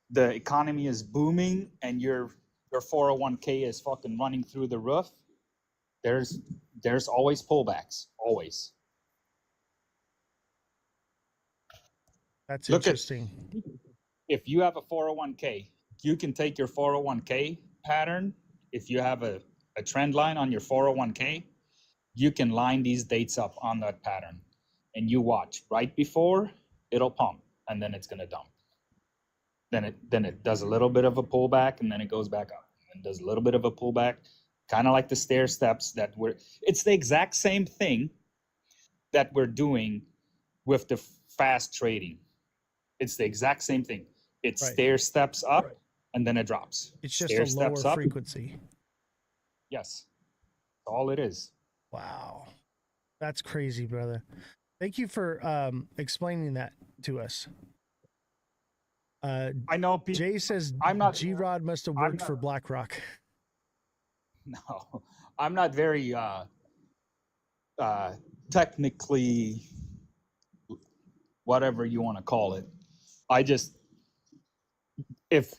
the economy is booming and your 401k is fucking running through the roof, there's always pullbacks, always. That's Look at interesting. if you have a 401k, you can take your 401k pattern. If you have a trend line on your 401k, you can line these dates up on that pattern, and you watch right before it'll pump, and then it's going to dump. Then it does a little bit of a pullback, and then it goes back up, and does a little bit of a pullback, kind of like the stair steps that it's the exact same thing that we're doing with the fast trading. It's the exact same thing. It Right. stair steps up, and then it drops. It's just Stair a lower steps up. frequency. Yes, all it is. Wow. That's crazy, brother. Thank you for explaining that to us. I know people. Jay says I'm not. G-Rod must have worked for BlackRock. No, I'm not very technically, whatever you want to call it. I just, if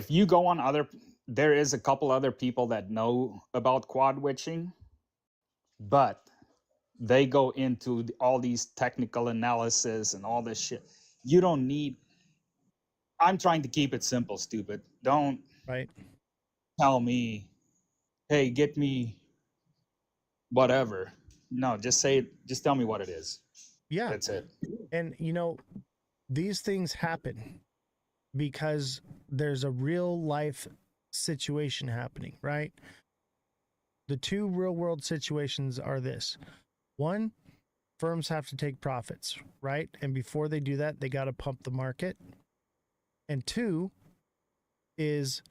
you go on there is a couple other people that know about quad witching, but they go into all these technical analysis and all this shit. You don't need. I'm trying to keep it simple, stupid. Don't Right. tell me, hey, get me whatever. No, just tell me what it is. Yeah. That's it. And these things happen because there's a real life situation happening, right? The two real world situations are this. One, firms have to take profits, right? And before they do that, they got to pump the market. And two is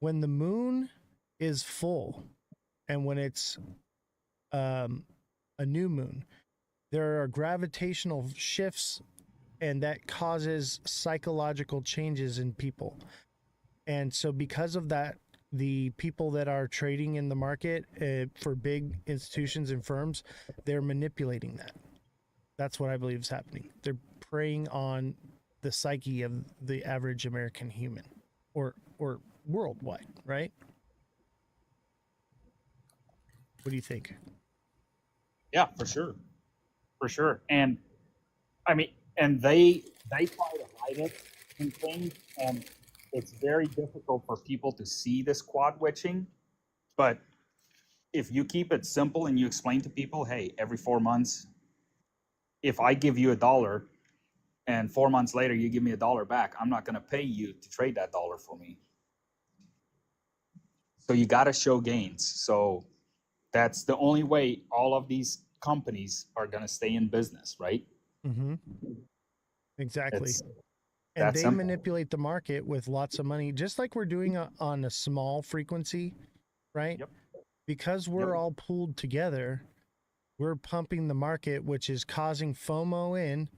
when the moon is full and when it's a new moon, there are gravitational shifts, and that causes psychological changes in people. And so because of that, the people that are trading in the market for big institutions and firms, they're manipulating that. That's what I believe is happening. They're preying on the psyche of the average American human, or worldwide, right? What do you think? Yeah, for sure. And I mean, and they try to hide it in things, and it's very difficult for people to see this quad witching. But if you keep it simple and you explain to people, hey, every 4 months, if I give you $1 and 4 months later you give me $1 back, I'm not going to pay you to trade that dollar for me. So you got to show gains. So that's the only way all of these companies are going to stay in business, right? Mm-hmm. Exactly. And That's they simple. manipulate the market with lots of money, just like we're doing on a small frequency, right? Yep. Because we're all pooled together, we're pumping the market, which is causing FOMO in,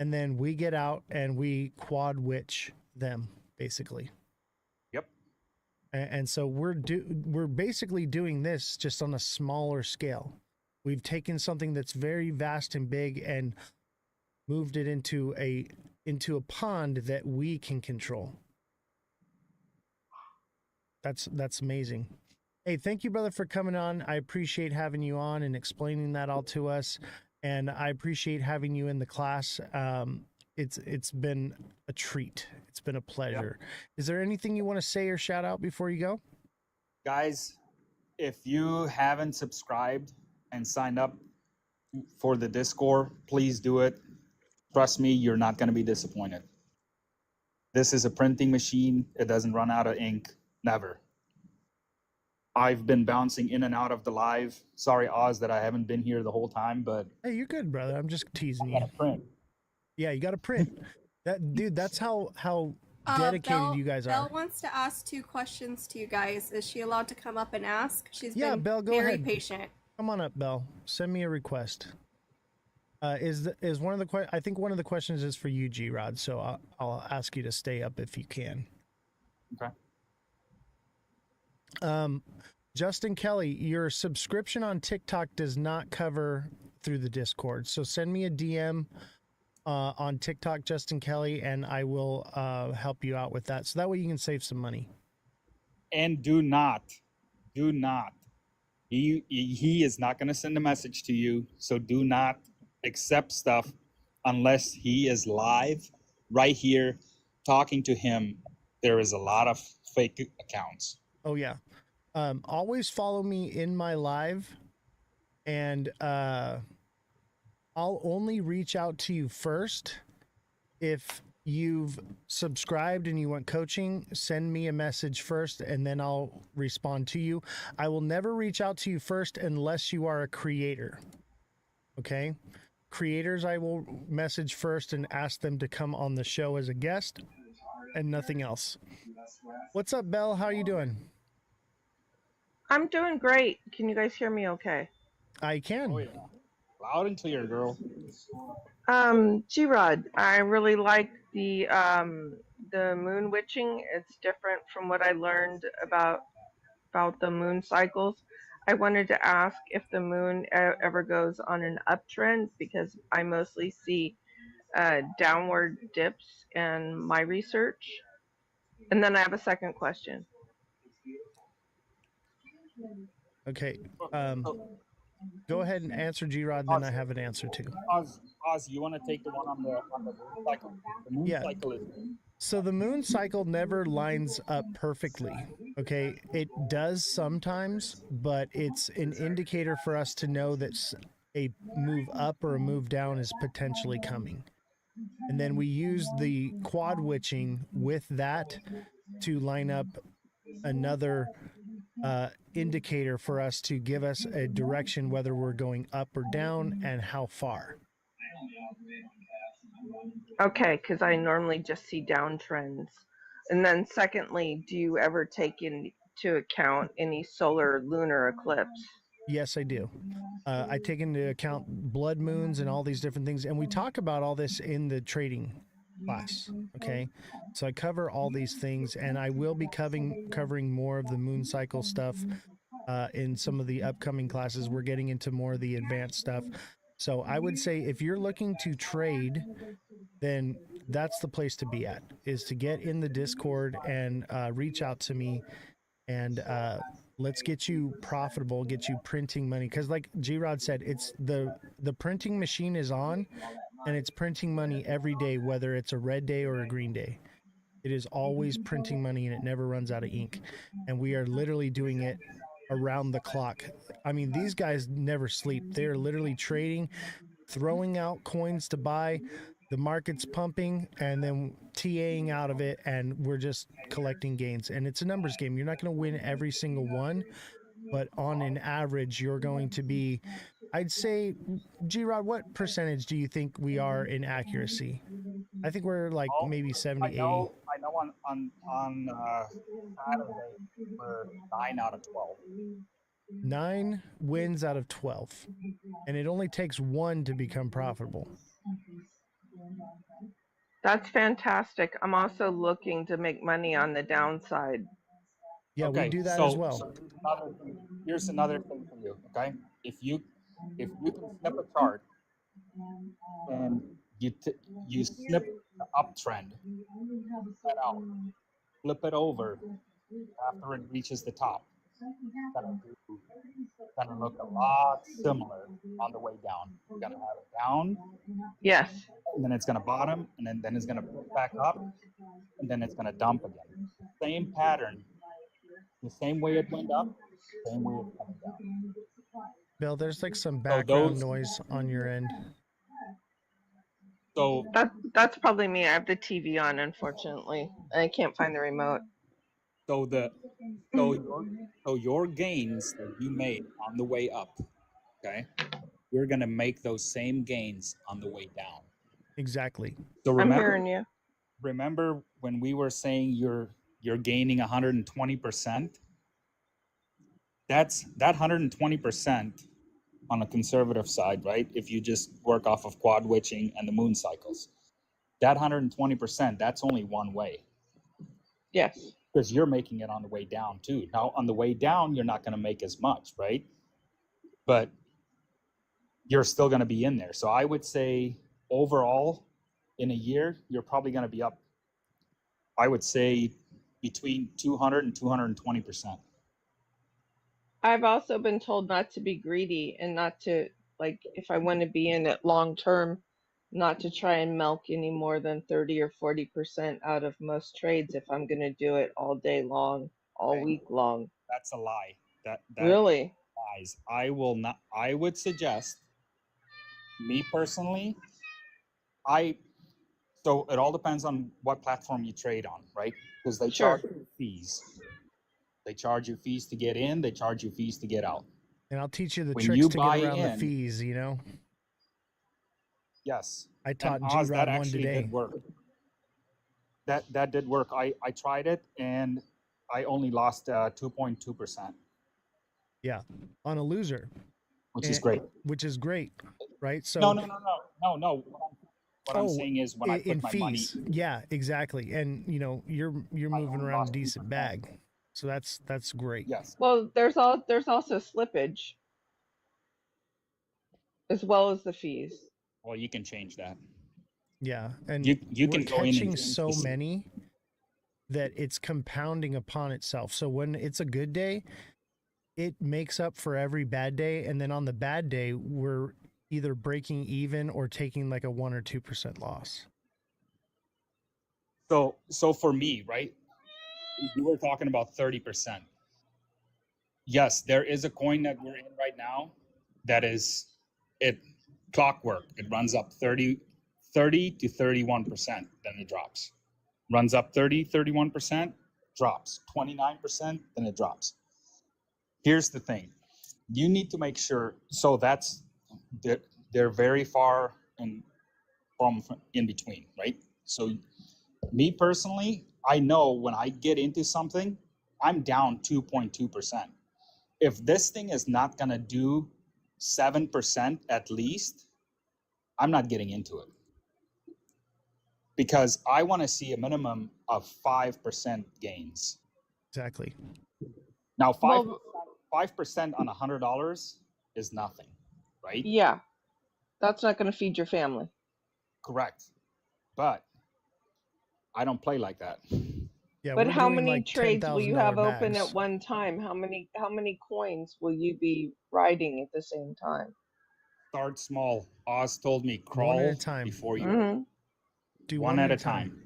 and then we get out and we quad witch them, basically. Yep. And so we're basically doing this just on a smaller scale. We've taken something that's very vast and big and moved it into a pond that we can control. That's amazing. Hey, thank you, brother, for coming on. I appreciate having you on and explaining that all to us. And I appreciate having you in the class. It's been a treat. It's been a pleasure. Yep. Is there anything you want to say or shout out before you go? Guys, if you haven't subscribed and signed up for the Discord, please do it. Trust me, you're not going to be disappointed. This is a printing machine. It doesn't run out of ink. Never. I've been bouncing in and out of the live. Sorry, Oz, that I haven't been here the whole time, but hey, you're good, brother. I'm just teasing you. I gotta print. Yeah, you got to print. Dude, that's how dedicated you guys are. Belle wants to ask 2 questions to you guys. Is she allowed to come up and ask? She's been Belle, go very ahead. patient. Come on up, Belle. Send me a request. Is one of the I think one of the questions is for you, G-Rod. So I'll ask you to stay up if you can. Okay. Justin Kelly, your subscription on TikTok does not cover through the Discord. So send me a DM on TikTok, Justin Kelly, and I will help you out with that. So that way you can save some money. And do not. He is not going to send a message to you. So do not accept stuff unless he is live right here talking to him, there is a lot of fake accounts. Oh yeah. Always follow me in my live, and I'll only reach out to you first if you've subscribed and you want coaching. Send me a message first, and then I'll respond to you. I will never reach out to you first unless you are a creator. Okay? Creators, I will message first and ask them to come on the show as a guest, and nothing else. What's up, Belle? How are you doing? I'm doing great. Can you guys hear me okay? I can. Oh yeah, loud and clear, girl. G-Rod, I really like the moon witching. It's different from what I learned about the moon cycles. I wanted to ask if the moon ever goes on an uptrend, because I mostly see downward dips in my research. And then I have a second question. Okay. So, Go ahead and answer, G-Rod, then I have an answer too. Oz, you want to take the one on the moon cycle? The moon Yeah. cycle is So the moon cycle never lines up perfectly. Okay. It does sometimes, but it's an indicator for us to know that a move up or a move down is potentially coming. And then we use the quad witching with that to line up another indicator for us to give us a direction whether we're going up or down and how far. Okay, because I normally just see downtrends. And then secondly, do you ever take into account any solar lunar eclipse? Yes, I do. I take into account blood moons and all these different things, and we talk about all this in the trading class. Okay, so I cover all these things, and I will be covering more of the moon cycle stuff in some of the upcoming classes. We're getting into more of the advanced stuff. So I would say if you're looking to trade, then that's the place to be at, is to get in the Discord and reach out to me, and let's get you profitable, get you printing money. Because like G-Rod said, it's the printing machine is on, and it's printing money every day, whether it's a red day or a green day. It is always printing money, and it never runs out of ink. And we are literally doing it around the clock. I mean, these guys never sleep. They're literally trading, throwing out coins to buy. The market's pumping, and then TAing out of it, and we're just collecting gains. And it's a numbers game. You're not going to win every single one, but on an average, you're going to be, I'd say, G-Rod, what percentage do you think we are in accuracy? I think we're like maybe 70, 80. I know on Saturday we're 9 out of 12. 9 wins out of 12. And it only takes 1 to become profitable. That's fantastic. I'm also looking to make money on the downside. Yeah, Okay, we do that as well. So here's another thing for you. Okay, if you can snip a chart and you snip the uptrend that out, flip it over after it reaches the top, gonna look a lot similar on the way down. You're gonna have it down, Yes. and then it's gonna bottom, and then it's gonna pick back up, and then it's gonna dump again. Same pattern, the same way it went up, same way it's coming down. Bill, there's like some background noise on your end. So that's probably me. I have the TV on, unfortunately. I can't find the remote. So your gains that you made on the way up, okay, you're gonna make those same gains on the way down. Exactly. So I'm hearing you. Remember when we were saying you're gaining 120%? That 120% on a conservative side, right? If you just work off of quad witching and the moon cycles, that 120%, that's only one way. Yes. Because you're making it on the way down too. Now, on the way down, you're not going to make as much, right? But you're still going to be in there. So I would say overall, in a year, you're probably going to be up, I would say, between 200 and 220%. I've also been told not to be greedy and not to, like, if I want to be in it long term, not to try and milk any more than 30 or 40% out of most trades if I'm going to do it all day long, all Hey, week long. that's a lie. That Really? lies. I will not. I would suggest, me personally, I so it all depends on what platform you trade on, right? Because they charge Sure. you fees. They charge you fees to get in. They charge you fees to get out. And I'll teach you the When tricks you to get buy around the in, fees, you know? yes, I and taught Oz, that G-Rod one actually today. did work. That did work. I tried it and I only lost 2.2%, Yeah, on a loser, which is and, great. which is great, right? So No. What I'm saying is when I in put my money, fees, yeah, exactly. And you know, you're I moving only around a lost 2%. decent bag, so that's great. Yes. Well, there's also slippage as well as the fees. Well, you can change that. Yeah, and You we're can go in and catching change so the many that it's compounding upon itself. So when it's a good day, it makes up for every bad day, and then on the bad day, we're either breaking even or taking like a 1 or 2% loss. So for me, right? You were talking about 30%. Yes, there is a coin that we're in right now that is it clockwork. It runs up 30 to 31%, then it drops. Runs up 31%, drops 29%, then it drops. Here's the thing. You need to make sure, so that's they're very far and from in between, right? So me personally, I know when I get into something, I'm down 2.2%. If this thing is not going to do 7% at least, I'm not getting into it. Because I want to see a minimum of 5% gains. Exactly. Now, 5% Well, on $100 is nothing, right? yeah, that's not going to feed your family. Correct. But I don't play like that. Yeah, But we're how doing many like trades will you have $10,000 open at bags. one time? How many coins will you be riding at the same time? Start small. Oz told me One at a crawl time. before you Mm-hmm. Do one at a time.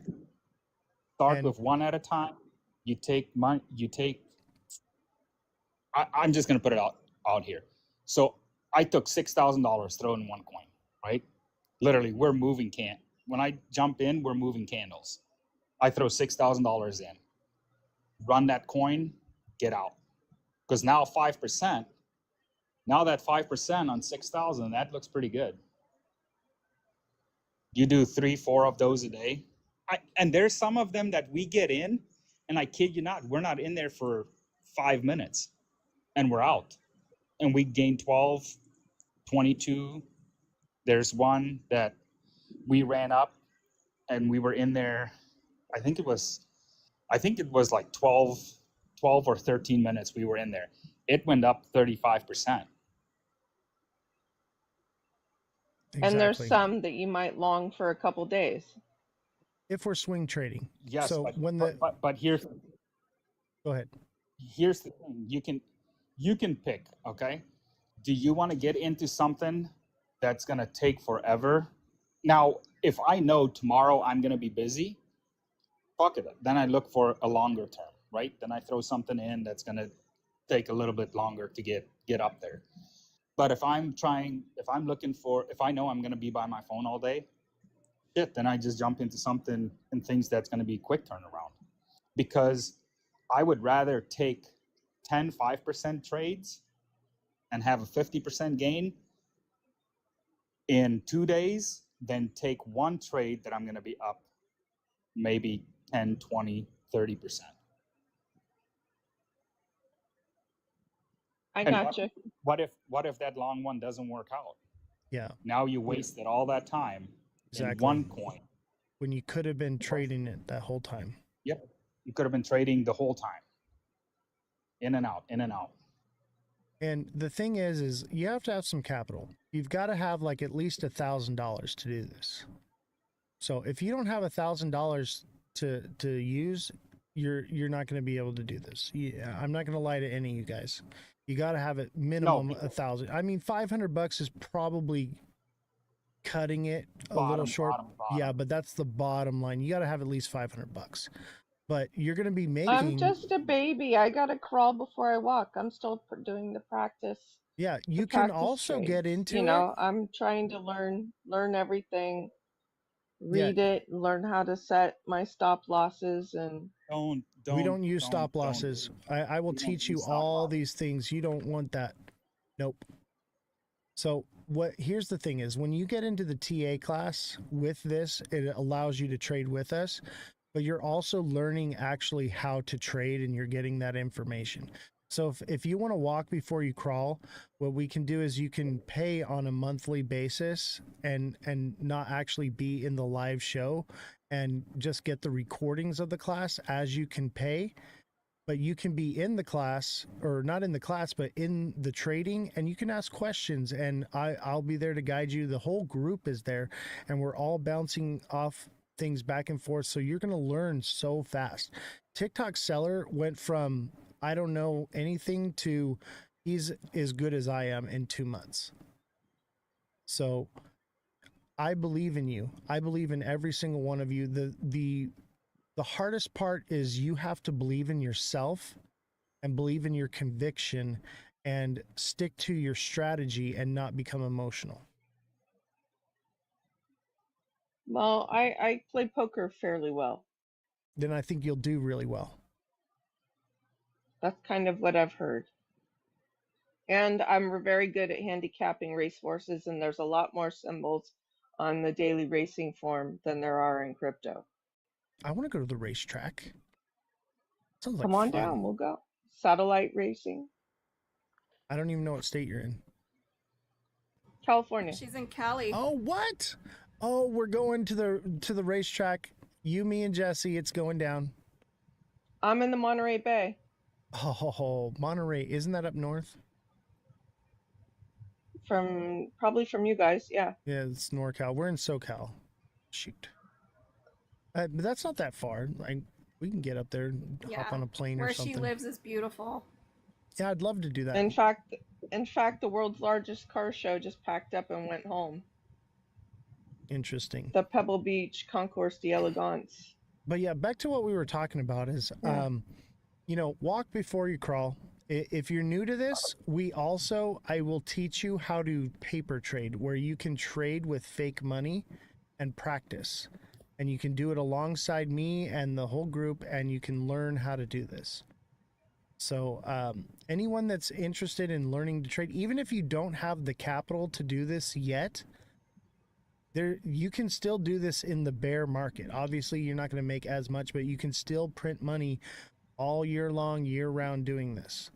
Start And with one at a time. You take I'm just gonna put it out here. So I took $6,000 thrown in one coin, right? Literally, we're moving when I jump in, we're moving candles. I throw $6,000 in, run that coin, get out. Because now 5%, now that 5% on 6,000, that looks pretty good. You do 3-4 of those a day. And there's some of them that we get in, and I kid you not, we're not in there for 5 minutes and we're out. And we gain 12, 22. There's one that we ran up and we were in there. I think it was like 12 or 13 minutes we were in there. It went up 35%. And there's exactly. some that you might long for a couple days. If we're swing trading. Yes, So when but here's go ahead. the thing. You can pick, okay? Do you want to get into something that's going to take forever? Now, if I know tomorrow I'm going to be busy, fuck it. Then I look for a longer term, right? Then I throw something in that's going to take a little bit longer to get up there. But if I know I'm going to be by my phone all day, then I just jump into something and things that's going to be quick turnaround. Because I would rather take 5% trades and have a 50% gain in 2 days than take one trade that I'm going to be up maybe 10, 20, 30%. I And gotcha. what if that long one doesn't work out? Yeah, Now you wasted all that time in exactly. one coin. When you could have been trading it that whole time. Yep. You could have been trading the whole time. In and out, in and out. And the thing is you have to have some capital. You've got to have like at least $1,000 to do this. So if you don't have $1,000 to use, you're not going to be able to do this. Yeah, I'm not going to lie to any of you guys. You got to have it minimum No, 1,000. I mean, $500 is probably cutting it a Bottom, little short. bottom, bottom. Yeah, but that's the bottom line. You got to have at least $500. But you're going to be I'm making. just a baby. I gotta crawl before I walk. I'm still doing the practice. Yeah, The you can practice also trades. get into You it. know, I'm trying to learn everything, Yeah, read it, learn how to set my stop losses, and we don't use stop losses. I will We don't teach you use stop all loss. these things. You don't want that. Nope. So here's the thing is when you get into the TA class with this, it allows you to trade with us, but you're also learning actually how to trade and you're getting that information. So if you want to walk before you crawl, what we can do is you can pay on a monthly basis and not actually be in the live show and just get the recordings of the class as you can pay. But you can be in the class, or not in the class, but in the trading, and you can ask questions, and I'll be there to guide you. The whole group is there, and we're all bouncing off things back and forth. So you're going to learn so fast. TikTok seller went from I don't know anything to he's as good as I am in 2 months. So I believe in you. I believe in every single one of you. The hardest part is you have to believe in yourself and believe in your conviction and stick to your strategy and not become emotional. well, I play poker fairly well. Then I think you'll do really well. That's kind of what I've heard. And I'm very good at handicapping racehorses, and there's a lot more symbols on the daily racing form than there are in crypto. I want to go to the racetrack. Sounds like Come on fun. down, we'll go. Satellite racing, I don't even know what state you're in. California. She's in Cali. Oh, what? Oh, we're going to the racetrack. You, me, and Jesse. It's going down. I'm in the Monterey Bay. Oh, Monterey. Isn't that up north? Probably from you guys, yeah. Yeah, it's NorCal. We're in SoCal. Shoot. But that's not that far. Like we can get up there and hop on a plane or Where something. she lives is beautiful. Yeah, I'd love to do that. In fact, the world's largest car show just packed up and went home. Interesting. The Pebble Beach Concours d'Elegance. But yeah, back to what we were talking about is, Yeah. Walk before you crawl. If you're new to this, I will teach you how to paper trade, where you can trade with fake money and practice. And you can do it alongside me and the whole group, and you can learn how to do this. So anyone that's interested in learning to trade, even if you don't have the capital to do this yet, you can still do this in the bear market. Obviously, you're not going to make as much, but you can still print money all year long, year round doing this.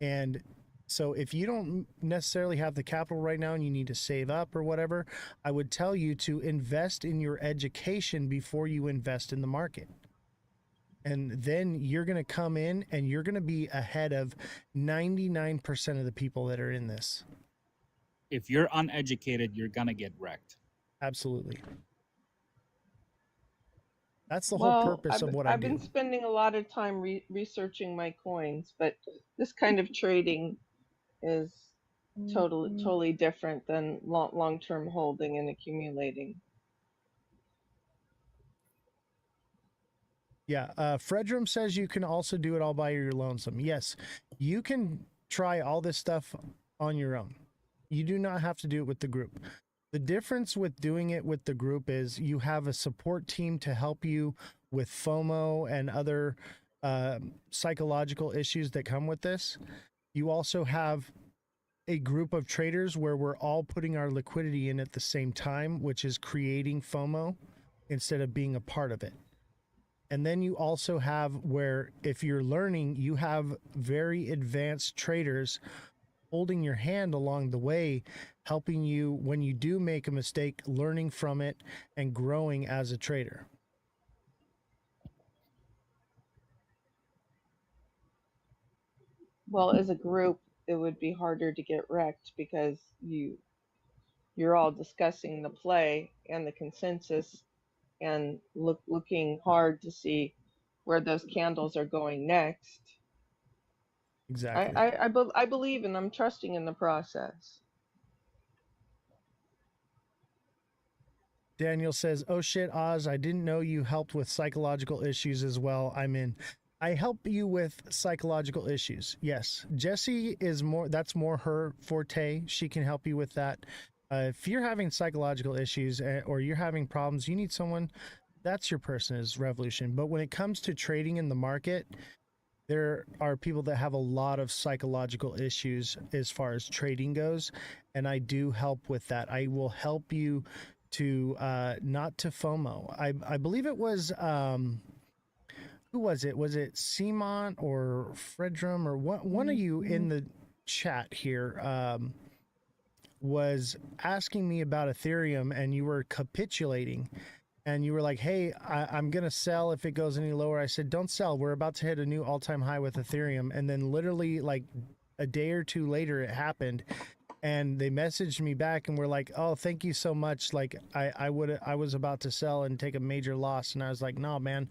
And so if you don't necessarily have the capital right now and you need to save up or whatever, I would tell you to invest in your education before you invest in the market. And then you're going to come in and you're going to be ahead of 99% of the people that are in this. If you're uneducated, you're gonna get wrecked. Absolutely. That's the whole purpose of what I do. I've been spending a lot of time researching my coins, but this kind of trading is totally different than long-term holding and accumulating. Yeah. Fredrum says you can also do it all by your lonesome. Yes, you can try all this stuff on your own. You do not have to do it with the group. The difference with doing it with the group is you have a support team to help you with FOMO and other psychological issues that come with this. You also have a group of traders where we're all putting our liquidity in at the same time, which is creating FOMO instead of being a part of it. And then you also have where if you're learning, you have very advanced traders holding your hand along the way, helping you when you do make a mistake, learning from it and growing as a trader. Well, as a group, it would be harder to get wrecked because you're all discussing the play and the consensus and looking hard to see where those candles are going next. Exactly. I believe and I'm trusting in the process. Daniel says, "Oh shit, Oz, I didn't know you helped with psychological issues as well. I'm in. I help you with psychological issues. Yes. Jessie is that's more her forte. She can help you with that. If you're having psychological issues or you're having problems, you need someone, that's your person is Revolution. But when it comes to trading in the market, there are people that have a lot of psychological issues as far as trading goes, and I do help with that. I will help you to not to FOMO. I believe it was who was it? Was it Simon or Fredrum or one of you in the chat here was asking me about Ethereum, and you were capitulating. And you were like, hey, I'm going to sell if it goes any lower. I said, don't sell. We're about to hit a new all-time high with Ethereum. And then literally like a day or two later, it happened. And they messaged me back and were like, oh, thank you so much. Like I was about to sell and take a major loss. And I was like, no, man.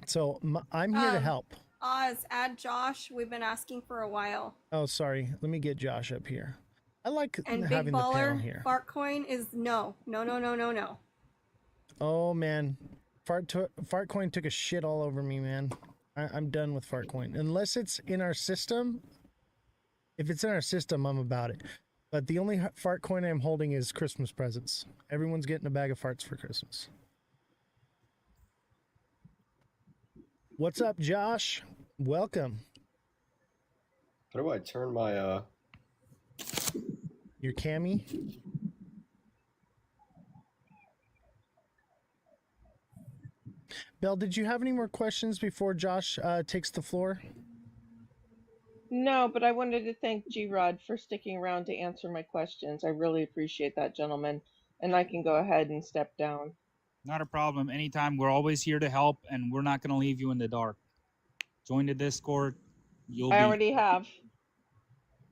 So I'm here to help. Oz, add Josh. We've been asking for a while. Oh, sorry. Let me get Josh up here. I like And having Big the panel Baller, here. Fartcoin is no. Oh, man. Fartcoin took a shit all over me, man. I'm done with Fartcoin. Unless it's in our system. If it's in our system, I'm about it. But the only Fartcoin I'm holding is Christmas presents. Everyone's getting a bag of farts for Christmas. What's up, Josh? Welcome. How do I turn my Your cami? Belle, did you have any more questions before Josh takes the floor? No, but I wanted to thank G-Rod for sticking around to answer my questions. I really appreciate that, gentlemen. And I can go ahead and step down. Not a problem. Anytime. We're always here to help, and we're not going to leave you in the dark. Join the Discord. I already have.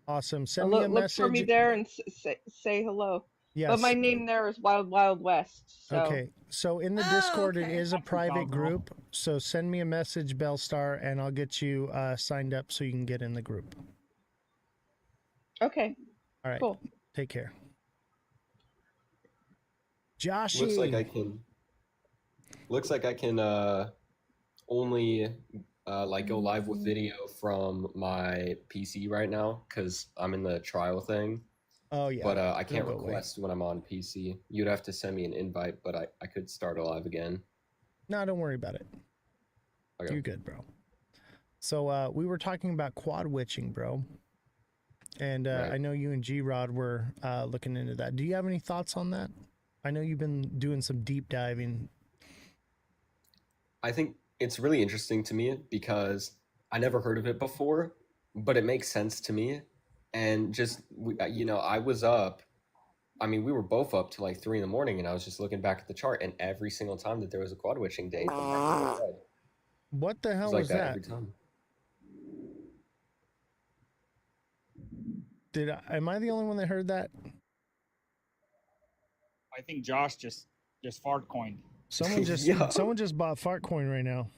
Awesome. Send me a Look message. for me there and say hello. Yes. But my name there is Wild Wild West. So. Okay. So in the Discord, it is a private group. So send me a message, Bellstar, and I'll get you signed up so you can get in the group. Okay. All right. Cool. Take care. Joshy. Looks like I can only like go live with video from my PC right now because I'm in the trial thing. Oh yeah. But I can't request when I'm on PC. You'd have to send me an invite, but I could start a live again. No, don't worry about it. Okay. You're good, bro. So we were talking about quad witching, bro. And right. I know you and G-Rod were looking into that. Do you have any thoughts on that? I know you've been doing some deep diving. I think it's really interesting to me because I never heard of it before, but it makes sense to me. And just, I was up. I mean, we were both up to like 3 a.m, and I was just looking back at the chart, and every single time that there was a quad witching day, what the hell was that? Every time. Am I the only one that heard that? I think Josh just fart coined. Someone just someone just bought Fartcoin right now.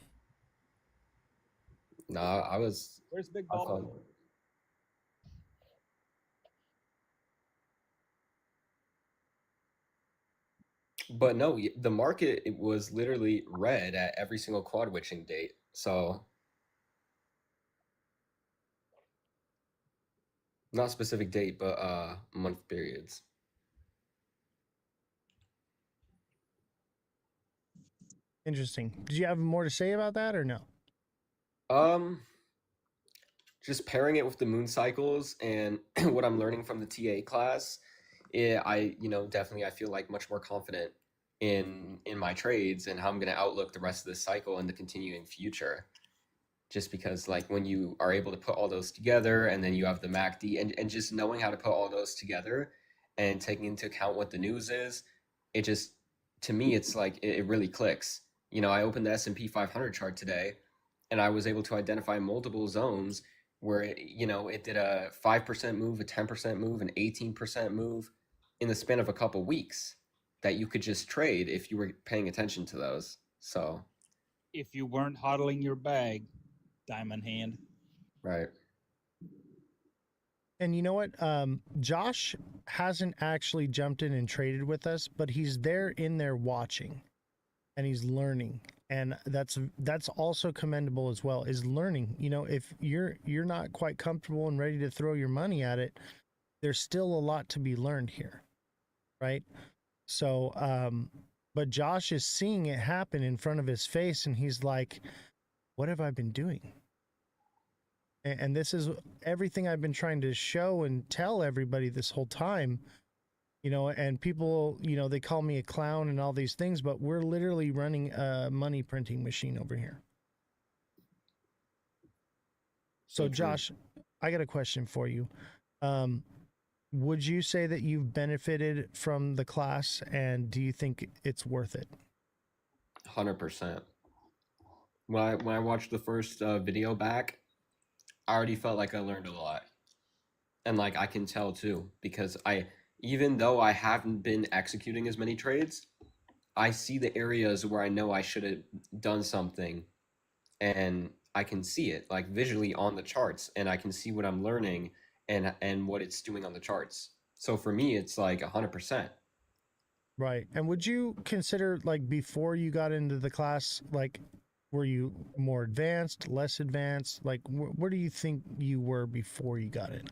Nah, I was. Where's Big Ball? But no, the market, it was literally red at every single quad witching date. So not specific date, but month periods. Interesting. Did you have more to say about that or no? Just pairing it with the moon cycles and what I'm learning from the TA class, definitely I feel like much more confident in my trades and how I'm going to outlook the rest of this cycle and the continuing future. Just because like when you are able to put all those together and then you have the MACD and just knowing how to put all those together and taking into account what the news is, it just, to me, it's like it really clicks. I opened the S&P 500 chart today and I was able to identify multiple zones where it did a 5% move, a 10% move, an 18% move in the span of a couple weeks that you could just trade if you were paying attention to those. So if you weren't hodling your bag, diamond hand. Right. And you know what? Josh hasn't actually jumped in and traded with us, but he's there in there watching and he's learning. And that's also commendable as well, is learning. You know, if you're not quite comfortable and ready to throw your money at it, there's still a lot to be learned here, right? So but Josh is seeing it happen in front of his face and he's like, what have I been doing? And this is everything I've been trying to show and tell everybody this whole time, you know, and people, you know, they call me a clown and all these things, but we're literally running a money printing machine over here. So So true. Josh, I got a question for you. Would you say that you've benefited from the class, and do you think it's worth it? 100%. When I watched the first video back, I already felt like I learned a lot. And like I can tell too, because even though I haven't been executing as many trades, I see the areas where I know I should have done something, and I can see it like visually on the charts, and I can see what I'm learning and what it's doing on the charts. So for me, it's like 100%. Right. And would you consider, like, before you got into the class, like, were you more advanced, less advanced? Like, where do you think you were before you got in?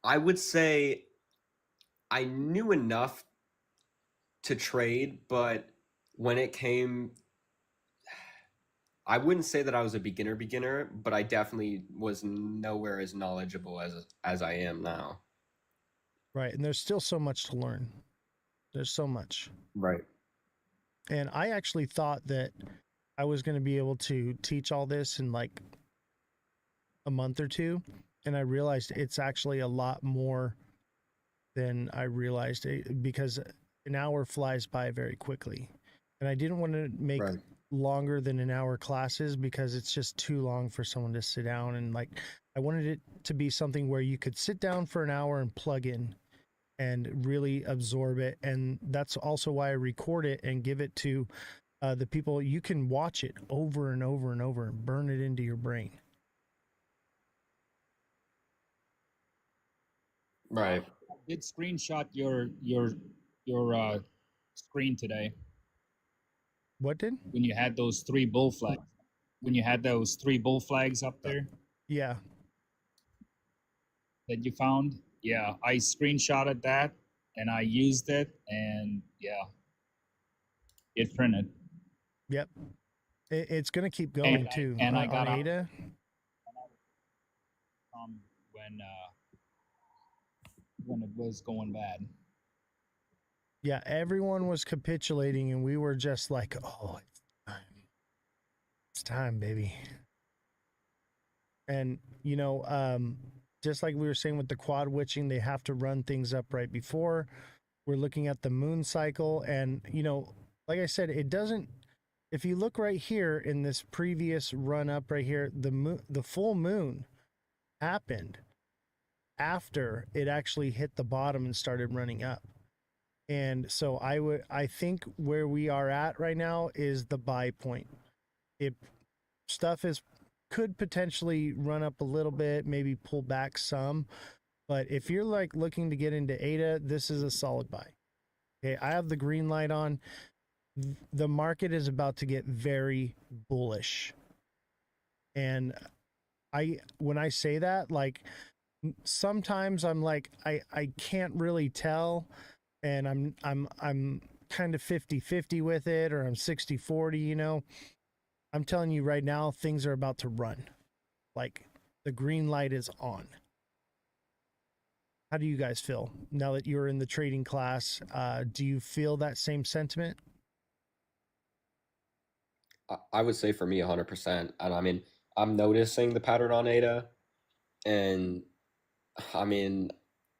I would say I knew enough to trade, but when it came, I wouldn't say that I was a beginner, but I definitely was nowhere as knowledgeable as I am now. Right. And there's still so much to learn. There's so much. Right. And I actually thought that I was going to be able to teach all this in like a month or two. And I realized it's actually a lot more than I realized, because an hour flies by very quickly. And I didn't want to make Right. longer than an hour classes because it's just too long for someone to sit down. And like, I wanted it to be something where you could sit down for an hour and plug in and really absorb it. And that's also why I record it and give it to the people. You can watch it over and over and over and burn it into your brain. Right. I did screenshot your screen today What did? when you had those three bull flags. When you had those three bull flags up there Yeah. that you found, yeah, I screenshotted that and I used it, and yeah, it printed. Yep. It's going to keep going too. And I got on up Ada. When it was going bad. Yeah, everyone was capitulating and we were just like, oh, it's time. It's time, baby. And, you know, just like we were saying with the quad witching, they have to run things up right before. We're looking at the moon cycle. And, you know, like I said, it doesn't, if you look right here in this previous run up right here, the full moon happened after it actually hit the bottom and started running up. And so I think where we are at right now is the buy point. If stuff could potentially run up a little bit, maybe pull back some, but if you're like looking to get into ADA, this is a solid buy. Okay, I have the green light on. The market is about to get very bullish. And when I say that, like, sometimes I'm like, I can't really tell, and I'm kind of 50-50 with it, or I'm 60-40, you know. I'm telling you right now, things are about to run. Like, the green light is on. How do you guys feel now that you're in the trading class? Do you feel that same sentiment? I would say for me 100%. And I mean, I'm noticing the pattern on ADA, and I mean,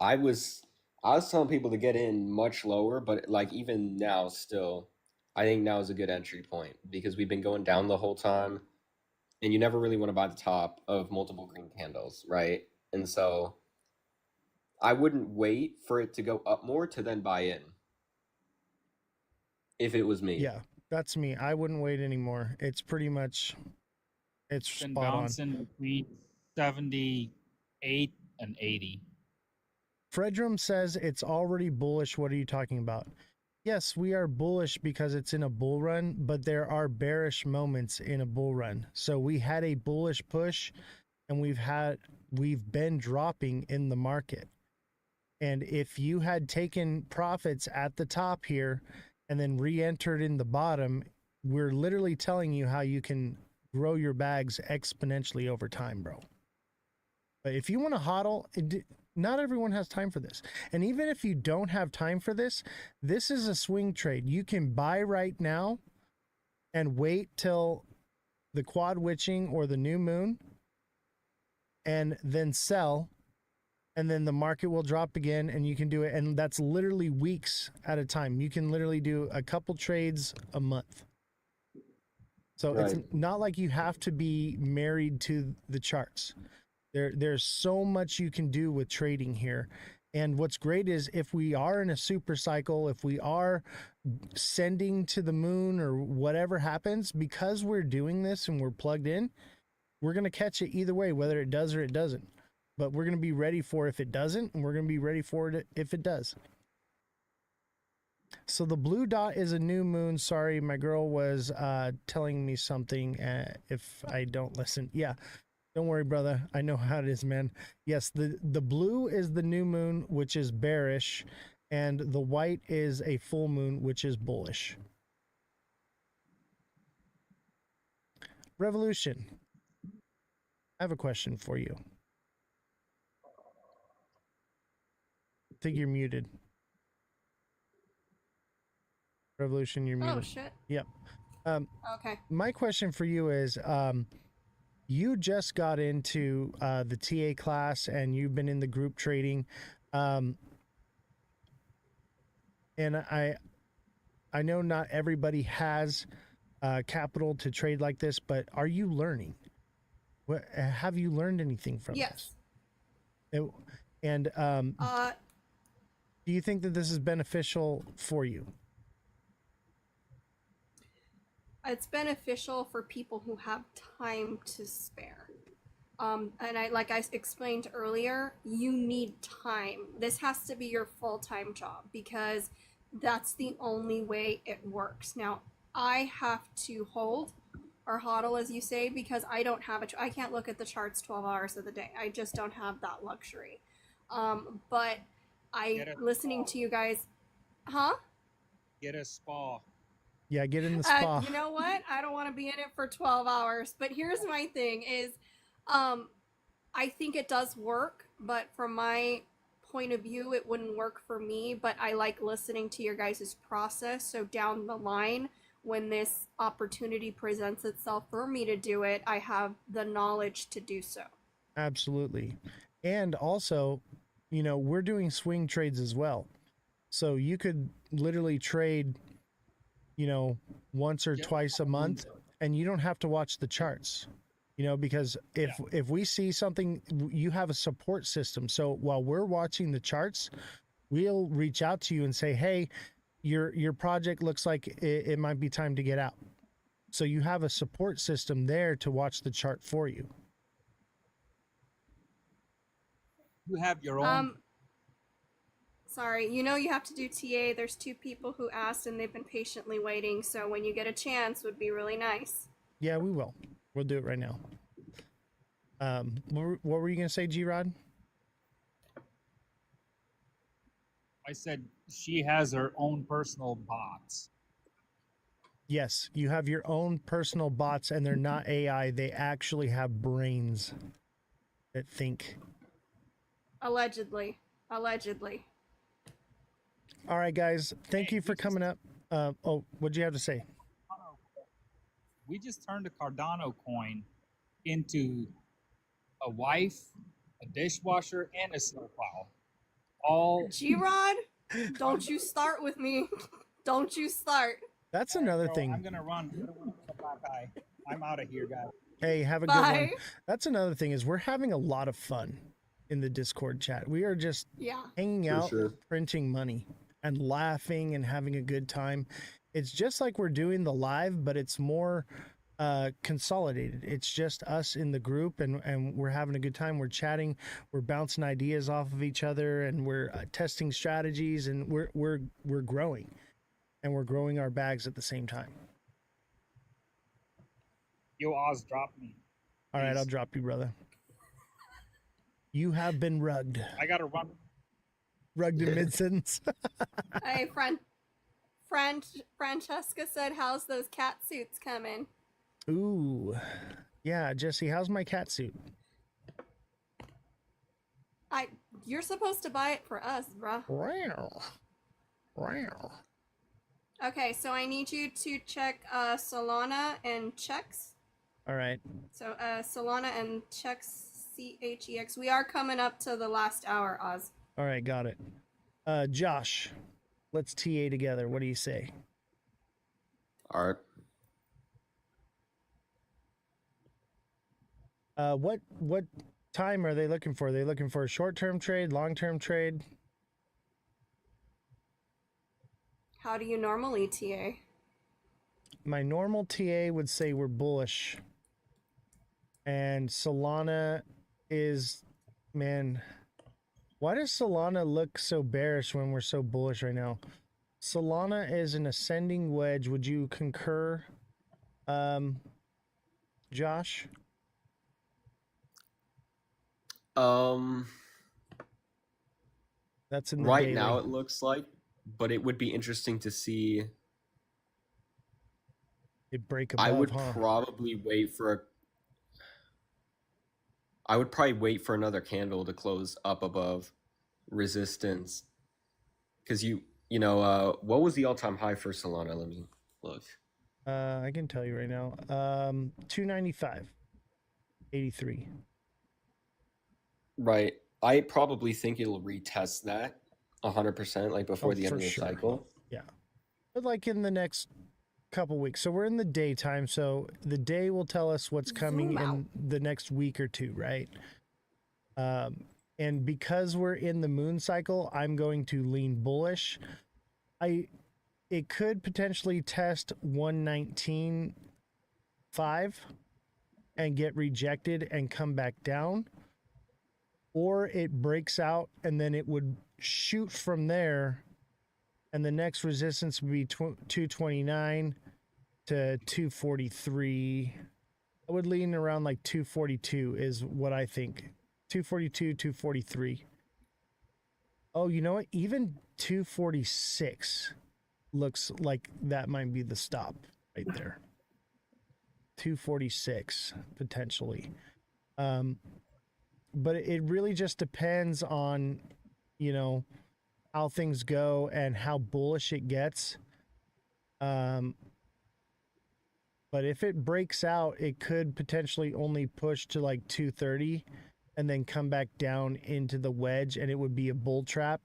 I was telling people to get in much lower, but like even now still, I think now is a good entry point because we've been going down the whole time, and you never really want to buy the top of multiple green candles, right? And so I wouldn't wait for it to go up more to then buy in if it was me. Yeah, that's me. I wouldn't wait anymore. It's pretty much, it's Been spot on. bouncing between 78 an 80. Fredrum says it's already bullish. What are you talking about? Yes, we are bullish because it's in a bull run, but there are bearish moments in a bull run. So we had a bullish push and we've been dropping in the market. And if you had taken profits at the top here and then re-entered in the bottom, we're literally telling you how you can grow your bags exponentially over time, bro. But if you want to hodl, not everyone has time for this. And even if you don't have time for this, this is a swing trade. You can buy right now and wait till the quad witching or the new moon and then sell. And then the market will drop again and you can do it. And that's literally weeks at a time. You can literally do a couple trades a month. So Right. It's not like you have to be married to the charts. There's so much you can do with trading here. And what's great is if we are in a super cycle, if we are sending to the moon or whatever happens, because we're doing this and we're plugged in, we're going to catch it either way, whether it does or it doesn't. But we're going to be ready for if it doesn't, and we're going to be ready for it if it does. So the blue dot is a new moon. Sorry, my girl was telling me something if I don't listen. Yeah. Don't worry, brother. I know how it is, man. Yes, the blue is the new moon, which is bearish, and the white is a full moon, which is bullish. Revolution. I have a question for you. I think you're muted. Revolution, you're muted. Oh, shit. Yep. Okay. My question for you is, you just got into the TA class and you've been in the group trading. And I know not everybody has capital to trade like this, but are you learning? Have you learned anything from Yes. this? And do you think that this is beneficial for you? It's beneficial for people who have time to spare. And like I explained earlier, you need time. This has to be your full-time job because that's the only way it works. Now, I have to hold or hodl, as you say, because I don't have I can't look at the charts 12 hours of the day. I just don't have that luxury. But listening to you guys, huh? Get a spa. Yeah, get in the spa. You know what? I don't want to be in it for 12 hours. But here's my thing is, I think it does work, but from my point of view, it wouldn't work for me. But I like listening to your guys' process. So down the line, when this opportunity presents itself for me to do it, I have the knowledge to do so. Absolutely. And also, you know, we're doing swing trades as well. So you could literally trade, you know, once or twice a month, and you don't have to watch the charts, you know, because if we see something, you have a support system. So while we're watching the charts, we'll reach out to you and say, hey, your project looks like it might be time to get out. So you have a support system there to watch the chart for you. You have your own. Sorry, you know you have to do TA. There's 2 people who asked and they've been patiently waiting. So when you get a chance, would be really nice. Yeah, we will. We'll do it right now. What were you going to say, G-Rod? I said she has her own personal bots. Yes, you have your own personal bots, and they're not AI. They actually have brains that think. Allegedly. All right, guys. Thank you for coming up. What'd you have to say? We just turned a Cardano coin into a wife, a dishwasher, and a snowplow. All G-Rod, don't you start with me. Don't you start. That's another thing. I'm gonna run. Bye. I'm out of here, guys. Hey, have a good one. That's another thing is we're having a lot of fun in the Discord chat. We are just hanging out, printing money and laughing and having a good time. It's just like we're doing the live, but it's more consolidated. It's just us in the group, and we're having a good time. We're chatting, we're bouncing ideas off of each other, and we're testing strategies, and we're growing, and we're growing our bags at the same time. Yo, Oz, drop me. All right, Please. I'll drop you, brother. You have been rugged. I gotta run. Rugged in mid-sentence. Hey, Francesca said, "How's those cat suits coming?" Ooh, yeah, Jesse, how's my cat suit? You're supposed to buy it for us, bruh. Wow. Okay, so I need you to check Solana and checks. All right. So Solana and checks, CHEX. We are coming up to the last hour, Oz. All right, got it. Josh, let's TA together. What do you say? All right. What time are they looking for? Are they looking for a short-term trade, long-term trade? How do you normally TA? My normal TA would say we're bullish. And Solana is, man, why does Solana look so bearish when we're so bullish right now? Solana is an ascending wedge. Would you concur, Josh? That's in the Right daily. now it looks like, but it would be interesting to see. It break above, I would huh? probably wait for I would probably wait for another candle to close up above resistance. Because what was the all-time high for Solana? Let me look. I can tell you right now. 295.83. Right. I probably think it'll retest that 100%, like before the end for of the sure. cycle. Yeah. But like in the next couple weeks. So we're in the daytime, so the day will tell us what's coming in the next week or two, right? And because we're in the moon cycle, I'm going to lean bullish. It could potentially test 119.5 and get rejected and come back down, or it breaks out and then it would shoot from there, and the next resistance would be 229 to 243. I would lean around like 242 is what I think. 242, 243. Oh, you know what? Even 246 looks like that might be the stop right there. 246 potentially. But it really just depends on, how things go and how bullish it gets. But if it breaks out, it could potentially only push to like 230 and then come back down into the wedge, and it would be a bull trap,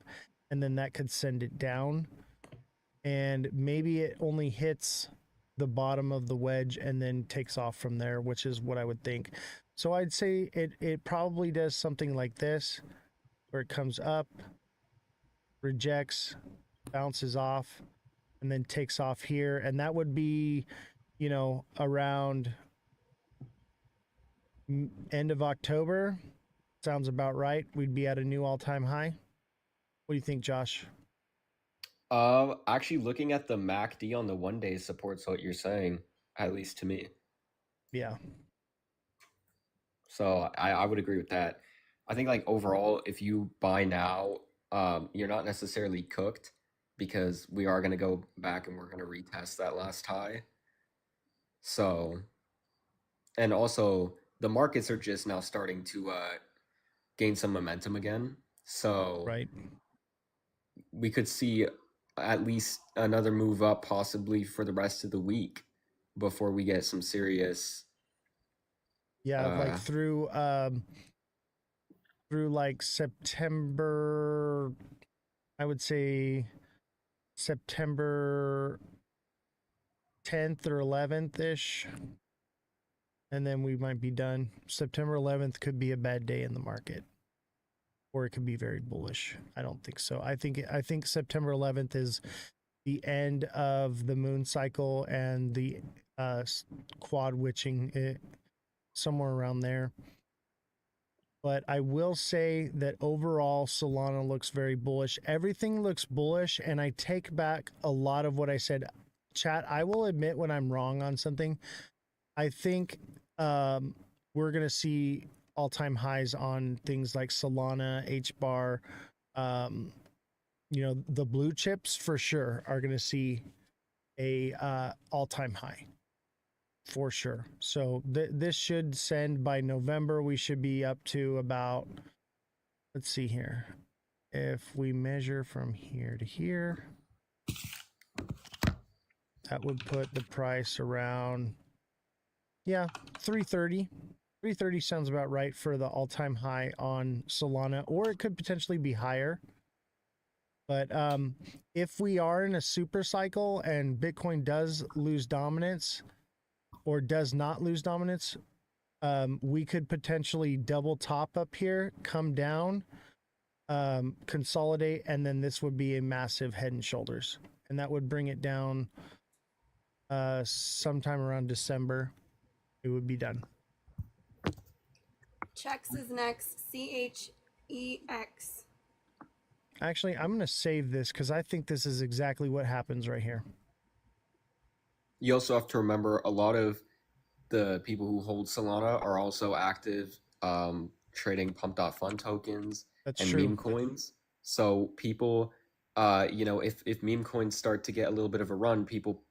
and then that could send it down. And maybe it only hits the bottom of the wedge and then takes off from there, which is what I would think. So I'd say it probably does something like this, where it comes up, rejects, bounces off, and then takes off here. And that would be, around end of October. Sounds about right. We'd be at a new all-time high. What do you think, Josh? Actually, looking at the MACD on the 1 day supports what you're saying, at least to me. Yeah. So I would agree with that. I think like overall, if you buy now, you're not necessarily cooked, because we are going to go back and we're going to retest that last high. So, and also the markets are just now starting to gain some momentum again. So Right. we could see at least another move up possibly for the rest of the week before we get some serious. Yeah, like through like September, I would say September 10th or 11th ish, and then we might be done. September 11th could be a bad day in the market, or it could be very bullish. I don't think so. I think September 11th is the end of the moon cycle and the quad witching it somewhere around there. But I will say that overall Solana looks very bullish. Everything looks bullish, and I take back a lot of what I said. Chat, I will admit when I'm wrong on something. I think we're going to see all-time highs on things like Solana, HBAR, the blue chips for sure are going to see a all-time high for sure. So this should send by November. We should be up to about, let's see here. If we measure from here to here, that would put the price around, 330. 330 sounds about right for the all-time high on Solana, or it could potentially be higher. But if we are in a super cycle and Bitcoin does lose dominance or does not lose dominance, we could potentially double top up here, come down, consolidate, and then this would be a massive head and shoulders. And that would bring it down sometime around December. It would be done. Chex is next. CHEX. Actually, I'm going to save this because I think this is exactly what happens right here. You also have to remember a lot of the people who hold Solana are also active trading pump.fun tokens That's and true. meme coins. So people, if meme coins start to get a little bit of a run, people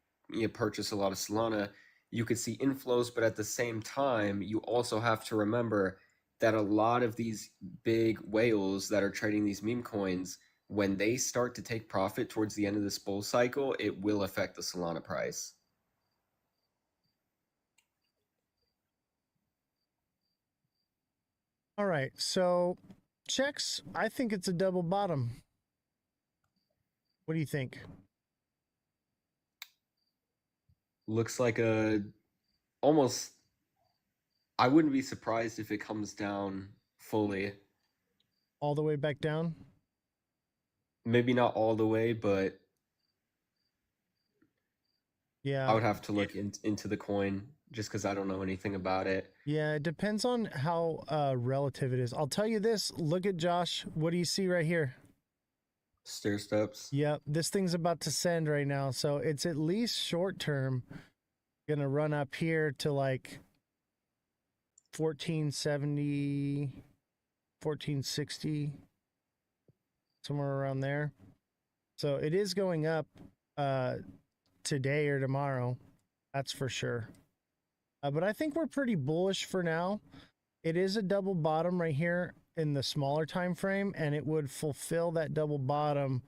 purchase a lot of Solana. You could see inflows, but at the same time, you also have to remember that a lot of these big whales that are trading these meme coins, when they start to take profit towards the end of this bull cycle, it will affect the Solana price. All right, so checks, I think it's a double bottom. What do you think? Looks like almost, I wouldn't be surprised if it comes down fully. All the way back down? Maybe not all the way, but Yeah. I would have to look into the coin just because I don't know anything about it. Yeah, it depends on how relative it is. I'll tell you this. Look at Josh. What do you see right here? Stair steps. Yep, this thing's about to send right now. So it's at least short term going to run up here to like 1470, 1460, somewhere around there. So it is going up today or tomorrow. That's for sure. But I think we're pretty bullish for now. It is a double bottom right here in the smaller time frame, and it would fulfill that double bottom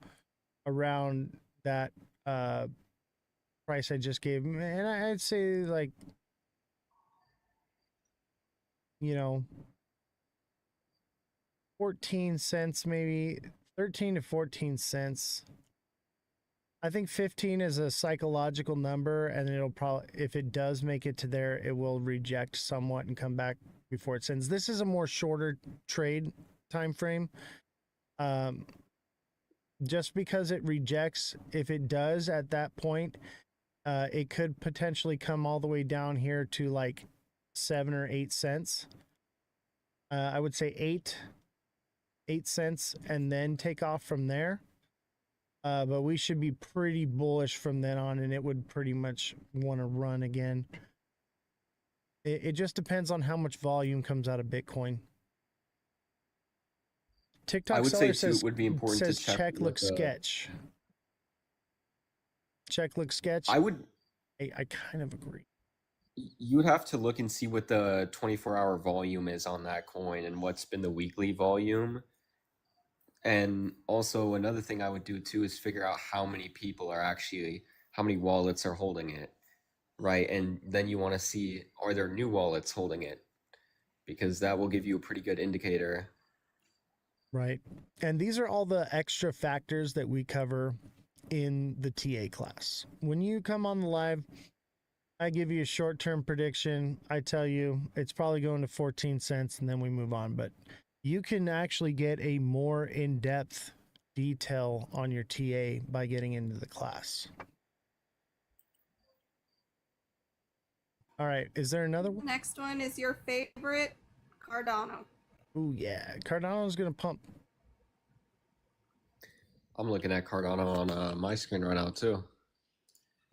around that price I just gave. And I'd say like, 14 cents, maybe 13 to 14 cents. I think 15 is a psychological number, and it'll probably, if it does make it to there, it will reject somewhat and come back before it sends. This is a more shorter trade time frame. Just because it rejects, if it does at that point, it could potentially come all the way down here to like 7 or 8 cents. I would say 8 cents, and then take off from there. But we should be pretty bullish from then on, and it would pretty much want to run again. It just depends on how much volume comes out of Bitcoin. TikTok I would seller say too, it would be important to check looks sketch. Check looks sketch. I kind of agree. You would have to look and see what the 24-hour volume is on that coin and what's been the weekly volume. And also another thing I would do too is figure out how many people are actually, how many wallets are holding it, right? And then you want to see, are there new wallets holding it? Because that will give you a pretty good indicator. Right. And these are all the extra factors that we cover in the TA class. When you come on the live, I give you a short-term prediction. I tell you it's probably going to 14 cents, and then we move on. But you can actually get a more in-depth detail on your TA by getting into the class. All right. Is there another one? Next one is your favorite, Cardano. Oh yeah, Cardano's gonna pump. I'm looking at Cardano on my screen right now too.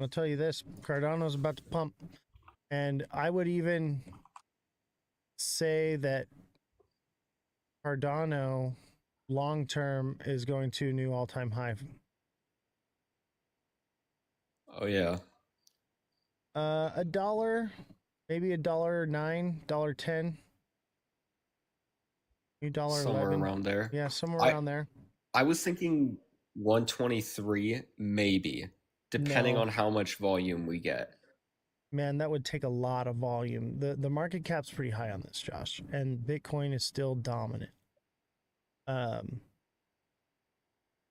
I'll tell you this: Cardano's about to pump, and I would even say that Cardano long term is going to a new all-time high. Oh yeah. A dollar, maybe $1.09, $1.10, new Somewhere $1.11. around there. Yeah, somewhere I around there. I was thinking 123 maybe, depending No. on how much volume we get. Man, that would take a lot of volume. The market cap's pretty high on this, Josh, and Bitcoin is still dominant.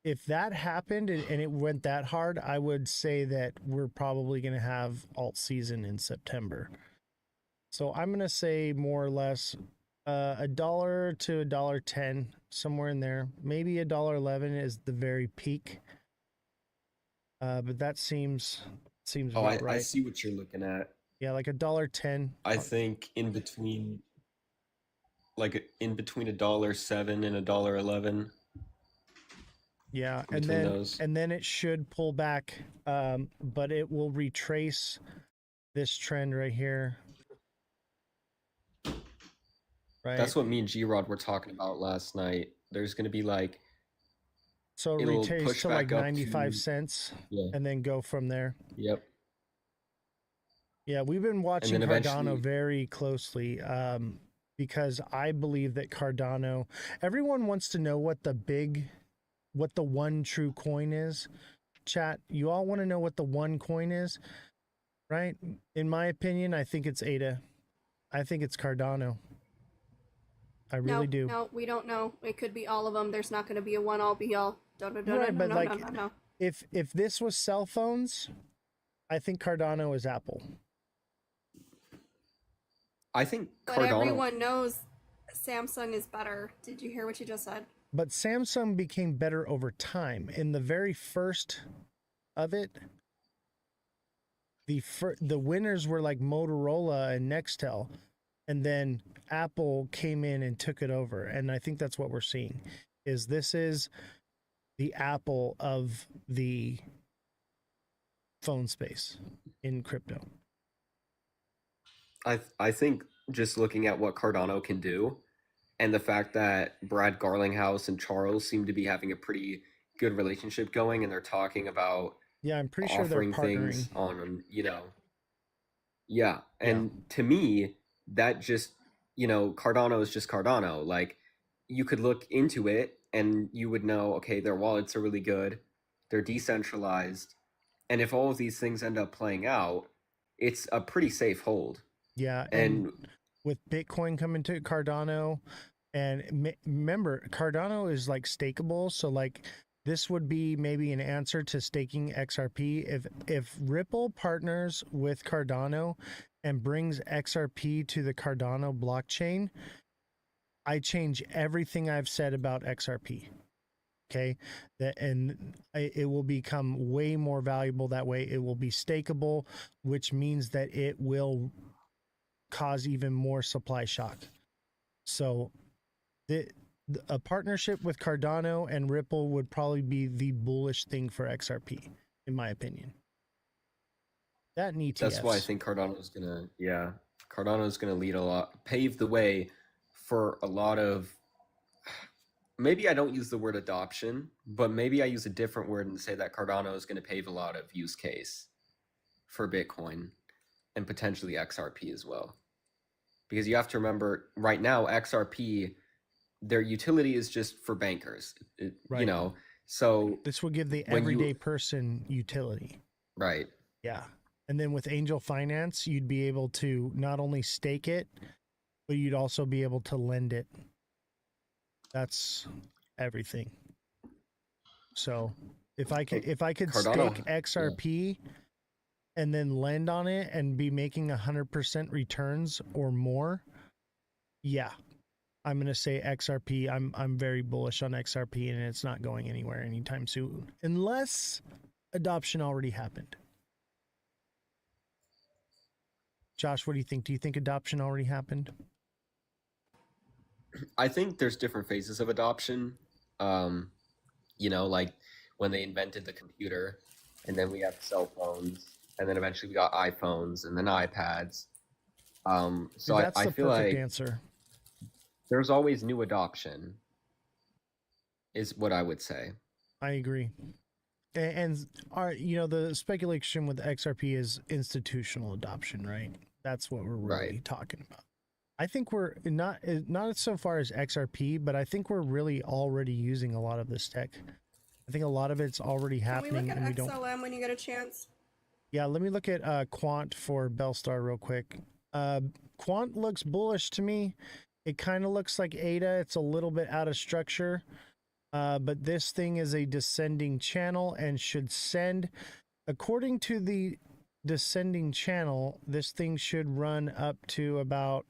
If that happened and it went that hard, I would say that we're probably going to have alt season in September. So I'm going to say more or less $1 to $1.10, somewhere in there. Maybe $1.11 is the very peak. But that seems Oh, about I right. see what you're looking at. Yeah, like $1.10. I think in between $1.07 and $1.11. Yeah, and Between then those. and then it should pull back, but it will retrace this trend right here. Right. That's what me and G-Rod were talking about last night. There's going to be like, So it'll retrace push to like back up 95 to, cents yeah, and then go from there. yep. Yeah, we've been watching then Cardano eventually- very closely because I believe that Cardano, everyone wants to know what the one true coin is. Chat, you all want to know what the one coin is, right? In my opinion, I think it's ADA. I think it's Cardano. I really do. No, we don't know. It could be all of them. There's not going to be a one all be all. Right, but like, if this was cell phones, I think Cardano is Apple. I think But Cardano. everyone knows Samsung is better. Did you hear what you just said? But Samsung became better over time. In the very first of it, the winners were like Motorola and Nextel, and then Apple came in and took it over. And I think that's what we're seeing. This is the Apple of the phone space in crypto. I think just looking at what Cardano can do, and the fact that Brad Garlinghouse and Charles seem to be having a pretty good relationship going, and they're talking about Yeah, I'm pretty sure they're offering partnering. things on, yeah. And to me, that just, Cardano is just Cardano. Like, you could look into it and you would know, okay, their wallets are really good, they're decentralized, and if all of these things end up playing out, it's a pretty safe hold. Yeah, And with Bitcoin coming to Cardano, and remember, Cardano is like stakeable, so like this would be maybe an answer to staking XRP. If Ripple partners with Cardano and brings XRP to the Cardano blockchain, I change everything I've said about XRP. Okay, it will become way more valuable that way. It will be stakeable, which means that it will cause even more supply shock. So a partnership with Cardano and Ripple would probably be the bullish thing for XRP, in my opinion. That and ETFs. that's why I think Cardano's gonna lead a lot, pave the way for a lot of, maybe I don't use the word adoption, but maybe I use a different word and say that Cardano is gonna pave a lot of use case for Bitcoin and potentially XRP as well. Because you have to remember, right now, XRP, their utility is just for bankers, Right. So this will give the when you- everyday person utility. right. Yeah. And then with Angel Finance, you'd be able to not only stake it, but you'd also be able to lend it. That's everything. So if I could Cardano, stake XRP and then lend on it and be making 100% returns or more, yeah, I'm gonna say XRP. I'm very bullish on XRP, and it's not going anywhere anytime soon, unless adoption already happened. Josh, what do you think? Do you think adoption already happened? I think there's different phases of adoption. Um, like when they invented the computer, and then we have cell phones, and then eventually we got iPhones and then iPads. So Dude, that's I the feel perfect like answer. there's always new adoption, is what I would say. I agree. And our, the speculation with XRP is institutional adoption, right? That's what we're really Right. talking about. I think we're not so far as XRP, but I think we're really already using a lot of this tech. I think a lot of it's already Can we happening, look at and we don't. XLM when you get a chance? Yeah, let me look at Quant for Bellstar real quick. Quant looks bullish to me. It kind of looks like ADA. It's a little bit out of structure. But this thing is a descending channel and should send, according to the descending channel, this thing should run up to about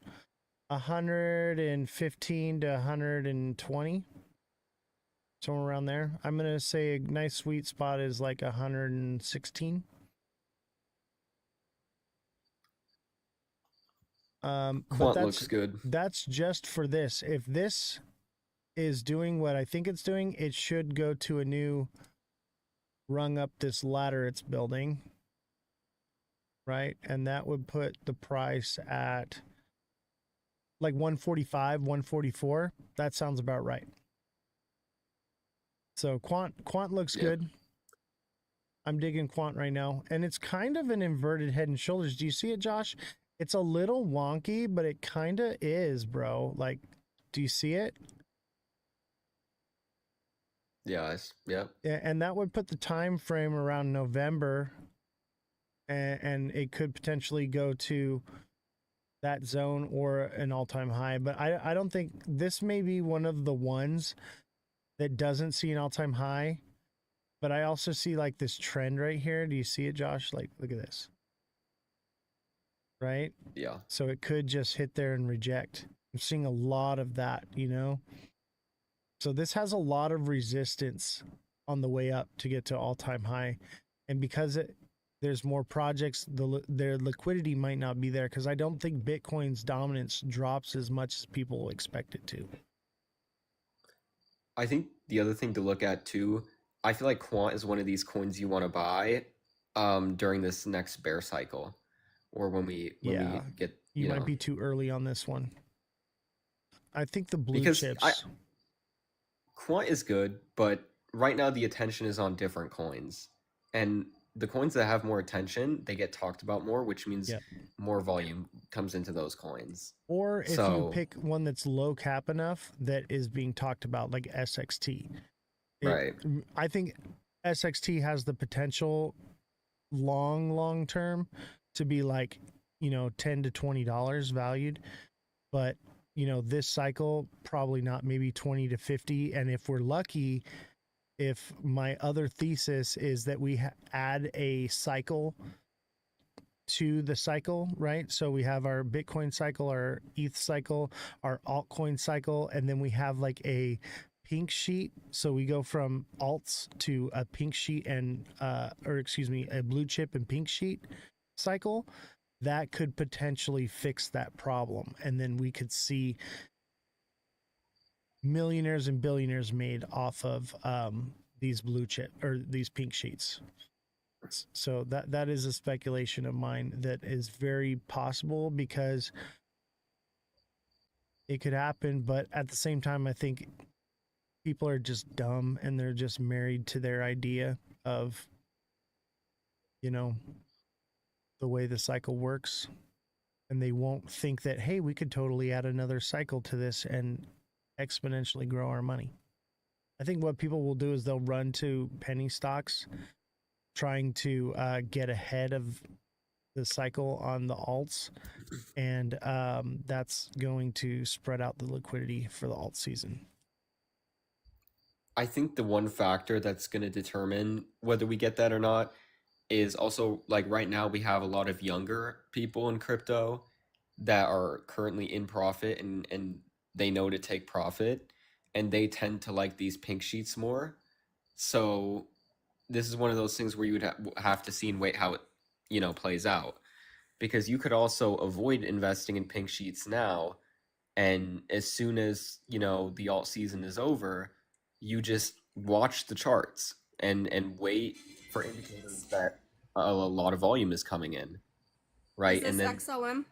115 to 120, somewhere around there. I'm going to say a nice sweet spot is like 116. But Quant looks good. that's just for this. If this is doing what I think it's doing, it should go to a new rung up this ladder it's building, right? And that would put the price at like 145, 144. That sounds about right. So Quant looks good. I'm digging Quant right now, and it's kind of an inverted head and shoulders. Do you see it, Josh? It's a little wonky, but it kind of is, bro. Like, do you see it? Yeah. Yeah. And that would put the time frame around November, and it could potentially go to that zone or an all-time high. But I don't think this may be one of the ones that doesn't see an all-time high. But I also see like this trend right here. Do you see it, Josh? Like, look at this. Right? Yeah. So it could just hit there and reject. I'm seeing a lot of that, So this has a lot of resistance on the way up to get to all-time high. And because there's more projects, their liquidity might not be there, because I don't think Bitcoin's dominance drops as much as people expect it to. I think the other thing to look at too, I feel like Quant is one of these coins you want to buy during this next bear cycle, or when we get you might be too early on this one. I think the blue because chips. Quant is good, but right now the attention is on different coins, and the coins that have more attention, they get talked about more, which means more volume comes into those coins. Or if you pick one that's low cap enough that is being talked about, like SXT. Right. I think SXT has the potential long term to be like, $10 to $20 valued. But, this cycle, probably not, maybe 20 to 50. And if we're lucky, if my other thesis is that we add a cycle to the cycle, right? So we have our Bitcoin cycle, our ETH cycle, our altcoin cycle, and then we have like a pink sheet. So we go from alts to a pink sheet and, a blue chip and pink sheet cycle. That could potentially fix that problem. And then we could see millionaires and billionaires made off of these blue chip or these pink sheets. So that is a speculation of mine that is very possible, because it could happen. But at the same time, I think people are just dumb and they're just married to their idea of, the way the cycle works. And they won't think that, hey, we could totally add another cycle to this and exponentially grow our money. I think what people will do is they'll run to penny stocks, trying to get ahead of the cycle on the alts, and that's going to spread out the liquidity for the alt season. I think the one factor that's going to determine whether we get that or not is also, like, right now we have a lot of younger people in crypto that are currently in profit, and they know to take profit, and they tend to like these pink sheets more. So this is one of those things where you would have to see and wait how it, plays out. because you could also avoid investing in pink sheets now, and as soon as, you know, the alt season is over, you just watch the charts and wait for indicators that a lot of volume is coming in, Is right? this And then XLM?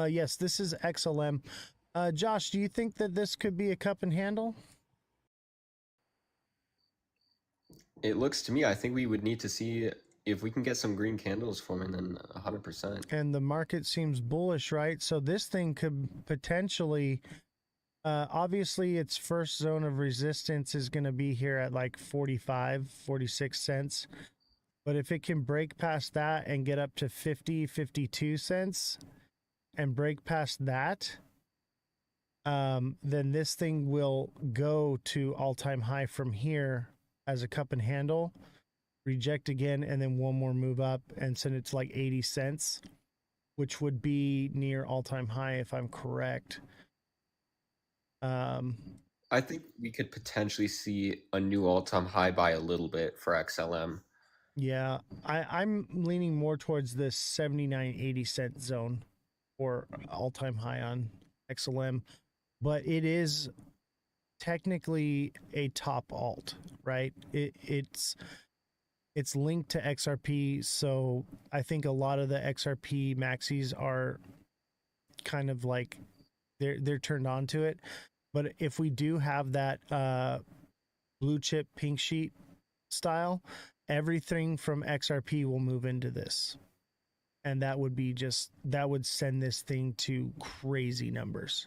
Yes, this is XLM. Josh, do you think that this could be a cup and handle? it looks to me, I think we would need to see if we can get some green candles forming, then 100%. And the market seems bullish, right? So this thing could potentially, obviously its first zone of resistance is going to be here at like 45, 46 cents. But if it can break past that and get up to 50, 52 cents and break past that, then this thing will go to all-time high from here as a cup and handle, reject again, and then one more move up and send it to like 80 cents, which would be near all-time high if I'm correct. I think we could potentially see a new all-time high by a little bit for XLM. Yeah, I'm leaning more towards this 79, 80 cent zone for all-time high on XLM, but it is technically a top alt, right? It's linked to XRP, so I think a lot of the XRP maxis are kind of like they're turned on to it. But if we do have that blue chip pink sheet style, everything from XRP will move into this. And that would be that would send this thing to crazy numbers,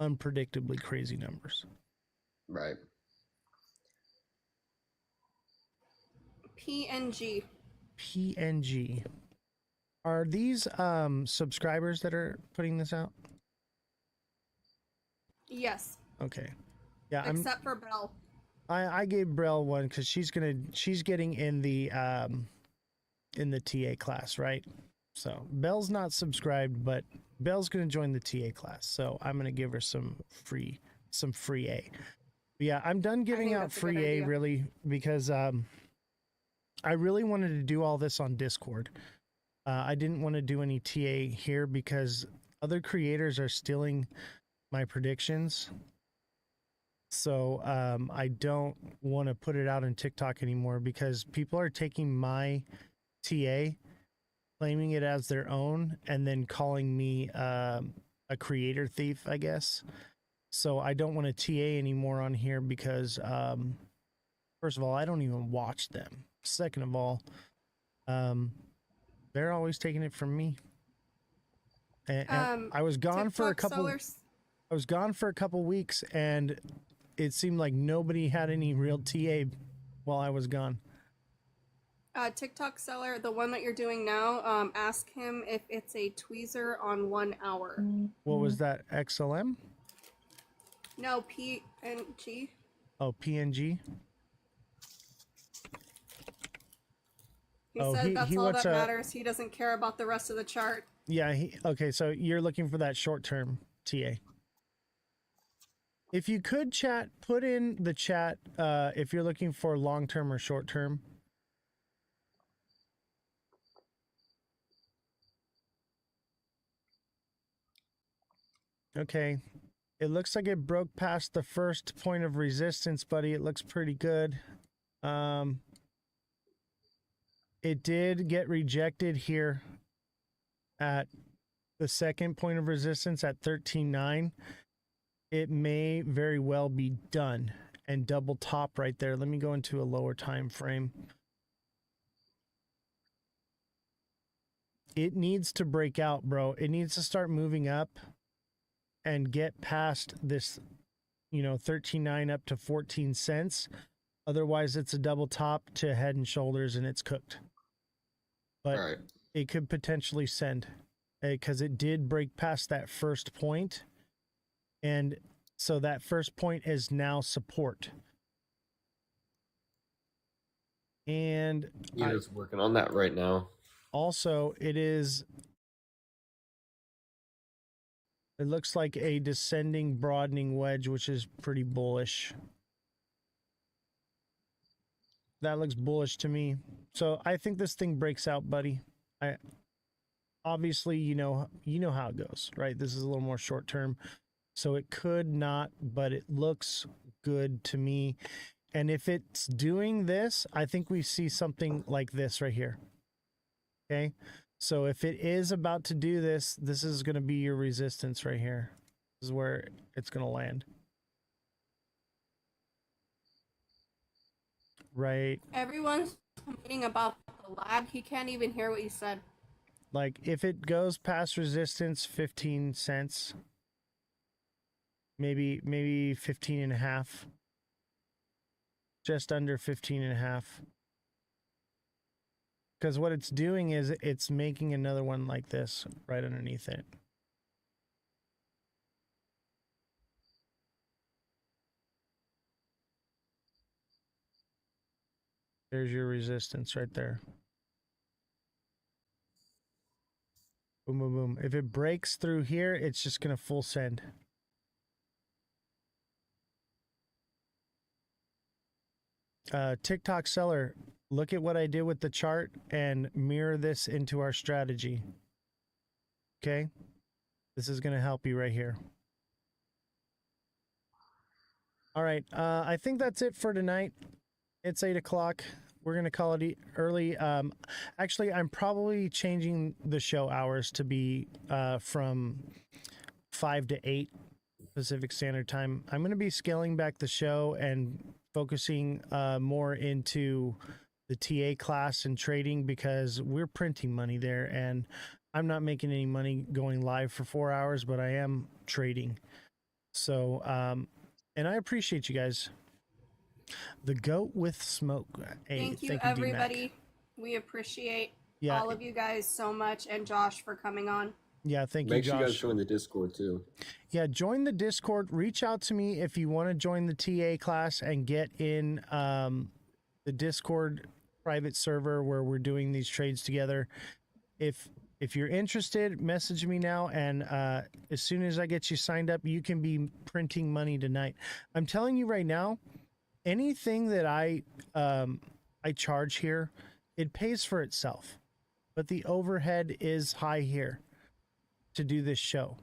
unpredictably crazy numbers. Right. PNG. PNG. Are these subscribers that are putting this out? Yes. Okay. Yeah, Except for Belle. I gave Brell one because she's getting in the TA class, right? So Belle's not subscribed, but Belle's gonna join the TA class. So I'm gonna give her some free A. But yeah, I'm done giving out free A really because I really wanted to do all this on Discord. I didn't want to do any TA here because other creators are stealing my predictions. So I don't want to put it out on TikTok anymore because people are taking my TA, claiming it as their own, and then calling me a creator thief, I guess. So I don't want to TA anymore on here because, first of all, I don't even watch them. Second of all, they're always taking it from me. And I was gone for a couple. I was gone for a couple weeks, and it seemed like nobody had any real TA while I was gone. TikTok seller, the one that you're doing now, ask him if it's a tweezer on 1 hour. What was that? XLM? No, PNG. Oh, PNG. He said that's all that matters. He doesn't care about the rest of the chart. Yeah. Okay. So you're looking for that short-term TA. If you could chat, put in the chat if you're looking for long-term or short-term. Okay. It looks like it broke past the first point of resistance, buddy. It looks pretty good. It did get rejected here at the second point of resistance at 13.9. It may very well be done and double top right there. Let me go into a lower time frame. It needs to break out, bro. It needs to start moving up and get past this, 13.9 up to 14 cents. Otherwise, it's a double top to head and shoulders and it's cooked. But it could potentially send because it did break past that first point. And so that first point is now support. And You're just working on that right now. Also, it looks like a descending, broadening wedge, which is pretty bullish. That looks bullish to me. So I think this thing breaks out, buddy. I obviously, you know how it goes, right? This is a little more short term, so it could not, but it looks good to me. And if it's doing this, I think we see something like this right here. Okay, so if it is about to do this, this is going to be your resistance right here. This is where it's going to land. Right. Everyone's complaining about the lag. He can't even hear what you said. Like if it goes past resistance 15 cents, maybe 15 and a half, just under 15 and a half. Because what it's doing is it's making another one like this right underneath it. There's your resistance right there. Boom, boom, boom. If it breaks through here, it's just going to full send. TikTok seller, look at what I did with the chart and mirror this into our strategy. Okay? This is going to help you right here. All right. I think that's it for tonight. It's 8 o'clock. We're going to call it early. Actually, I'm probably changing the show hours to be from 5 to 8 Pacific Standard Time. I'm going to be scaling back the show and focusing more into the TA class and trading because we're printing money there and I'm not making any money going live for 4 hours, but I am trading. So, and I appreciate you guys. The goat with smoke. Hey, Thank you, D-Mac. everybody. We appreciate all of you guys so much, and Josh for coming on. Yeah, thank you, Make Josh. sure you guys join the Discord too. Yeah, join the Discord. Reach out to me if you want to join the TA class and get in the Discord private server where we're doing these trades together. If you're interested, message me now, and as soon as I get you signed up, you can be printing money tonight. I'm telling you right now, anything that I charge here, it pays for itself, but the overhead is high here to do this show.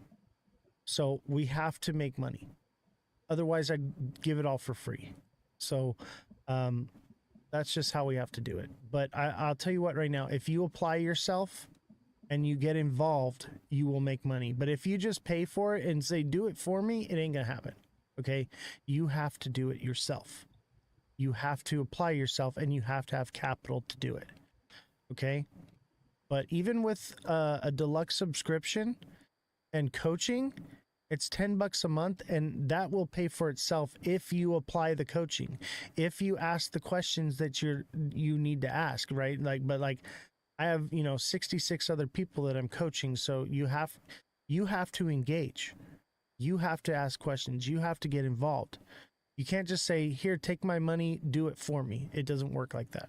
So we have to make money. Otherwise, I'd give it all for free. So that's just how we have to do it. But I'll tell you what right now, if you apply yourself and you get involved, you will make money. But if you just pay for it and say, do it for me, it ain't going to happen. Okay? You have to do it yourself. You have to apply yourself and you have to have capital to do it. Okay? But even with a deluxe subscription and coaching, it's $10 a month, and that will pay for itself if you apply the coaching, if you ask the questions that you need to ask, right? But I have 66 other people that I'm coaching, so you have to engage, you have to ask questions, you have to get involved. You can't just say, "Here, take my money, do it for me." It doesn't work like that.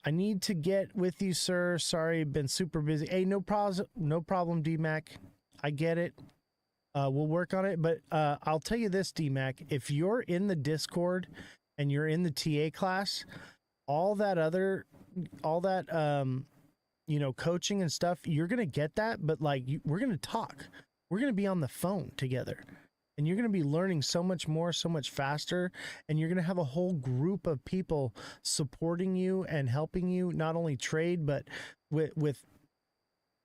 I need to get with you, sir. Sorry, been super busy. Hey, no problem, D-Mac. I get it. We'll work on it. But I'll tell you this, D-Mac. If you're in the Discord and you're in the TA class, all that coaching and stuff, you're going to get that. But we're going to talk. We're going to be on the phone together. And you're going to be learning so much more, so much faster. And you're going to have a whole group of people supporting you and helping you not only trade, but with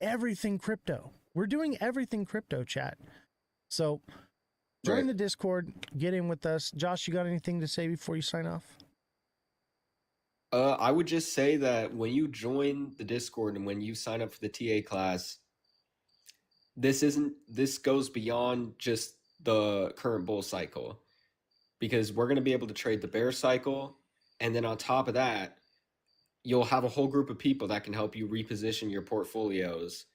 everything crypto. We're doing everything crypto, chat. So join the Discord, get in with us. Josh, you got anything to say before you sign off? I would just say that when you join the Discord and when you sign up for the TA class, this goes beyond just the current bull cycle, because we're going to be able to trade the bear cycle, and then on top of that, you'll have a whole group of people that can help you reposition your portfolios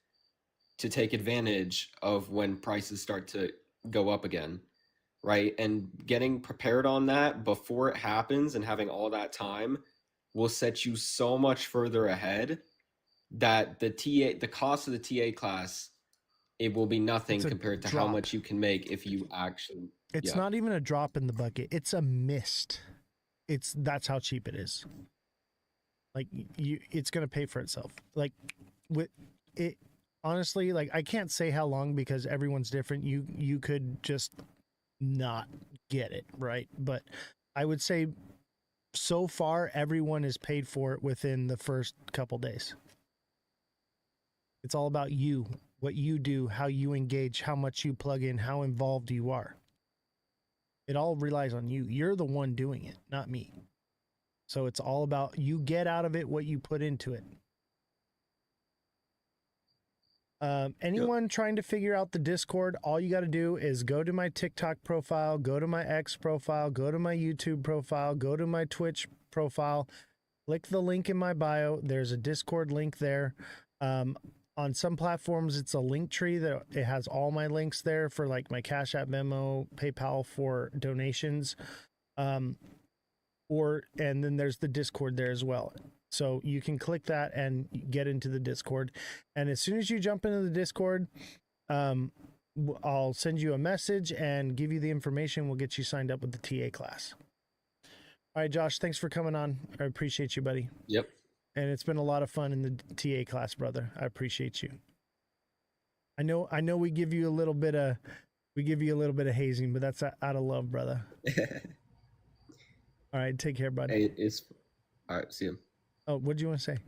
to take advantage of when prices start to go up again, right? And getting prepared on that before it happens and having all that time will set you so much further ahead that the cost of the TA class, it will be nothing compared to how much you can make if you actually... It's not even a drop in the bucket. It's a mist. That's how cheap it is. Like it's going to pay for itself. Like with it, honestly, like I can't say how long because everyone's different. You could just not get it, right? But I would say so far everyone is paid for it within the first couple days. It's all about you, what you do, how you engage, how much you plug in, how involved you are. It all relies on you. You're the one doing it, not me. So it's all about you get out of it what you put into it. Anyone trying to figure out the Discord, all you got to do is go to my TikTok profile, go to my X profile, go to my YouTube profile, go to my Twitch profile, click the link in my bio. There's a Discord link there. On some platforms, it's a link tree that it has all my links there for like my Cash App, Venmo, PayPal for donations. And then there's the Discord there as well. So you can click that and get into the Discord. And as soon as you jump into the Discord, I'll send you a message and give you the information. We'll get you signed up with the TA class. All right, Josh, thanks for coming on. I appreciate you, buddy. Yep. And it's been a lot of fun in the TA class, brother. I appreciate you. I know we give you a little bit of hazing, but that's out of love, brother. All right, take care, buddy. Hey, it's all right. See you. Oh, what do you want to say?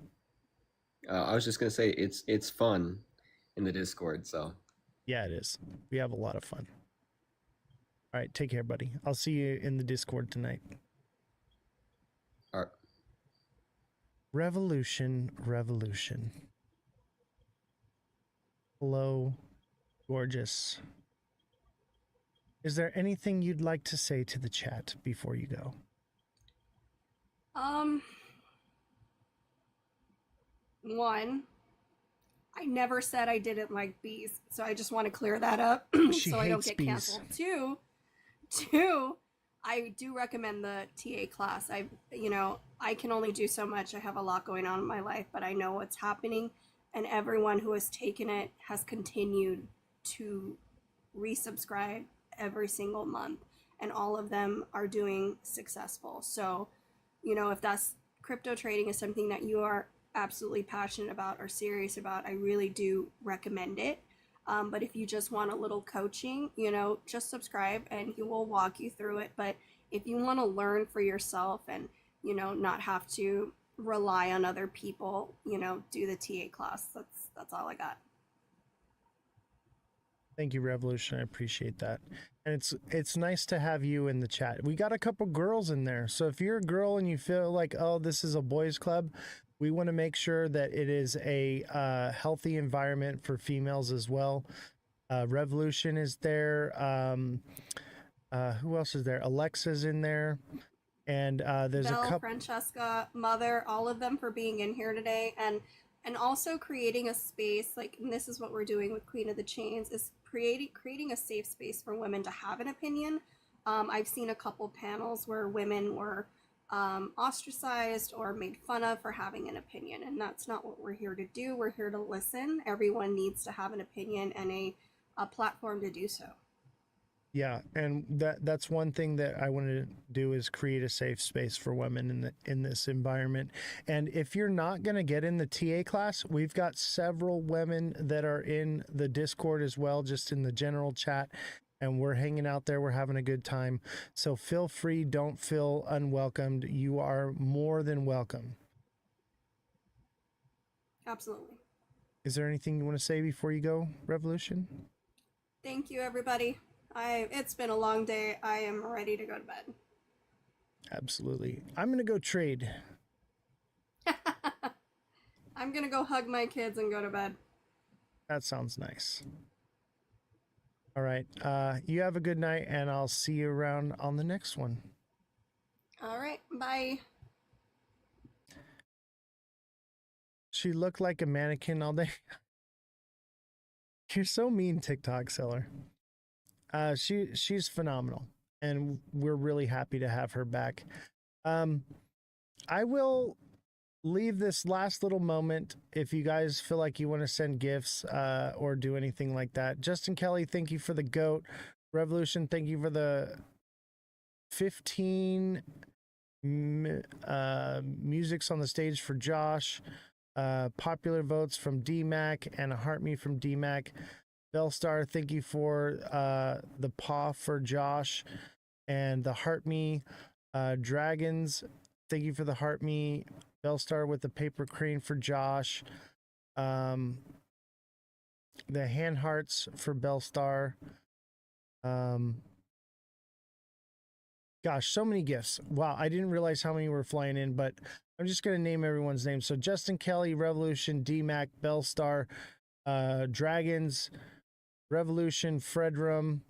I was just gonna say it's fun in the Discord. So Yeah, it is. We have a lot of fun. All right, take care, buddy. I'll see you in the Discord tonight. all right. Revolution. Hello, gorgeous. Is there anything you'd like to say to the chat before you go? One, I never said I didn't like bees, so I just want to clear that up She so I don't hates get bees. canceled. Two, I do recommend the TA class. I can only do so much. I have a lot going on in my life, but I know what's happening, and everyone who has taken it has continued to resubscribe every single month, and all of them are doing successful. So, if that's crypto trading is something that you are absolutely passionate about or serious about, I really do recommend it. But if you just want a little coaching, just subscribe and he will walk you through it. But if you want to learn for yourself and, not have to rely on other people, do the TA class. That's all I got. Thank you, Revolution. I appreciate that. And it's nice to have you in the chat. We got a couple girls in there. So if you're a girl and you feel like, oh, this is a boys club, we want to make sure that it is a healthy environment for females as well. Revolution is there. Who else is there? Alexa's in there. And there's Belle, a couple. Francesca, Mother, all of them for being in here today, and also creating a space and this is what we're doing with Queen of the Chains, is creating a safe space for women to have an opinion. I've seen a couple panels where women were ostracized or made fun of for having an opinion, and that's not what we're here to do. We're here to listen. Everyone needs to have an opinion and a platform to do so. Yeah, and that's one thing that I want to do is create a safe space for women in this environment. And if you're not going to get in the TA class, we've got several women that are in the Discord as well, just in the general chat, and we're hanging out there. We're having a good time. So feel free. Don't feel unwelcomed. You are more than welcome. Absolutely. Is there anything you want to say before you go, Revolution? Thank you, everybody. It's been a long day. I am ready to go to bed. Absolutely. I'm going to go trade. I'm going to go hug my kids and go to bed. That sounds nice. All right. You have a good night, and I'll see you around on the next one. All right. Bye. She looked like a mannequin all day. You're so mean, TikTok seller. She's phenomenal, and we're really happy to have her back. I will leave this last little moment if you guys feel like you want to send gifts or do anything like that. Justin Kelly, thank you for the goat. Revolution, thank you for the 15 Music's on the stage for Josh. Popular votes from DMAC and a heart me from DMAC. Bellstar, thank you for the paw for Josh and the heart me. Dragons, thank you for the heart me. Bellstar with the paper crane for Josh. The hand hearts for Bellstar. Gosh, so many gifts. Wow, I didn't realize how many were flying in, but I'm just going to name everyone's name. So Justin Kelly, Revolution, DMAC, Bellstar, Dragons, Revolution, Fredrum.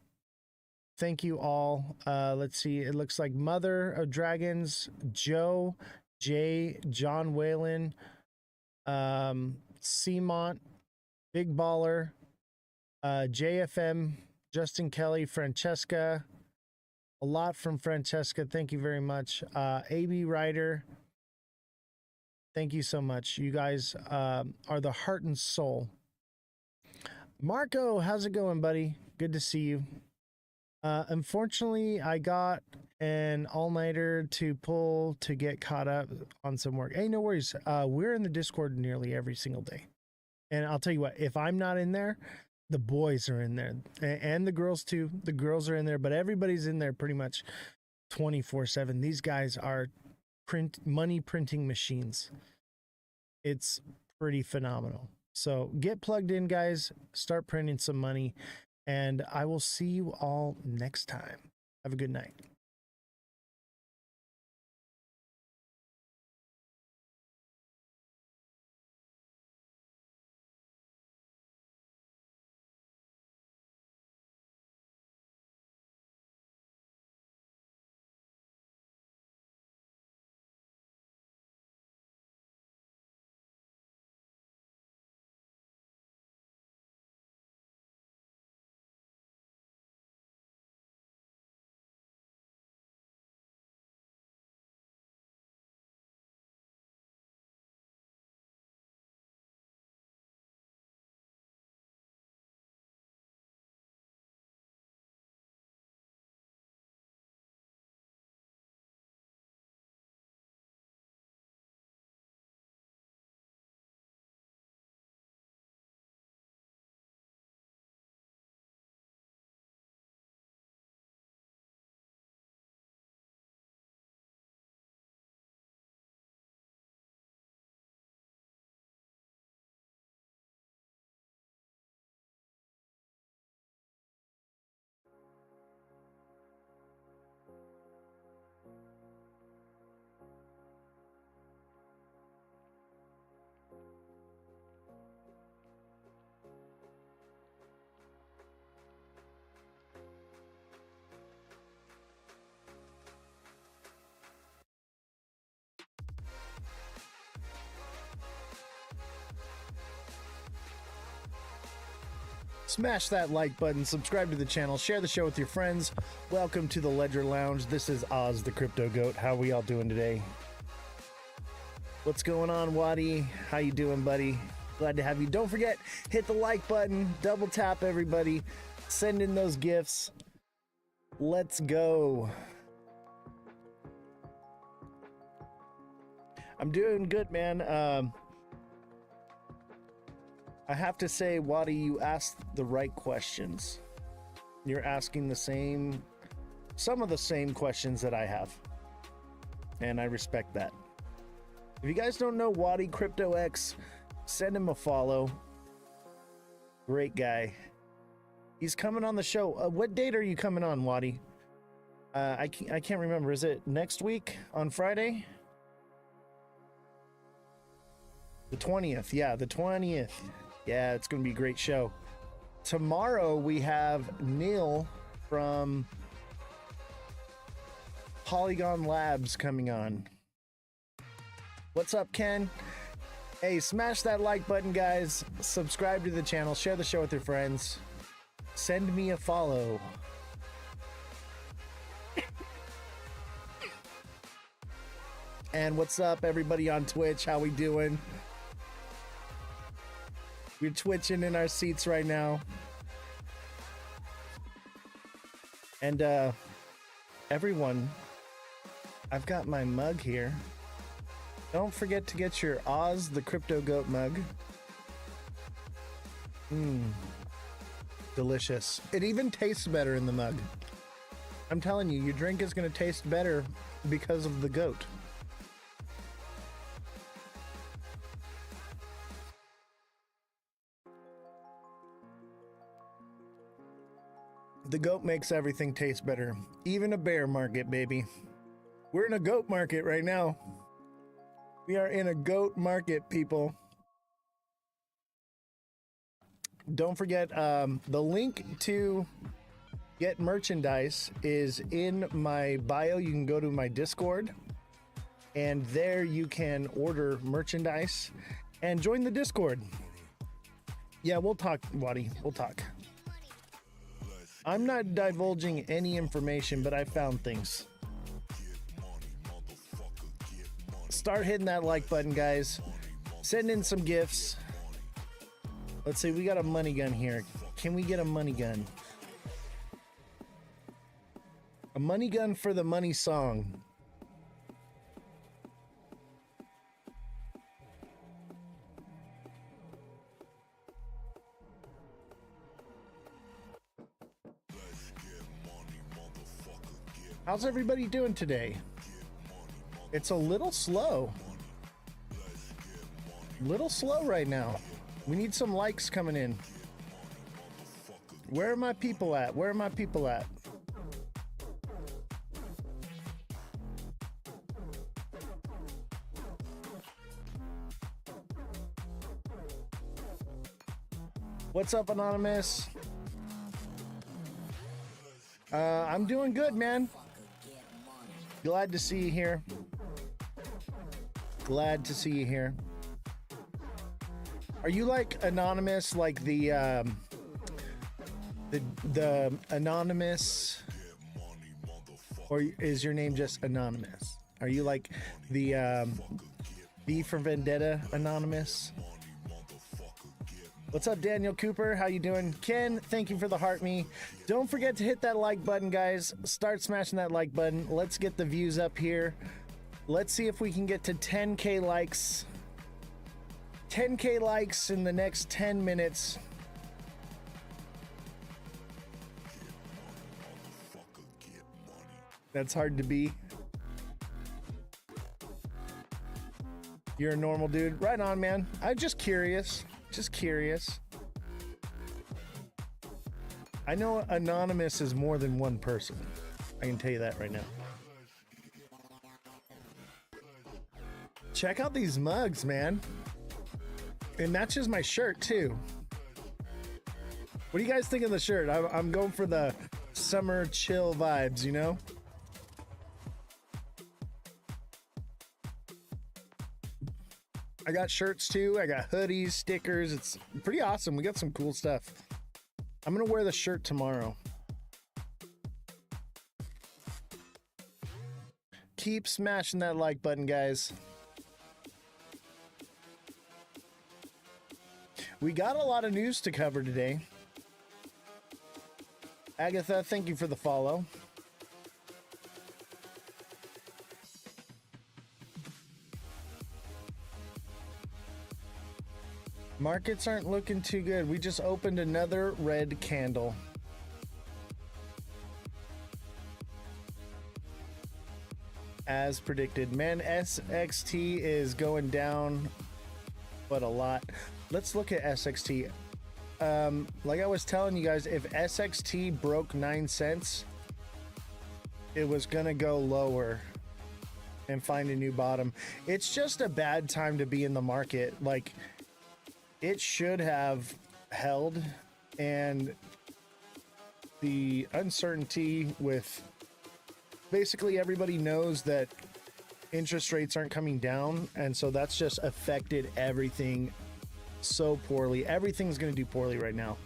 Thank you all. Let's see. It looks like Mother of Dragons, Joe, Jay, John Whalen, Seamont, Big Baller, JFM, Justin Kelly, Francesca. A lot from Francesca. Thank you very much. AB Ryder. Thank you so much. You guys are the heart and soul. Marco, how's it going, buddy? Good to see you. Unfortunately, I got an all-nighter to pull to get caught up on some work. Hey, no worries. We're in the Discord nearly every single day. And I'll tell you what, if I'm not in there, the boys are in there. And the girls too. The girls are in there, but everybody's in there pretty much 24/7. These guys are money printing machines. It's pretty phenomenal. So get plugged in, guys. Start printing some money. And I will see you all next time. Have a good night. Smash that like button, subscribe to the channel, share the show with your friends. Welcome to the Ledger Lounge. This is Oz the Crypto Goat. How we all doing today? What's going on, Waddy? How you doing, buddy? Glad to have you. Don't forget, hit the like button, double tap everybody, send in those gifts. Let's go. I'm doing good, man. I have to say, Waddy, you asked the right questions. You're asking some of the same questions that I have. And I respect that. If you guys don't know Waddy Crypto X, send him a follow. Great guy. He's coming on the show. What date are you coming on, Waddy? I can't remember. Is it next week on Friday? The 20th. Yeah, the 20th. Yeah, it's going to be a great show. Tomorrow we have Neil from Polygon Labs coming on. What's up, Ken? Hey, smash that like button, guys. Subscribe to the channel. Share the show with your friends. Send me a follow. And what's up, everybody on Twitch? How we doing? We're twitching in our seats right now. And everyone, I've got my mug here. Don't forget to get your Ozthecryptogoat mug. Delicious. It even tastes better in the mug. I'm telling you, your drink is going to taste better because of the goat. The goat makes everything taste better. Even a bear market, baby. We're in a goat market right now. We are in a goat market, people. Don't forget, the link to get merchandise is in my bio. You can go to my Discord, and there you can order merchandise and join the Discord. Yeah, we'll talk, Waddy. We'll talk. I'm not divulging any information, but I found things. Start hitting that like button, guys. Send in some gifts. Let's see, we got a money gun here. Can we get a money gun? A money gun for the money song. How's everybody doing today? It's a little slow. Little slow right now. We need some likes coming in. Where are my people at? Where are my people at? What's up, Anonymous? I'm doing good, man. Glad to see you here. Glad to see you here. Are you like Anonymous, like the Anonymous, or is your name just Anonymous? Are you like the V for Vendetta Anonymous? What's up, Daniel Cooper? How you doing? Ken, thank you for the heart me. Don't forget to hit that like button, guys. Start smashing that like button. Let's get the views up here. Let's see if we can get to 10K likes. 10K likes in the next 10 minutes. That's hard to be. You're a normal dude. Right on, man. I'm just curious. Just curious. I know Anonymous is more than one person. I can tell you that right now. Check out these mugs, man. It matches my shirt, too. What do you guys think of the shirt? I'm going for the summer chill vibes, you know? I got shirts too. I got hoodies, stickers. It's pretty awesome. We got some cool stuff. I'm gonna wear the shirt tomorrow. Keep smashing that like button, guys. We got a lot of news to cover today. Agatha, thank you for the follow. Markets aren't looking too good. We just opened another red candle. As predicted. Man, SXT is going down, but a lot. Let's look at SXT. Like I was telling you guys, if SXT broke 9 cents, it was gonna go lower and find a new bottom. It's just a bad time to be in the market. Like, it should have held, and the uncertainty with basically everybody knows that interest rates aren't coming down, and so that's just affected everything so poorly. Everything's going to do poorly right now.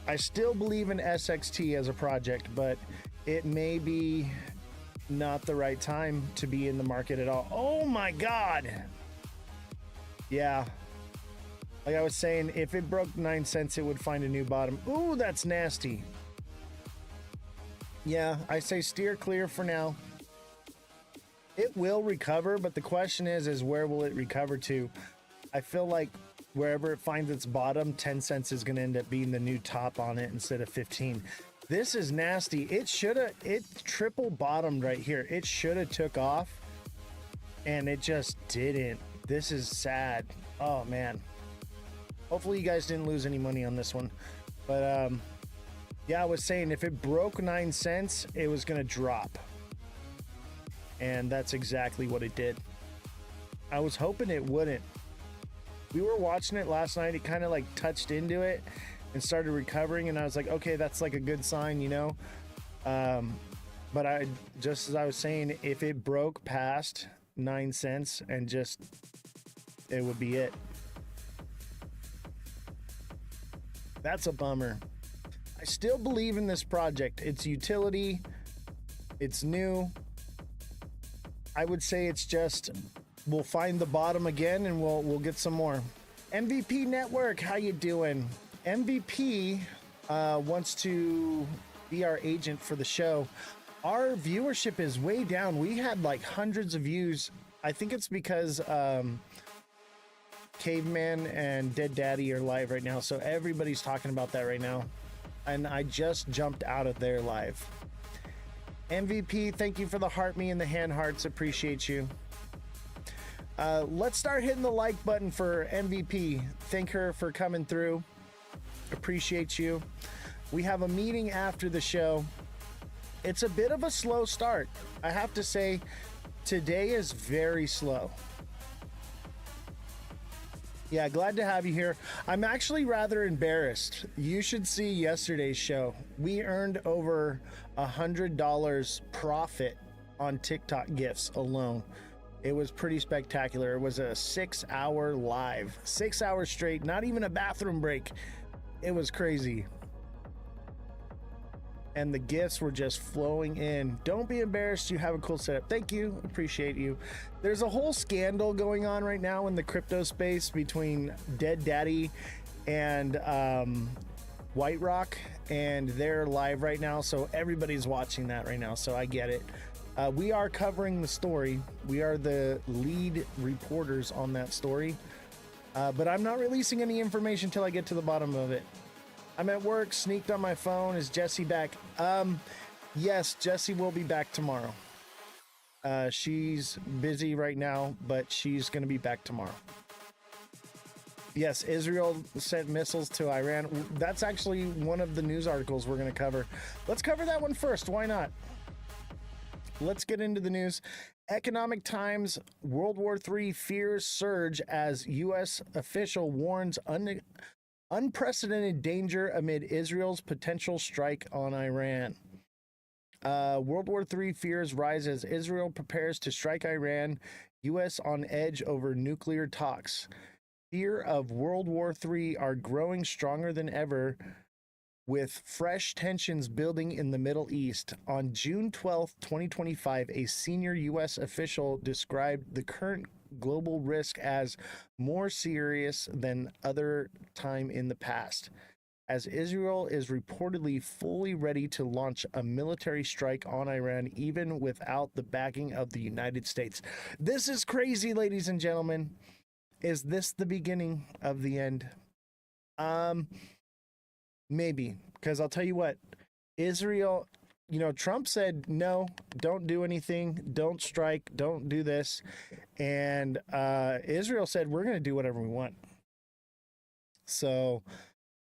I still believe in SXT as a project, but it may be not the right time to be in the market at all. Oh my God. Yeah. Like I was saying, if it broke 9 cents, it would find a new bottom. Ooh, that's nasty. Yeah, I say steer clear for now. It will recover, but the question is where will it recover to? I feel like wherever it finds its bottom, 10 cents is going to end up being the new top on it instead of 15. This is nasty. It triple bottomed right here. It should have took off and it just didn't. This is sad. Oh man. Hopefully you guys didn't lose any money on this one. But yeah, I was saying if it broke 9 cents, it was going to drop. And that's exactly what it did. I was hoping it wouldn't. We were watching it last night. It kind of like touched into it and started recovering. And I was like, okay, that's like a good sign, you know? But just as I was saying, if it broke past 9 cents and just, it would be it. That's a bummer. I still believe in this project. It's utility. It's new. I would say it's just, we'll find the bottom again and we'll get some more. MVP Network, how you doing? MVP wants to be our agent for the show. Our viewership is way down. We had like hundreds of views. I think it's because Caveman and Dead Daddy are live right now, so everybody's talking about that right now. And I just jumped out of their live. MVP, thank you for the heart me and the hand hearts. Appreciate you. Let's start hitting the like button for MVP. Thank her for coming through. Appreciate you. We have a meeting after the show. It's a bit of a slow start. I have to say, today is very slow. Yeah, glad to have you here. I'm actually rather embarrassed. You should see yesterday's show. We earned over $100 profit on TikTok gifts alone. It was pretty spectacular. It was a 6-hour live, 6 hours straight, not even a bathroom break. It was crazy. And the gifts were just flowing in. Don't be embarrassed. You have a cool setup. Thank you. Appreciate you. There's a whole scandal going on right now in the crypto space between Dead Daddy and White Rock, and they're live right now. So everybody's watching that right now. So I get it. We are covering the story. We are the lead reporters on that story. But I'm not releasing any information until I get to the bottom of it. I'm at work, sneaked on my phone. Is Jessie back? Yes, Jessie will be back tomorrow. She's busy right now, but she's going to be back tomorrow. Yes, Israel sent missiles to Iran. That's actually one of the news articles we're going to cover. Let's cover that one first. Why not? Let's get into the news. Economic Times, World War III fears surge as U.S. official warns unprecedented danger amid Israel's potential strike on Iran. World War III fears rise as Israel prepares to strike Iran, U.S. on edge over nuclear talks. Fear of World War III are growing stronger than ever, with fresh tensions building in the Middle East. On June 12, 2025, a senior U.S. official described the current global risk as more serious than other time in the past, as Israel is reportedly fully ready to launch a military strike on Iran even without the backing of the United States. This is crazy, ladies and gentlemen. Is this the beginning of the end? Maybe, because I'll tell you what, Israel, Trump said, no, don't do anything, don't strike, don't do this. And Israel said, we're going to do whatever we want. So